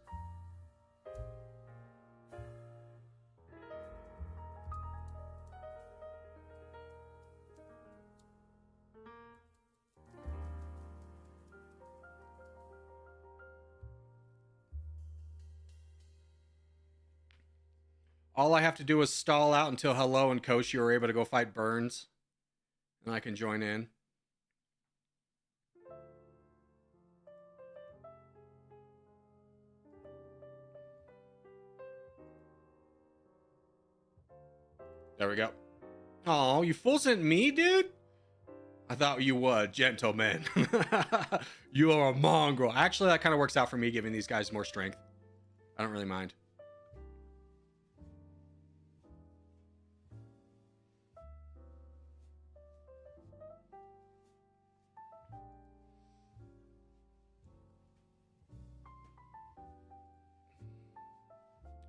S1: All I have to do is stall out until Hello and Koshi are able to go fight Burns. And I can join in. There we go. Oh, you full sent me, dude? I thought you would, gentlemen. You are a mongrel. Actually, that kind of works out for me, giving these guys more strength. I don't really mind.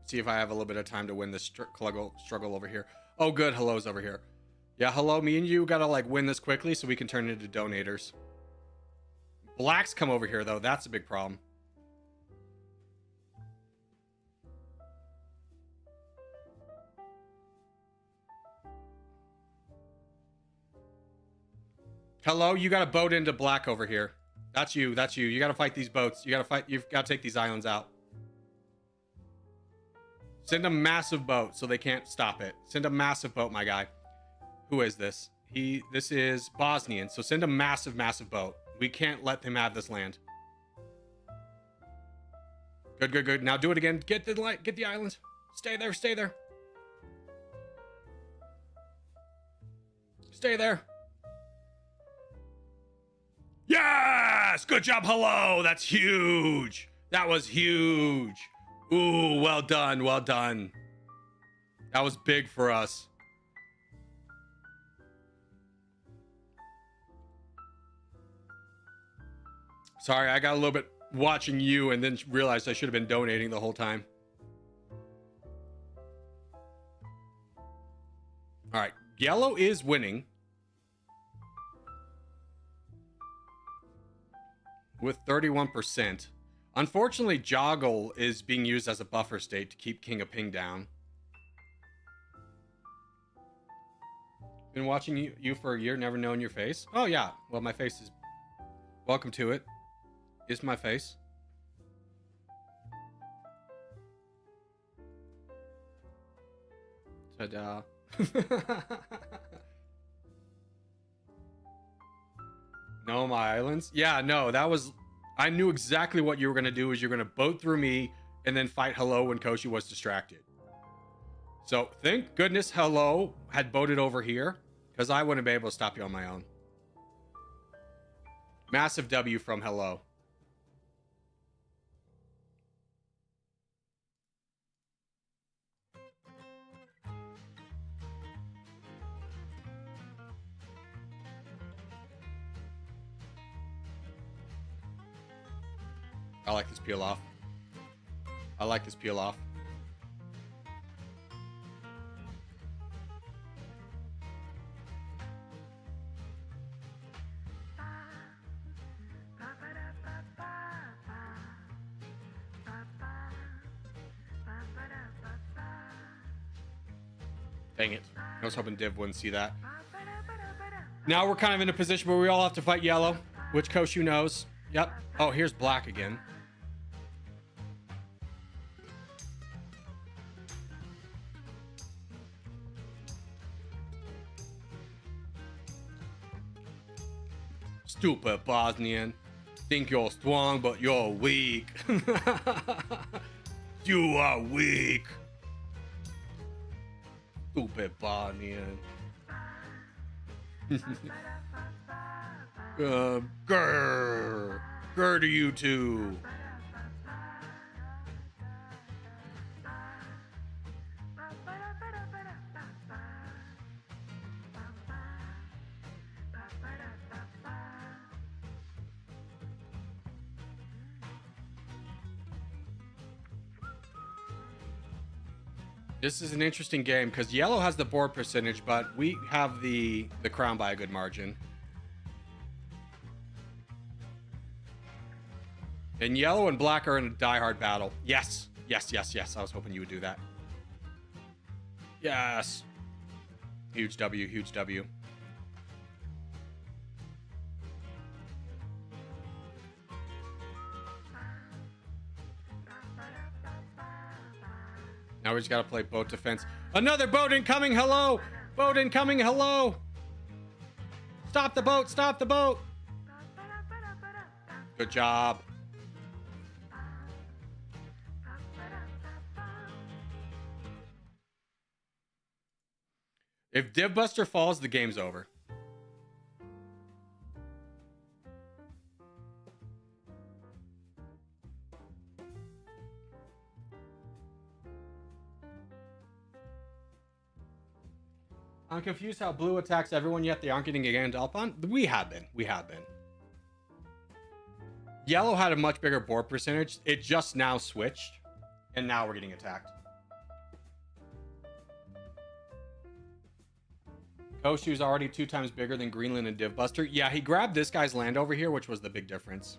S1: See if I have a little bit of time to win this struggle over here. Oh, good. Hello's over here. Yeah, Hello, me and you gotta like win this quickly so we can turn into donators. Blacks come over here though. That's a big problem. Hello, you gotta boat into black over here. That's you. That's you. You gotta fight these boats. You've gotta take these islands out. Send a massive boat so they can't stop it. Send a massive boat, my guy. Who is this? This is Bosnian. So send a massive boat. We can't let him have this land. Good. Now do it again. Get the island. Stay there. Stay there. Yes! Yes, good job. Hello. That's huge. That was huge. Ooh, well done. Well done. That was big for us. Sorry, I got a little bit watching you and then realized I should have been donating the whole time. All right, yellow is winning with 31%. Unfortunately, Joggle is being used as a buffer state to keep King of Ping down. Been watching you for a year, never known your face. Oh yeah, well my face is... Welcome to it. Is my face. Ta-da. No, my islands? Yeah, no, that was... I knew exactly what you were going to do is you're going to boat through me and then fight Hello when Koshi was distracted. So, thank goodness Hello had boated over here, because I wouldn't be able to stop you on my own. Massive W from Hello. I like this peel off. I like this peel off. Dang it. I was hoping Div wouldn't see that. Now we're kind of in a position where we all have to fight yellow, which Koshu knows. Yep. Oh, here's black again. Stupid Bosnian. Think you're strong, but you're weak. You are weak. Stupid Bosnian. Grr to you too. This is an interesting game because yellow has the board percentage, but we have the crown by a good margin. And yellow and black are in a diehard battle. Yes. Yes, yes, yes. I was hoping you would do that. Yes. Huge W, huge W. Now we just gotta play boat defense. Another boat incoming, hello! Boat incoming, hello! Stop the boat, stop the boat! Good job. If Div Buster falls, the game's over. I'm confused how blue attacks everyone yet they aren't getting a Gandalf on. We have been. We have been. Yellow had a much bigger board percentage. It just now switched. And now we're getting attacked. Koshu's already 2 times bigger than Greenland and Div Buster. Yeah, he grabbed this guy's land over here, which was the big difference.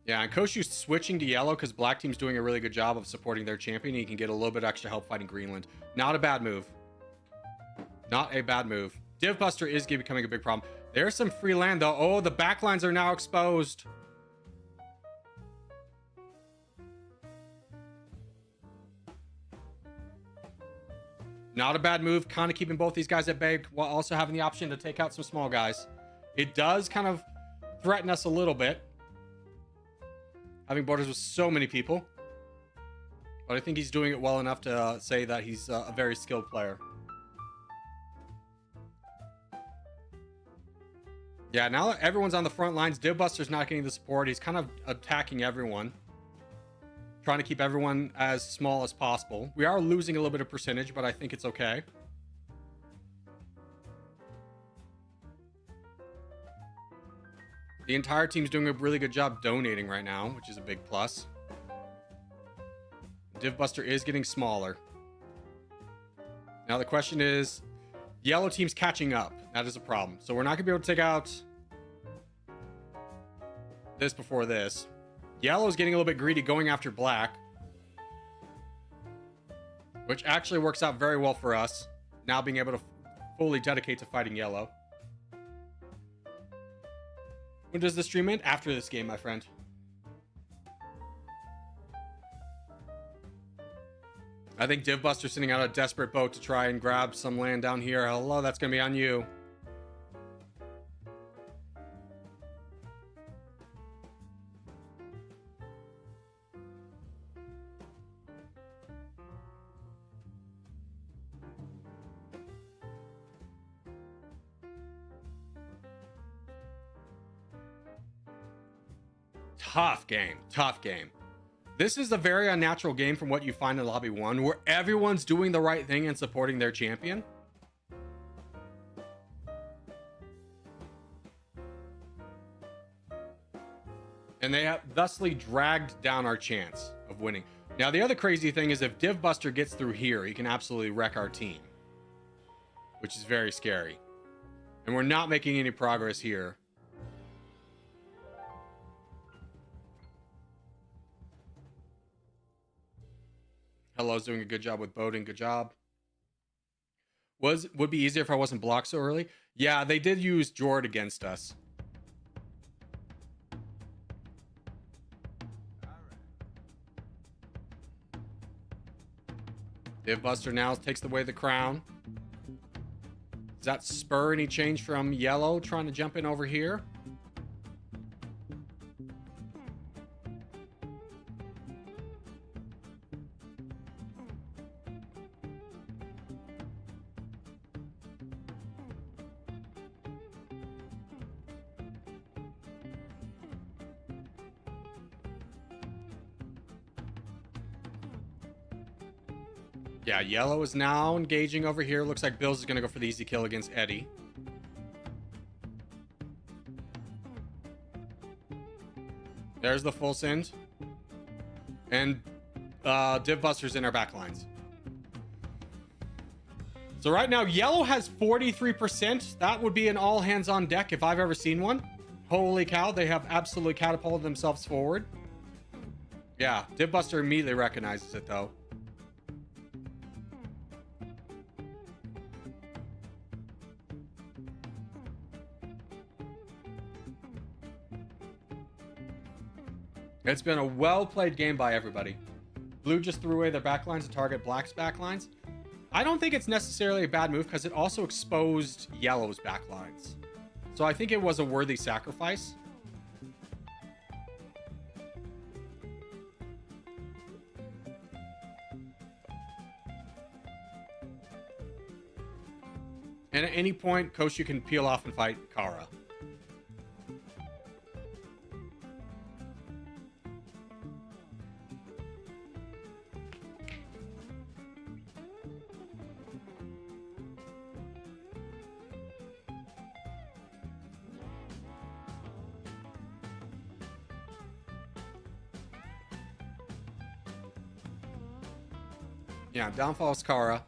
S1: Yeah, and Koshu's switching to yellow because black team's doing a really good job of supporting their champion. He can get a little bit extra help fighting Greenland. Not a bad move. Not a bad move. Div Buster is becoming a big problem. There's some free land, though. Oh, the backlines are now exposed. Not a bad move. Kind of keeping both these guys at bay while also having the option to take out some small guys. It does kind of threaten us a little bit. Having borders with so many people. But I think he's doing it well enough to say that he's a very skilled player. Yeah, now everyone's on the front lines. Divbuster's not getting the support. He's kind of attacking everyone, trying to keep everyone as small as possible. We are losing a little bit of percentage, but I think it's okay. The entire team's doing a really good job donating right now, which is a big plus. Divbuster is getting smaller. Now the question is, yellow team's catching up. That is a problem. So we're not gonna be able to take out this before this. Yellow's getting a little bit greedy going after black, which actually works out very well for us, now being able to fully dedicate to fighting yellow. When does the stream end? After this game, my friend. I think Divbuster's sending out a desperate boat to try and grab some land down here. Hello, that's going to be on you. Tough game. Tough game. This is a very unnatural game from what you find in Lobby 1, where everyone's doing the right thing and supporting their champion. And they have thusly dragged down our chance of winning. Now, the other crazy thing is if Divbuster gets through here, he can absolutely wreck our team, which is very scary. And we're not making any progress here. Hello's doing a good job with boating. Good job. Would be easier if I wasn't blocked so early. Yeah, they did use Jord against us. Divbuster now takes away the crown. Does that spur any change from yellow trying to jump in over here? Yeah, yellow is now engaging over here. Looks like Bills is going to go for the easy kill against Eddie. There's the full send. And Divbuster's in our backlines. So right now, yellow has 43%. That would be an all hands on deck if I've ever seen one. Holy cow, they have absolutely catapulted themselves forward. Yeah, Divbuster immediately recognizes it though. It's been a well-played game by everybody. Blue just threw away their backlines to target black's backlines. I don't think it's necessarily a bad move because it also exposed yellow's backlines. So I think it was a worthy sacrifice. And at any point, Koshu can peel off and fight Kara. Yeah, down falls Kara.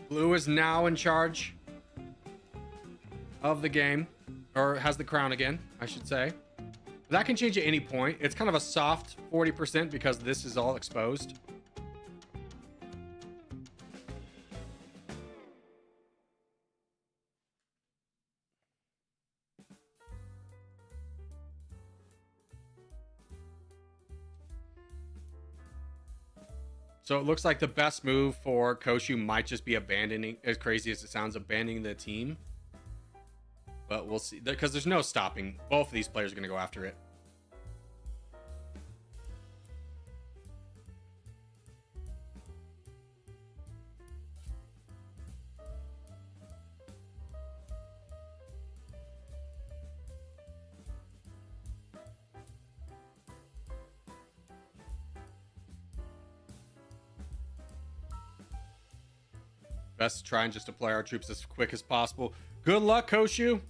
S1: Blue is now in charge of the game, or has the crown again, I should say. That can change at any point. It's kind of a soft 40% because this is all exposed. So it looks like the best move for Koshu might just be abandoning, as crazy as it sounds, abandoning the team. But we'll see, because there's no stopping. Both of these players are going to go after it. Best to try and just deploy our troops as quick as possible. Good luck, Koshu.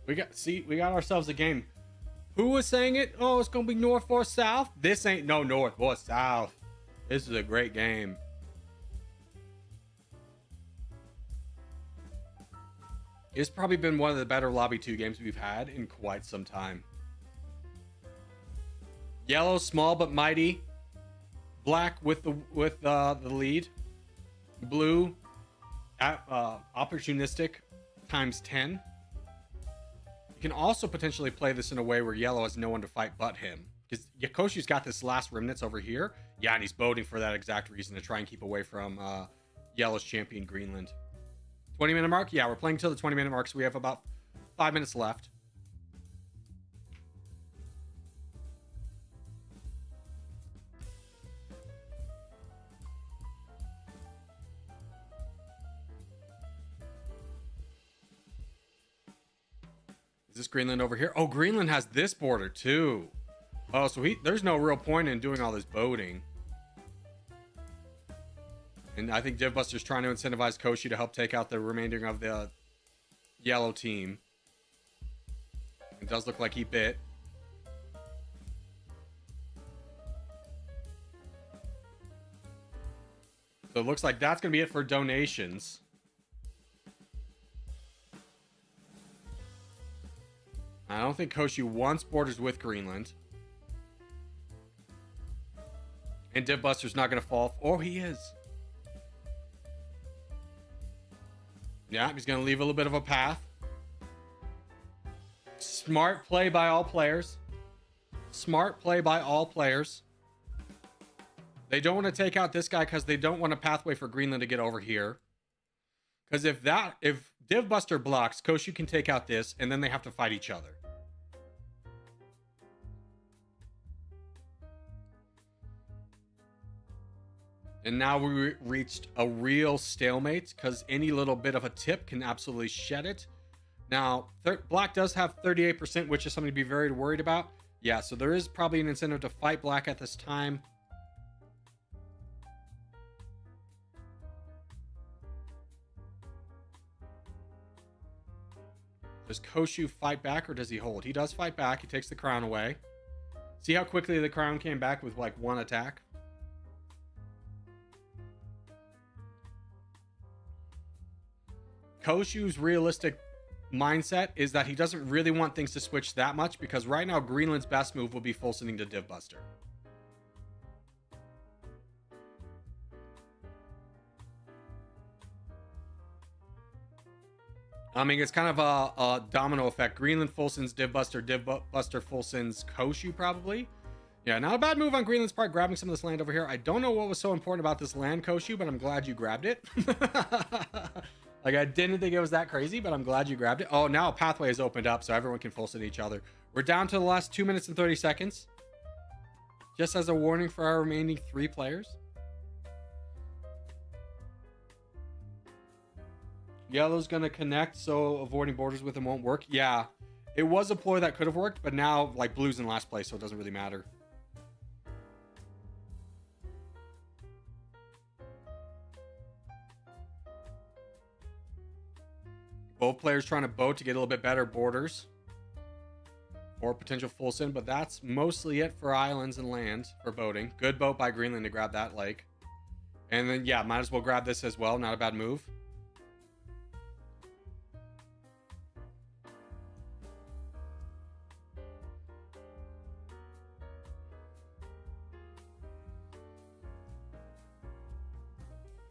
S1: We got ourselves a game. Who was saying it? Oh, it's gonna be north or south. This ain't no north or south. This is a great game. It's probably been one of the better lobby 2 games we've had in quite some time. Yellow, small but mighty. Black with the lead. Blue, opportunistic times 10. You can also potentially play this in a way where yellow has no one to fight but him. Because Yakoshi's got this last remnants over here. Yeah, and he's boating for that exact reason, to try and keep away from yellow's champion Greenland. 20-minute mark? Yeah, we're playing till the 20-minute mark, so we have about 5 minutes left. Is this Greenland over here? Oh, Greenland has this border too. Oh, so there's no real point in doing all this boating. And I think Divbuster's trying to incentivize Koshi to help take out the remainder of the yellow team. It does look like he bit. So it looks like that's going to be it for donations. I don't think Koshi wants borders with Greenland. And Divbuster's not going to fall. Oh, he is. Yeah, he's going to leave a little bit of a path. Smart play by all players. Smart play by all players. They don't want to take out this guy because they don't want a pathway for Greenland to get over here. Because if Divbuster blocks, Koshu can take out this, and then they have to fight each other. And now we reached a real stalemate, because any little bit of a tip can absolutely shed it. Now, Black does have 38%, which is something to be very worried about. Yeah, so there is probably an incentive to fight Black at this time. Does Koshu fight back, or does he hold? He does fight back. He takes the crown away. See how quickly the crown came back with like one attack? Koshu's realistic mindset is that he doesn't really want things to switch that much, because right now Greenland's best move will be full sending to Divbuster. I mean, it's kind of a domino effect. Greenland full sends Divbuster, Divbuster full sends Koshu probably. Yeah, not a bad move on Greenland's part, grabbing some of this land over here. I don't know what was so important about this land, Koshu, but I'm glad you grabbed it. Like, I didn't think it was that crazy, but I'm glad you grabbed it. Oh, now a pathway is opened up, so everyone can full send each other. We're down to the last 2 minutes and 30 seconds. Just as a warning for our remaining 3 players. Yellow's going to connect, so avoiding borders with him won't work. Yeah, it was a ploy that could have worked, but now, like, Blue's in last place, so it doesn't really matter. Both players trying to boat to get a little bit better borders or potential full send, but that's mostly it for islands and land for boating. Good boat by Greenland to grab that lake. And then, yeah, might as well grab this as well. Not a bad move.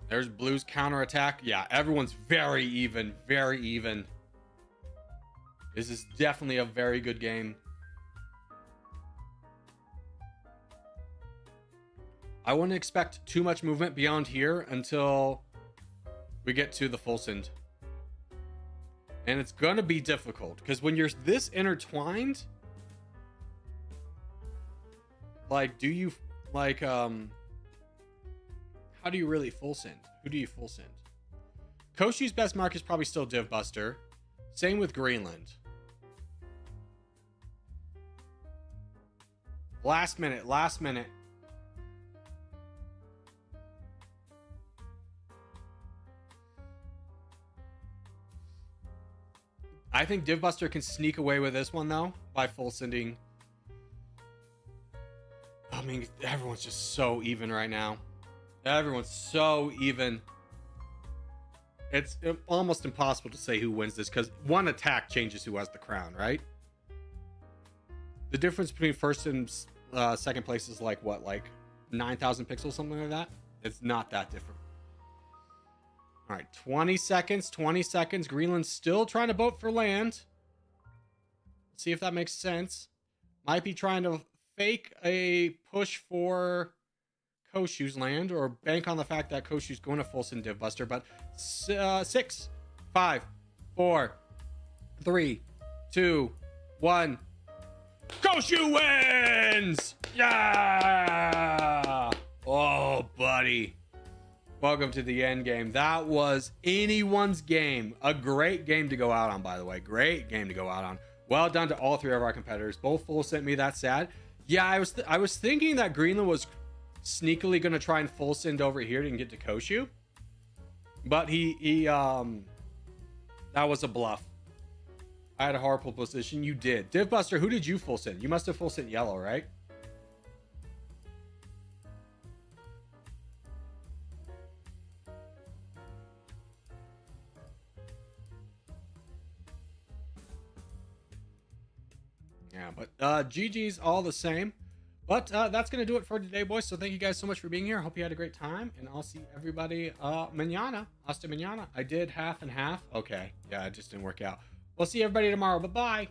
S1: There's Blue's counterattack. Yeah, everyone's very even. Very even. This is definitely a very good game. I wouldn't expect too much movement beyond here until we get to the full send. And it's going to be difficult, because when you're this intertwined, like, do you, like, how do you really full send? Who do you full send? Koshu's best mark is probably still Divbuster. Same with Greenland. Last minute, last minute. I think Divbuster can sneak away with this one though by full sending. I mean, everyone's just so even right now. Everyone's so even. It's almost impossible to say who wins this because one attack changes who has the crown, right? The difference between first and second place is like what, like 9,000 pixels, something like that. It's not that different. All right, 20 seconds. 20 seconds. Greenland's still trying to vote for land. Let's see if that makes sense. Might be trying to fake a push for Koshu's land or bank on the fact that Koshu's going to full send Divbuster. But 6, 5, 4, 3, 2, 1. Koshu wins! Yeah! Oh, buddy. Welcome to the end game. That was anyone's game. A great game to go out on, by the way. Great game to go out on. Well done to all three of our competitors. Both full sent me. That's sad. Yeah, I was thinking that Greenland was sneakily going to try and full send over here to get to Koshu. But that was a bluff. I had a horrible position. You did. Divbuster, who did you full send? You must have full sent yellow, right? Yeah, but GG's all the same. But that's going to do it for today, boys. So thank you guys so much for being here. I hope you had a great time. And I'll see everybody mañana. Hasta mañana. I did half and half. Okay. Yeah, it just didn't work out. We'll see everybody tomorrow. Bye-bye.